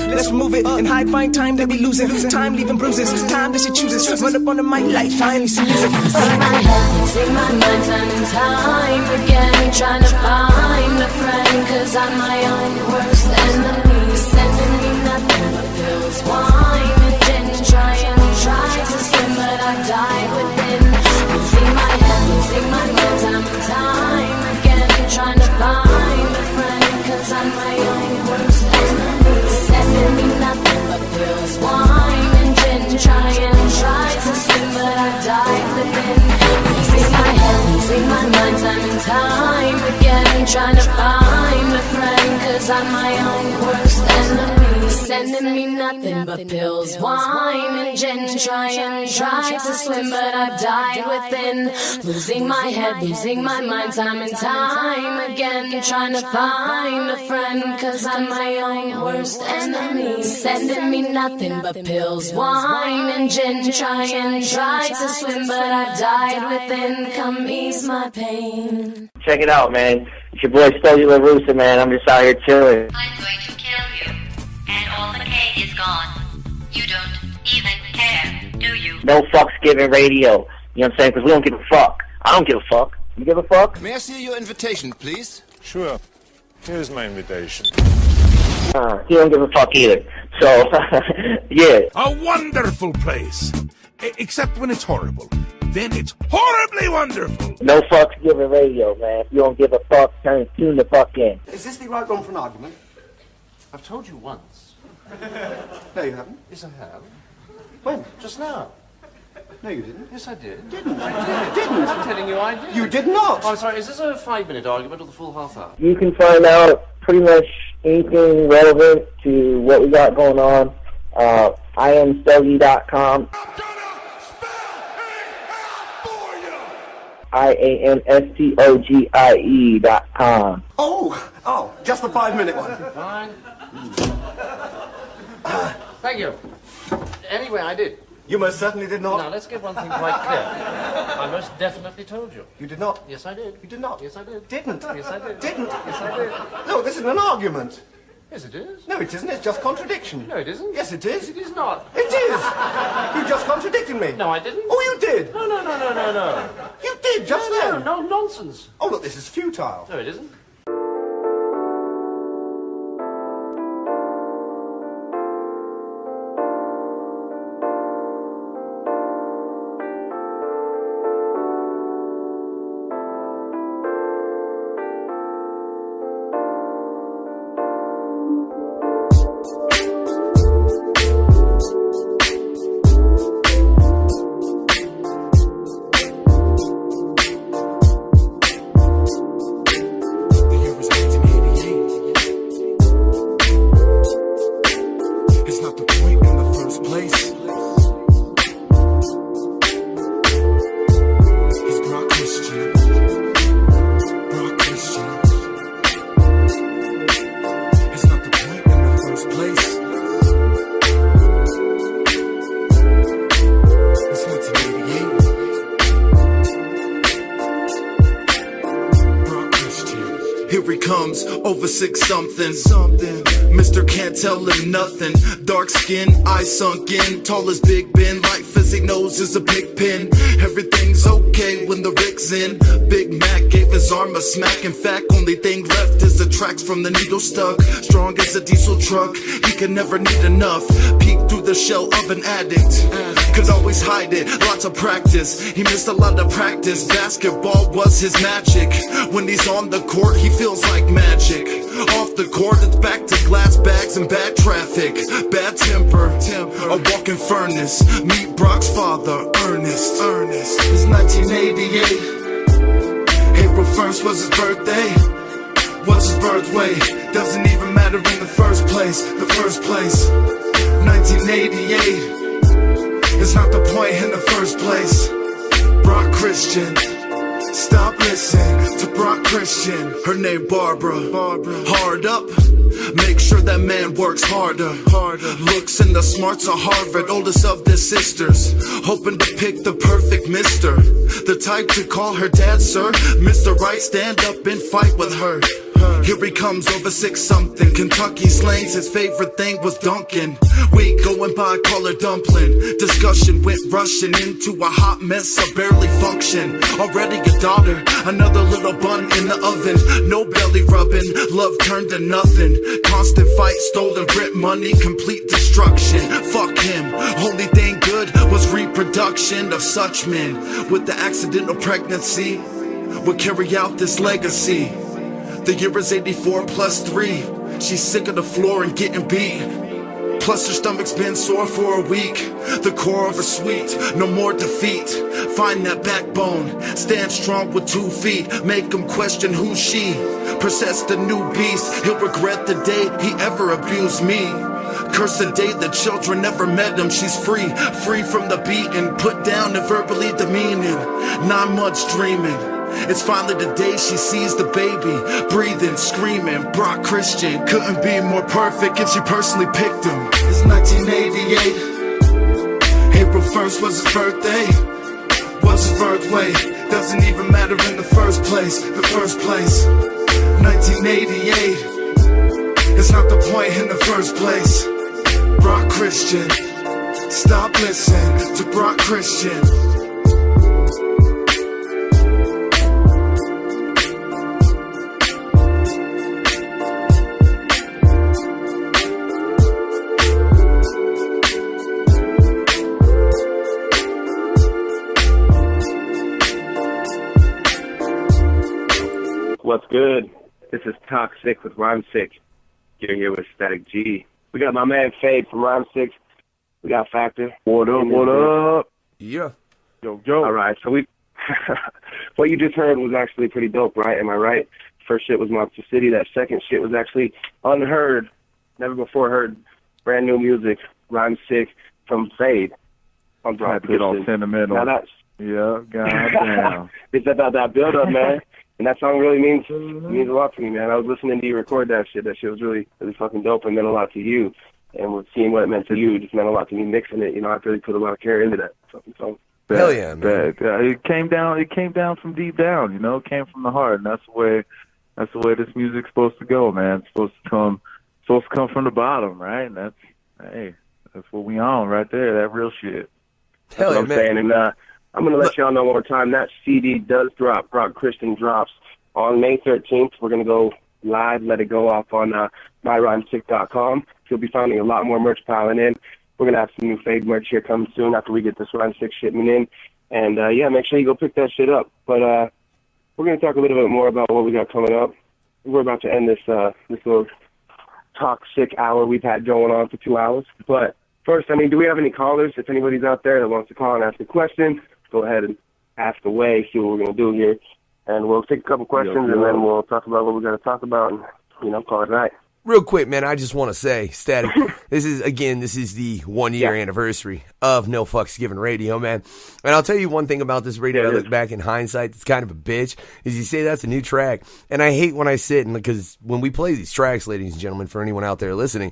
Let's remove it and hide, find time that we losing. Time leaving bruises, time that she chooses. Run up on the mic like finally some music. Sing my head, sing my mind, time and time again. Trying to find a friend, cause I'm my own worst enemy. Sending me nothing but pills, wine and gin. Try to swim, but I died within. Losing my head, losing my mind, time and time again. Trying to find a friend, cause I'm my own worst enemy. Sending me nothing but pills, wine and gin. Try to swim, but I died within. Losing my head, losing my mind, time and time again. Trying to find a friend, cause I'm my own worst enemy. Sending me nothing but pills, wine and gin. Try to swim, but I've died within. Losing my head, losing my mind, time and time again. Trying to find a friend, cause I'm my own worst enemy. Sending me nothing but pills, wine and gin. Try to swim, but I've died within. Come ease my pain. Check it out, man. It's your boy Stogie LaRussa, man. I'm just out here chilling. I'm going to kill you, and all the cake is gone. You don't even care, do you? No fucks given radio. You know what I'm saying? Because we don't give a fuck. I don't give a fuck. You give a fuck? May I see your invitation, please? Sure. Here's my invitation. He don't give a fuck either. So, yeah. A wonderful place. Except when it's horrible. Then it's horribly wonderful. No fucks given radio, man. If you don't give a fuck, tune the fuck in. Is this the right one for an argument? I've told you once. No, you haven't. Yes, I have. When? Just now. No, you didn't. Yes, I did. Didn't. I didn't. I'm telling you I did. You did not. Oh, I'm sorry. Is this a 5-minute argument or the full half hour? You can find out pretty much anything relevant to what we got going on. IamStogie.com. IamStogie.com. Oh, just the 5-minute one. Fine. Thank you. Anyway, I did. You most certainly did not. Now, let's get one thing quite clear. I most definitely told you. You did not. Yes, I did. You did not. Yes, I did. Didn't. Yes, I did. Didn't. Yes, I did. No, this isn't an argument. Yes, it is. No, it isn't. It's just contradiction. No, it isn't. Yes, it is. It is not. It is. You just contradicted me. No, I didn't. Oh, you did. No. You did just then. No, nonsense. Oh, look, this is futile. No, it isn't. Over 6-something. Mr. Can't tell him nothing. Dark skin, eyes sunk in. Tall as Big Ben. Life as he knows is a big pin. Everything's okay when the Rick's in. Big Mac gave his arm a smack. In fact, only thing left is the tracks from the needle stuck. Strong as a diesel truck. He could never need enough. Peek through the shell of an addict. Could always hide it. Lots of practice. He missed a lot of practice. Basketball was his magic. When he's on the court, he feels like magic. Off the court, it's back to glass bags and bad traffic. Bad temper, a walking furnace. Meet Brock's father, Ernest. It's 1988. Here April 1st was his birthday. What's his birth weight? Doesn't even matter in the first place. The first place. 1988. It's not the point in the first place. Brock Christian. Stop listening to Brock Christian. Her name Barbara. Hard up. Make sure that man works harder. Looks and the smarts of Harvard. Oldest of their sisters. Hoping to pick the perfect mister. The type to call her dad, sir. Mr. Right, stand up and fight with her. Here he comes over 6-something. Kentucky slangs, his favorite thing was dunking. Week going by, call her dumpling. Discussion went rushing into a hot mess, I barely function. Already a daughter, another little bun in the oven. No belly rubbing, love turned to nothing. Constant fight, stolen rent money, complete destruction. Fuck him, only thing good was reproduction of such men. With the accidental pregnancy, would carry out this legacy. The year is 84 plus 3. She's sick of the floor and getting beat. Plus her stomach's been sore for a week. The core of her sweet, no more defeat. Find that backbone, stand strong with 2 feet. Make him question who's she. Possess the new beast, he'll regret the day he ever abused me. Curse the day the children never met him. She's free from the beating. Put down and verbally demeaning. 9 months dreaming. It's finally the day she sees the baby, breathing, screaming. Brock Christian couldn't be more perfect if she personally picked him. It's 1988. April 1st was his birthday. What's his birth weight? Doesn't even matter in the first place. The first place. 1988. It's not the point in the first place. Brock Christian. Stop listening to Brock Christian. What's good? This is Toxic with RhymeSick. You're here with Statik G. We got my man Fade from RhymeSick. We got Factor. What up, what up? Yeah. Yo. All right, so what you just heard was actually pretty dope, right? Am I right? First shit was Monster City. That second shit was actually unheard, never before heard, brand new music, RhymeSick from Fade. On I had to get all sentimental. Now that's... Yeah, goddamn. It's about that build-up, man. And that song really means a lot to me, man. I was listening to you record that shit. That shit was really, really fucking dope and meant a lot to you. And with seeing what it meant to you, it just meant a lot to me mixing it. You know, I really put a lot of care into that fucking song. Hell yeah, man. It came down from deep down, you know, it came from the heart, and that's the way this music's supposed to go, man. It's supposed to come from the bottom, right? And that's what we on right there, that real shit. Hell yeah, man. Saying. And I'm going to let y'all know one more time, that CD does drop. Brock Christian drops on May 13th. We're going to go live, let it go off on myrhymesick.com. You'll be finding a lot more merch piling in. We're going to have some new Fade merch here coming soon after we get this RhymeSick shipment in. And, yeah, make sure you go pick that shit up. But we're going to talk a little bit more about what we got coming up. We're about to end this little toxic hour we've had going on for 2 hours. But first, I mean, do we have any callers? If anybody's out there that wants to call and ask a question, go ahead and ask away, see what we're going to do here. And we'll take a couple questions, and then we'll talk about what we're going to talk about and, you know, call it a night. Real quick, man, I just want to say, Statik, this is the 1 year anniversary of No Fucks Given Radio, man. And I'll tell you one thing about this radio, I look back in hindsight, it's kind of a bitch, is you say that's a new track. And I hate when I sit, and because when we play these tracks, ladies and gentlemen, for anyone out there listening,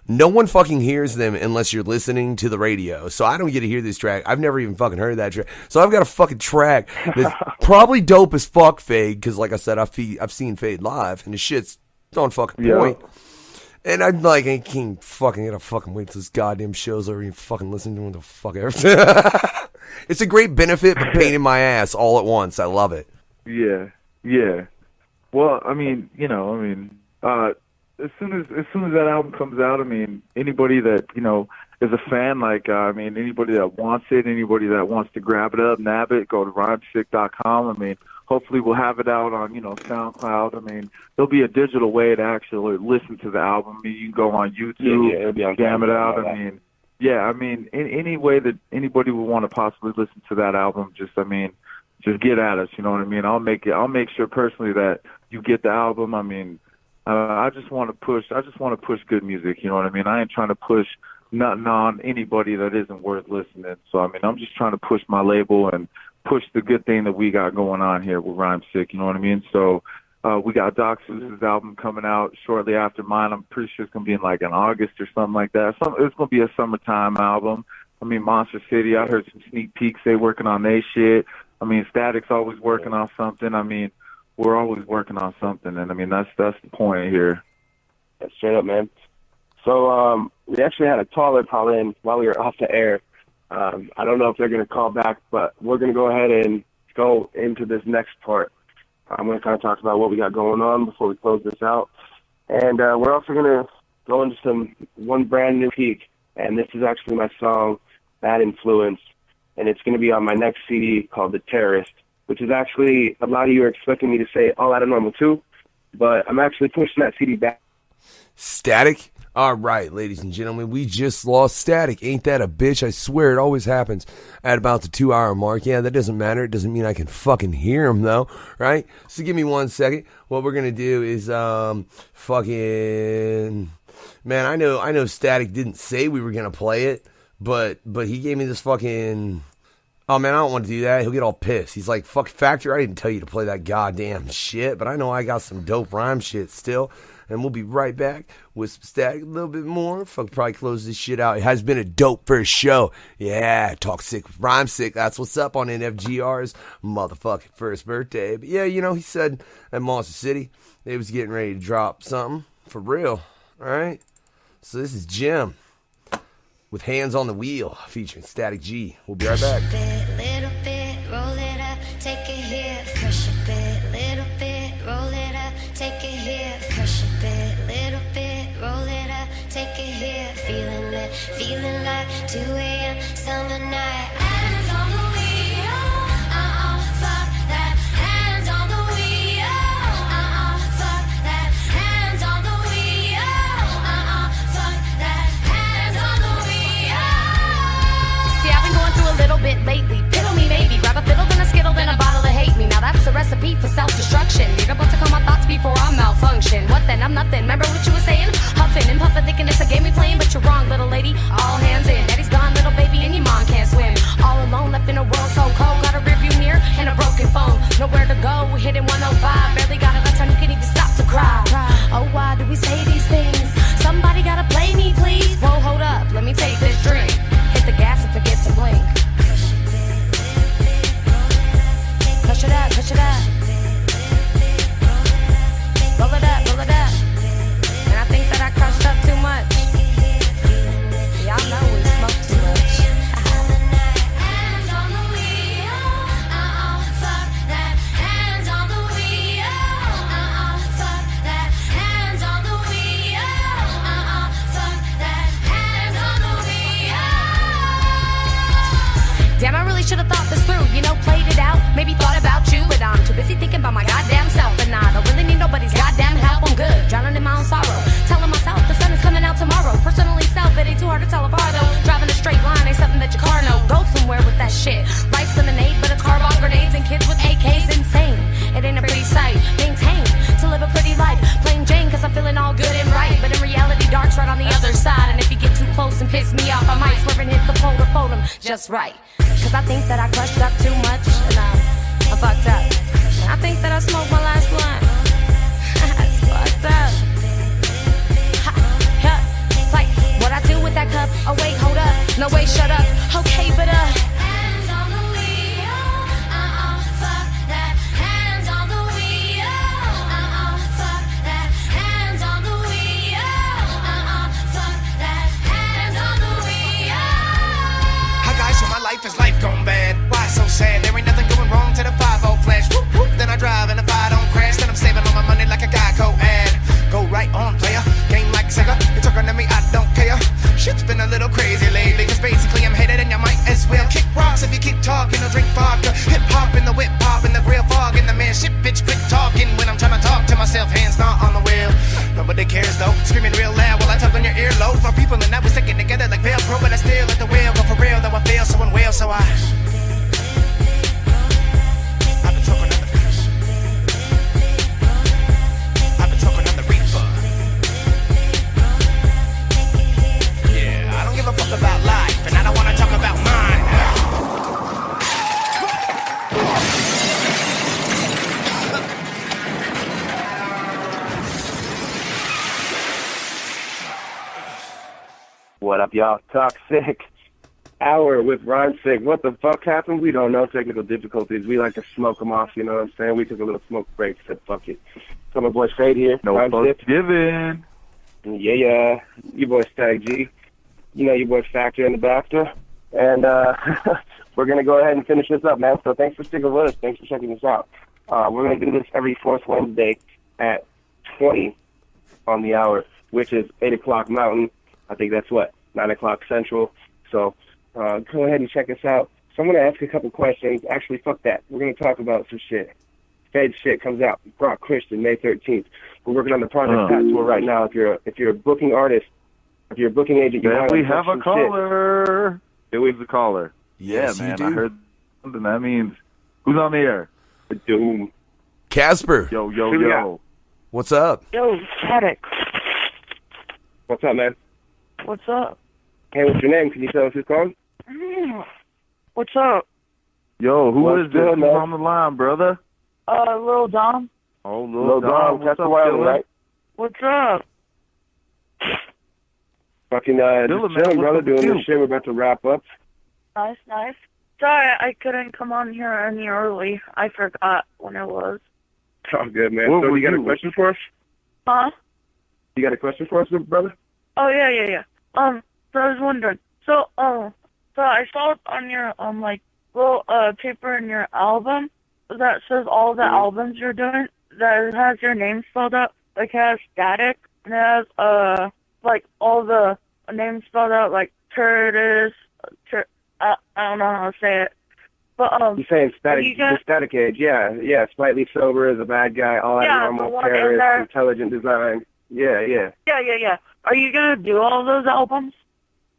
no one fucking hears them unless you're listening to the radio. So I don't get to hear this track. I've never even fucking heard that track. So I've got a fucking track that's probably dope as fuck, Fade, because like I said, I've seen Fade live, and the shit's on fucking point. And I'm like, I can't fucking get a fucking wait till this goddamn show's over and fucking listen to him the fuck everything. It's a great benefit, but pain in my ass all at once. I love it. Yeah. Well, I mean, as soon as that album comes out, I mean, anybody that, is a fan, anybody that wants it, anybody that wants to grab it up, nab it, go to RhymeSick.com. I mean, hopefully we'll have it out on, SoundCloud. I mean, there'll be a digital way to actually listen to the album. I mean, you can go on YouTube, jam it out. Any way that anybody would want to possibly listen to that album, just just get at us. You know what I mean? I'll make sure personally that you get the album. I mean, I just want to push good music. You know what I mean? I ain't trying to push nothing on anybody that isn't worth listening. So I mean, I'm just trying to push my label and push the good thing that we got going on here with RhymeSick. You know what I mean? So we got Doc Seuss's album coming out shortly after mine. I'm pretty sure it's gonna be in like in August or something like that. It's gonna be a summertime album. I mean, Monster City, I heard some sneak peeks. They working on their shit. I mean, Statik's always working on something. I mean, we're always working on something, and I mean that's the point here. That's straight up, man. So we actually had a caller call in while we were off the air. I don't know if they're going to call back, but we're going to go ahead and go into this next part. I'm going to kind of talk about what we got going on before we close this out. And we're also going to go into one brand new peak, and this is actually my song, Bad Influence, and it's going to be on my next CD called The Terrorist, which is actually, a lot of you are expecting me to say All Out of Normal 2, but I'm actually pushing that CD back. Statik? All right, ladies and gentlemen, we just lost Statik. Ain't that a bitch? I swear it always happens at about the 2-hour mark. Yeah, that doesn't matter. It doesn't mean I can fucking hear him, though, right? So give me 1 second. What we're going to do is man, I know Statik didn't say we were going to play it, but he gave me this fucking... Oh, man, I don't want to do that. He'll get all pissed. He's like, fuck Factor, I didn't tell you to play that goddamn shit, but I know I got some dope rhyme shit still. And we'll be right back with some Statik a little bit more. Fuck, probably close this shit out. It has been a dope first show. Yeah, Talk Sick with RhymeSick. That's what's up on NFGR's motherfucking first birthday. But yeah, you know, he said at Monster City they was getting ready to drop something for real. All right? So this is Jim with Hands on the Wheel featuring Statik G. We'll be right back. Little bit, roll it up, take it here, push a bit, little bit, roll it up, take it here, push a bit, little bit, roll it up, take it here, feeling it, feeling like 2 a.m. summer night. Hands on the wheel, fuck that, hands on the wheel, fuck that, hands on the wheel, fuck that, hands on the wheel. See, I've been going through a little bit lately, piddle me maybe, grab a fiddle, then a skittle, then a bottle of hate me. Now that's a recipe for self-destruction. Need about to call my thoughts before I malfunction. What then? I'm nothing. Remember what you were saying? Huffing and puffing, thinking it's a game we playing, but you're wrong, little lady. All hands in. Daddy's gone, little baby, and your mom can't swim. All alone, left in a world so cold. Got a rearview mirror and a broken phone. Nowhere to go. Hitting 105. Barely got enough time you can even stop to cry. Oh, why do we say these things? Somebody gotta play me, please. Whoa, hold up. Let me take this drink. Hit the gas and forget to blink. Push it up, push it up. Roll it up, roll it up. And I think that I crushed up too much. Y'all know we smoke too much. Hands on the wheel, fuck that. Hands on the wheel, fuck that. Hands on the wheel, fuck that. Hands on the wheel. Damn, I really should have thought this through. You know, played it out, maybe thought about you, but I'm too busy thinking about my goddamn self. And I don't really need nobody's goddamn help. I'm good, drowning in my own sorrow, telling myself the sun is coming out tomorrow. Personally self, it ain't too hard to tell apart though. Driving a straight line ain't something that your car know. Go somewhere with that shit. Life's lemonade, but it's car bomb grenades and kids with AKs. Insane, it ain't a pretty sight. Maintain to live a pretty life, plain Jane, cause I'm feeling all good and right. But in reality, dark's right on the other side. And if you get too close and piss me off, I might swerve and hit the pole to fold them just right. Cause I think that I crushed up too much, and I fucked up. I think that I smoked my last blunt. That's fucked up. Like, what I do with that cup? Oh wait, hold up. No wait, shut up. Okay, but hands on the wheel, fuck that. Hands on the wheel, fuck that. Hands on the wheel, fuck that. Hands on the wheel. Hi guys, so my life is life gone bad. Why so sad? There ain't nothing going wrong to the 5-0 flash. Whoop whoop, then I drive and if I don't crash, then I'm saving all my money like a Geico ad. Go right on, player. Game like Sega. You're talking to me, I don't care. Shit's been a little crazy lately, cause basically I'm headed in your mind. What up, y'all? Toxic Hour with RhymeSick. What the fuck happened? We don't know. Technical difficulties. We like to smoke them off, you know what I'm saying? We took a little smoke break. Said, fuck it. So my boy Fade here. No RhymeSick. fucks given. Yeah. Your boy Statik G. You know your boy Factor in the Bacter. And we're going to go ahead and finish this up, man. So thanks for sticking with us. Thanks for checking this out. We're going to do this every fourth Wednesday at 20 on the hour, which is 8 o'clock Mountain. I think that's 9 o'clock Central. So go ahead and check us out. So I'm going to ask a couple questions. Actually, fuck that. We're going to talk about some shit. Fed shit comes out. Brock Christian, May 13th. We're working on the Project Pat Tour right now. If you're a booking artist, if you're a booking agent, We have a caller. It was a caller. Yes, yeah, man. you do. I heard something. That means who's on the air? Doom. Casper. Yo. What's up? Yo, Statik. What's up, man? What's up? Hey, what's your name? Can you tell us who's calling? What's up? Yo, who What's is this? good, Who's man? on the line, brother? Lil Dom. Oh, Lil Dom. What's That's up, the Dylan? right? What's up? Fucking Dylan, just man, chilling, what's brother, up with doing you? this shit. We're about to wrap up. Nice. Sorry, I couldn't come on here any early. I forgot when it was. Oh, good, man. What So were you got a you? question for us? Huh? You got a question for us, brother? Oh, yeah. So I was wondering. So I saw on your, little, paper in your album that says all the albums you're doing, that it has your name spelled out. Like, it has Statik, and it has, all the names spelled out, like Curtis, I don't know how to say it. But, You're saying Static, you guys- the Static Age, yeah. Slightly sober is a bad guy, all that Yeah, the normal, one in terrorist, there. intelligent design. Yeah. Yeah. Are you gonna do all those albums?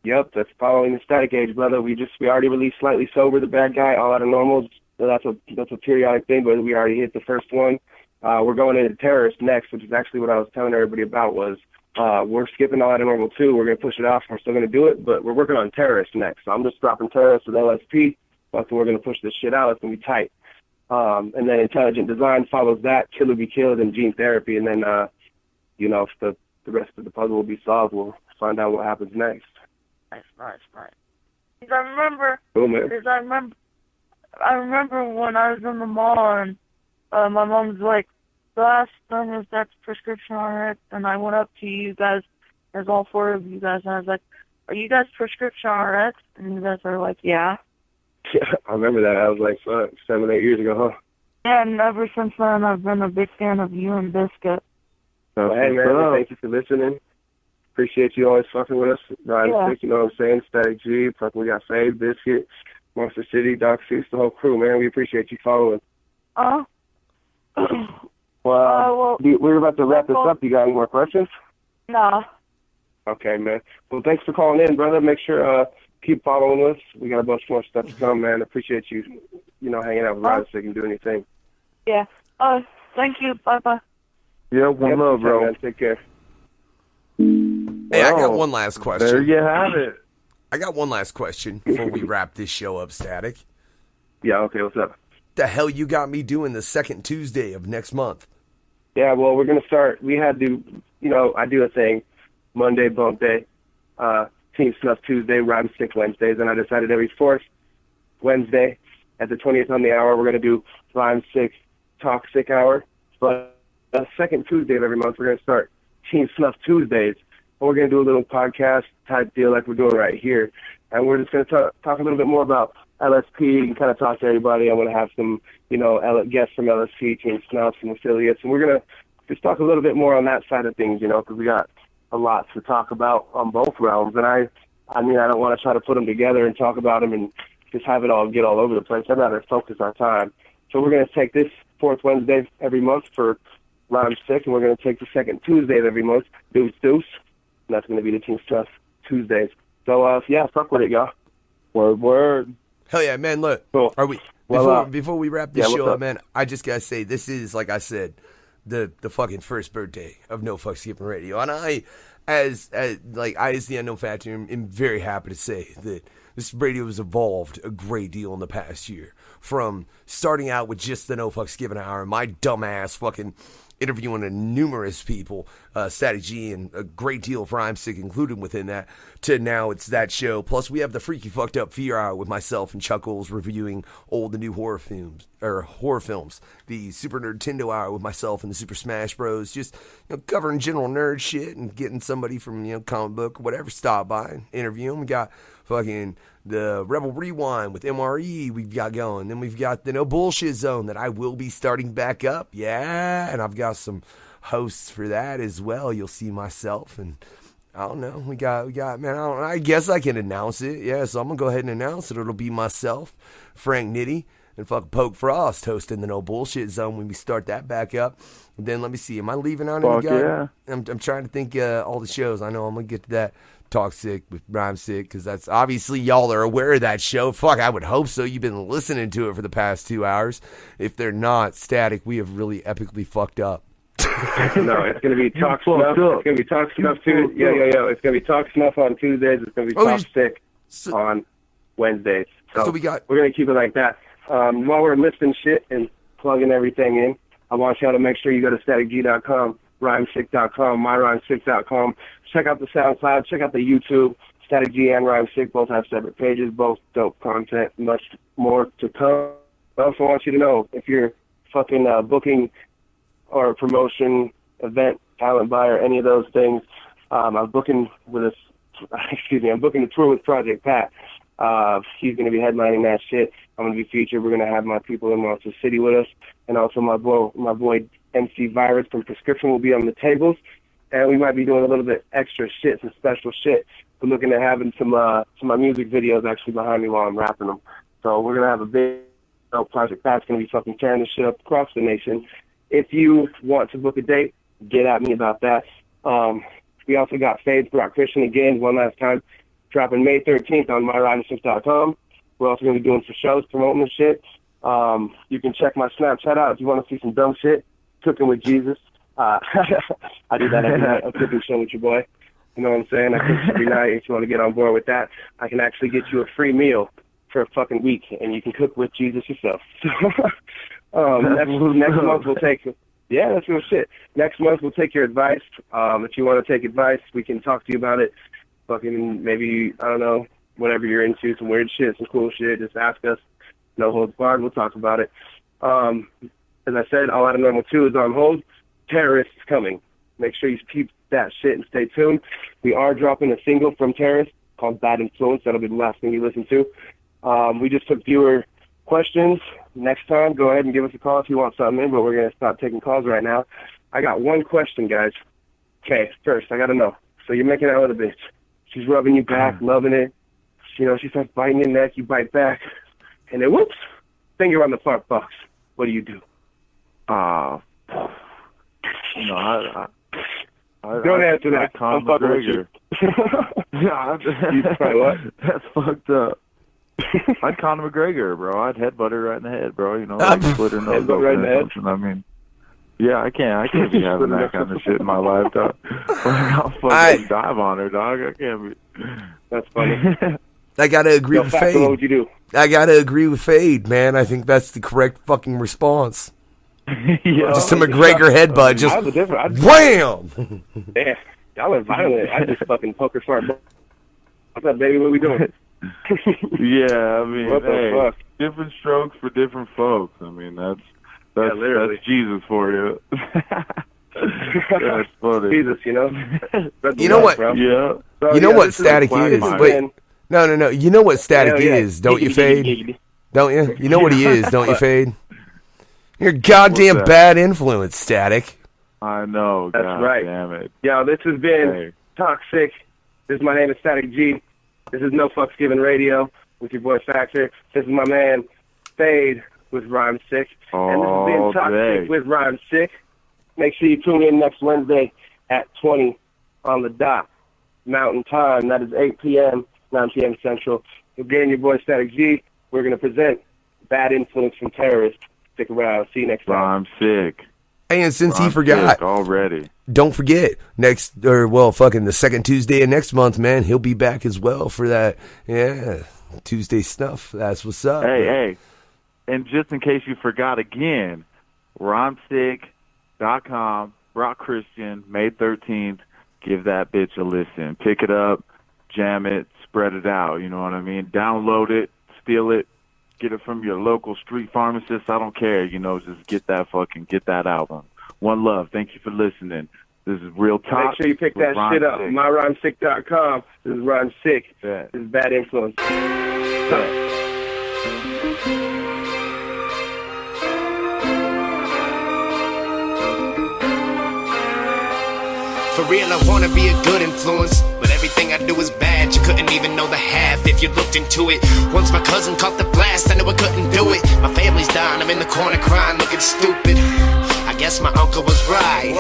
Yep, that's following the Static Age, brother. We already released Slightly Sober, the bad guy, all out of normals. So that's a periodic thing, but we already hit the first one. We're going into Terrorist next, which is actually what I was telling everybody about was we're skipping all out of normal too. We're gonna push it off. We're still gonna do it, but we're working on Terrorist next. So I'm just dropping Terrorist with LSP. But we're gonna push this shit out. It's gonna be tight. And then Intelligent Design follows that. Kill or Be Killed and Gene Therapy, and then if the rest of the puzzle will be solved, we'll find out what happens next. Nice. Because I remember. Cool, man. Because I remember when I was in the mall and my mom's like, the last thing is that's prescription RX, and I went up to you guys, there's all four of you guys, and I was like, are you guys prescription RX? And you guys are like, yeah. Yeah, I remember that. I was like 7, 8 years ago, huh? And ever since then, I've been a big fan of you and Biscuit. Well, hey, man, thank you for listening. Appreciate you always fucking with us. RhymeSick, you know what I'm saying? Statik G, fucking we got Fade, Biscuit, Monster City, Doc Seuss, the whole crew, man. We appreciate you following. Well, we're about to wrap this up. You got any more questions? Nah. Okay, man. Well, thanks for calling in, brother. Make sure keep following us. We got a bunch more stuff to come, man. Appreciate you, hanging out with RhymeSick and doing your thing. Yeah. Thank you. Bye-bye. Yeah, one love, bro. Man. Take care. Hey, I got one last question. There you have it. I got one last question before we wrap this show up, Static. Yeah, okay, what's up? The hell you got me doing the second Tuesday of next month? Yeah, well, we're going to start. We had to, I do a thing, Monday, Bump Day, Team Snuff Tuesday, RhymeSick Wednesdays, and I decided every fourth Wednesday at the 20th on the hour, we're going to do RhymeSick Talk Sick Hour. But the second Tuesday of every month, we're going to start Team Snuff Tuesdays. And we're going to do a little podcast type deal like we're doing right here. And we're just going to talk a little bit more about LSP and kind of talk to everybody. I'm going to have some, guests from LSP, Team Snuff, some affiliates. And we're going to just talk a little bit more on that side of things, because we got a lot to talk about on both realms. And I don't want to try to put them together and talk about them and just have it all get all over the place. I'd rather focus our time. So we're going to take this fourth Wednesday every month for RhymeSick, and we're going to take the second Tuesday of every month, Deuce, and that's going to be the Team Stuff Tuesdays. So, fuck with it, y'all. Word. Hell yeah, man, look. Cool. Are we, before we wrap this show up, man, I just got to say, this is, like I said, the fucking first birthday of No Fucks Skipping Radio. And I, as the unknown factor, am very happy to say that this radio has evolved a great deal in the past year. From starting out with just the No Fucks Given Hour, my dumbass fucking interviewing numerous people, Statik G and a great deal of RhymeSick included within that, to now it's that show. Plus we have the Freaky Fucked Up Fear Hour with myself and Chuckles reviewing old and new horror films. The Super Nintendo Hour with myself and the Super Smash Bros. Just covering general nerd shit and getting somebody from comic book or whatever stop by and interview them. We got fucking the Rebel Rewind with MRE we've got going. Then we've got the No Bullshit Zone that I will be starting back up. Yeah, and I've got some hosts for that as well. You'll see myself and I don't know. We got man, I guess I can announce it. Yeah, so I'm going to go ahead and announce it. It'll be myself, Frank Nitty, and fucking Poke Frost hosting the No Bullshit Zone when we start that back up. And then let me see. Am I leaving out any guy? Yeah. I'm trying to think all the shows. I know I'm going to get to that. Talk Sick with RhymeSick, because that's obviously y'all are aware of that show. Fuck, I would hope so. You've been listening to it for the past 2 hours. If they're not, Static, we have really epically fucked up. No, it's going to be Talk Snuff. It's going to be Talk Snuff too. Yeah. It's going to be Talk Snuff on Tuesdays. It's going to be Talk Sick on Wednesdays. So we're going to keep it like that. While we're listing shit and plugging everything in, I want y'all to make sure you go to statikg.com, rhymesick.com, myrhymesick.com. Check out the SoundCloud. Check out the YouTube. Statik G and RhymeSick both have separate pages, both dope content, much more to come. I also want you to know, if you're fucking booking or promotion, event, talent buyer, any of those things, I'm booking I'm booking a tour with Project Pat. He's going to be headlining that shit. I'm going to be featured. We're going to have my people in Monster City with us, and also my boy MC Virus from Prescription will be on the tables. And we might be doing a little bit extra shit, some special shit. We're looking at having some of my music videos actually behind me while I'm rapping them. So we're going to have a big Project Pat's going to be fucking tearing this shit up across the nation. If you want to book a date, get at me about that. We also got Fades Brock Christian again one last time, dropping May 13th on myrhymesick.com. We're also going to be doing some shows, promoting the shit. You can check my Snapchat out if you want to see some dumb shit. Cooking with Jesus. I do that every night. I'm cooking show with your boy. You know what I'm saying? I cook every night. If you want to get on board with that, I can actually get you a free meal for a fucking week, and you can cook with Jesus yourself. Next month we'll take. Yeah, that's real shit. Next month we'll take your advice. If you want to take advice, we can talk to you about it. Fucking maybe, I don't know, whatever you're into, some weird shit, some cool shit. Just ask us. No holds barred. We'll talk about it. As I said, All Out of Normal 2 is on hold. Terrorists coming. Make sure you keep that shit and stay tuned. We are dropping a single from Terrorists called Bad Influence. That'll be the last thing you listen to. We just took viewer questions. Next time, go ahead and give us a call if you want something in, but we're going to stop taking calls right now. I got one question, guys. Okay, first, I got to know. So you're making out with a bitch. She's rubbing you back, loving it. You know, she starts biting your neck, you bite back. And then, whoops, finger on the fart box. What do you do? You know, I don't answer that. I'm fucking with you. You probably what? That's fucked up. I'd Conor McGregor, bro. I'd headbutt her right in the head, bro. You know, like split her nose open right in the head? or something. I mean, yeah, I can't be having that kind of shit in my life, dog. I'll fucking dive on her, dog. I can't be. That's funny. I gotta agree with Fade. What would you do? I gotta agree with Fade, man. I think that's the correct fucking response. Yeah, just a McGregor headbutt, just wham! Damn, y'all are violent. I just fucking poker fart. What's up, baby? What we doing? Yeah, I mean, What the fuck? Different strokes for different folks. I mean, that's Jesus for you. That's funny. Jesus, you know. You know what? Yeah. You know what Static is? Wait, no. You know what Static is, don't you, Fade? Don't you? You know what he is, don't you, Fade? You're a goddamn bad influence, Static. I know. That's God right. Damn it. Yo, this has been Toxic. My name is Statik G. This is No Fucks Given Radio with your boy Factor. This is my man Fade with RhymeSick. And this has been Toxic with RhymeSick. Make sure you tune in next Wednesday at 20 on the dot Mountain Time. That is 8 p.m., 9 p.m. Central. Again, your boy Statik G. We're going to present Bad Influence from Terrorists. Stick around. See you next time. RhymeSick. Hey, and since he forgot, already, don't forget the second Tuesday of next month, man, he'll be back as well for that. Yeah, Tuesday stuff. That's what's up. Hey, and just in case you forgot again, RhymeSick.com, .com, Brock Christian, May 13th. Give that bitch a listen. Pick it up, jam it, spread it out. You know what I mean? Download it, steal it, get it from your local street pharmacist. I don't care. You know, just get that album. One love. Thank you for listening. This is Real Talk. Make sure you pick that shit up. MyRhymeSick.com. This is RhymeSick. Yeah. This is Bad Influence. For real, I wanna be a good influence, but everything I do is bad. You couldn't even know the half if you looked into it. Once my cousin caught the blast, I knew I couldn't do it. My family's dying, I'm in the corner crying, looking stupid. I guess my uncle was right.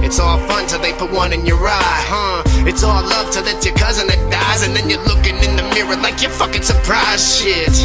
It's all fun till they put one in your eye, huh? It's all love till it's your cousin that dies, and then you're looking in the mirror like you're fucking surprised. Shit,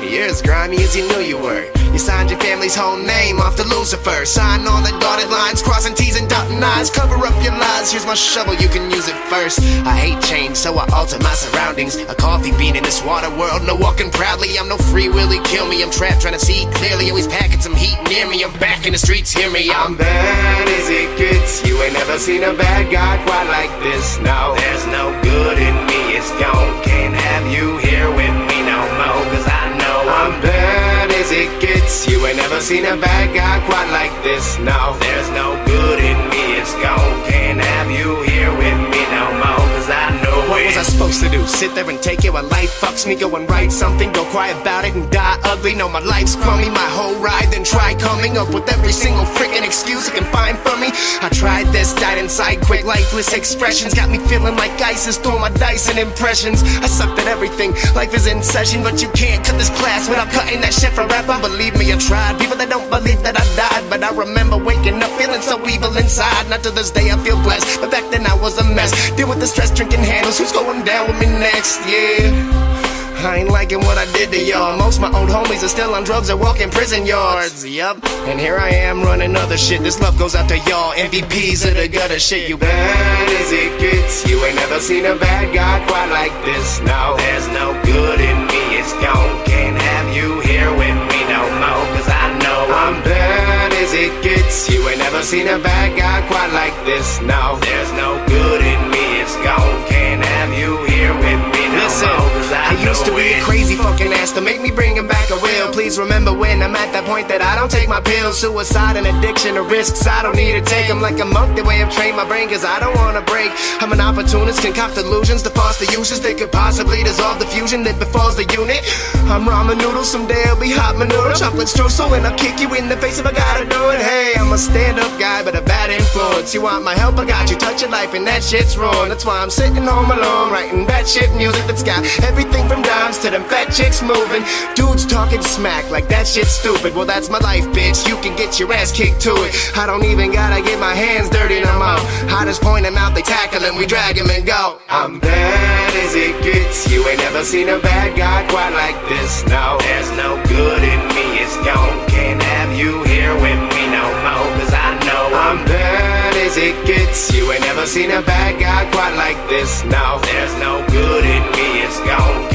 you're as grimy as you knew you were. You signed your family's whole name off to Lucifer. Sign all the dotted lines, crossing T's and dotting I's. Cover up your lies, here's my shovel, you can use it first. I hate change, so I alter my surroundings. A coffee bean in this water world, no walking proudly. I'm no free willy, kill me, I'm trapped trying to see clearly. Always packing some heat near me, I'm back in the streets, hear me. I'm bad as it gets, you ain't never seen a bad guy quite like this. No, there's no good in me, it's gone. Can't have you here with me no more, cause I know I'm bad as it gets. You ain't never seen a bad guy quite like this. No, there's no good in me, it's gone. Can't have you here with me no more, cause I know what was I supposed to do? Sit there and take it while life fucks me? Go and write something, go cry about it and die ugly? No, my life's crummy, my whole ride. Then try coming up with every single freaking excuse you can find for me. I tried this, died inside, quick lifeless expressions. Got me feeling like ISIS, throw my dice and impressions. I sucked at everything, life is in session. But you can't cut this class without cutting that shit forever. Believe me, I tried. People that don't believe that I died, but I remember waking up feeling so evil inside. Not to this day I feel blessed, but back then I was a mess. Deal with the stress, drinking handles. Who's going down with me next? Yeah, I ain't liking what I did to y'all. Most my old homies are still on drugs or walking prison yards. Yup, and here I am running other shit. This love goes out to y'all, MVPs of the gutter shit. You bad as it gets. You ain't never seen a bad guy quite like this. No, there's no good in me, it's gone. Can't have you here with me no more, cause I know I'm bad as it gets. You ain't never seen a bad guy quite like this. No, there's no good in me, it's gone. Can't have you here with me no more, cause I used to be a crazy fucking ass to make me bring him back a will. Please remember when I'm at that point that I don't take my pills. Suicide and addiction are risks, I don't need to take them. Like a monk, the way I've trained my brain, cause I don't wanna break. I'm an opportunist, concoct illusions to foster uses that could possibly dissolve the fusion that befalls the unit. I'm ramen noodles, someday I'll be hot manure. Chocolate streusel and I'll kick you in the face if I gotta do it. Hey, I'm a stand-up guy, but a bad influence. You want my help, I got you. Touch your life and that shit's wrong. That's why I'm sitting home alone, writing bad shit music that's got everything from dimes to them fat chicks moving. Dudes talking smack like that shit's stupid. Well, that's my life, bitch. You can get your ass kicked to it. I don't even gotta get my hands dirty no more. I just point them out, they tackle him, we drag him and go. I'm bad as it gets. You ain't never seen a bad guy quite like this. No, there's no good in me, it's gone. Can't have you here with me no more, cause I know I'm bad as it gets. You ain't never seen a bad guy quite like this. No, there's no good in me, it's gone.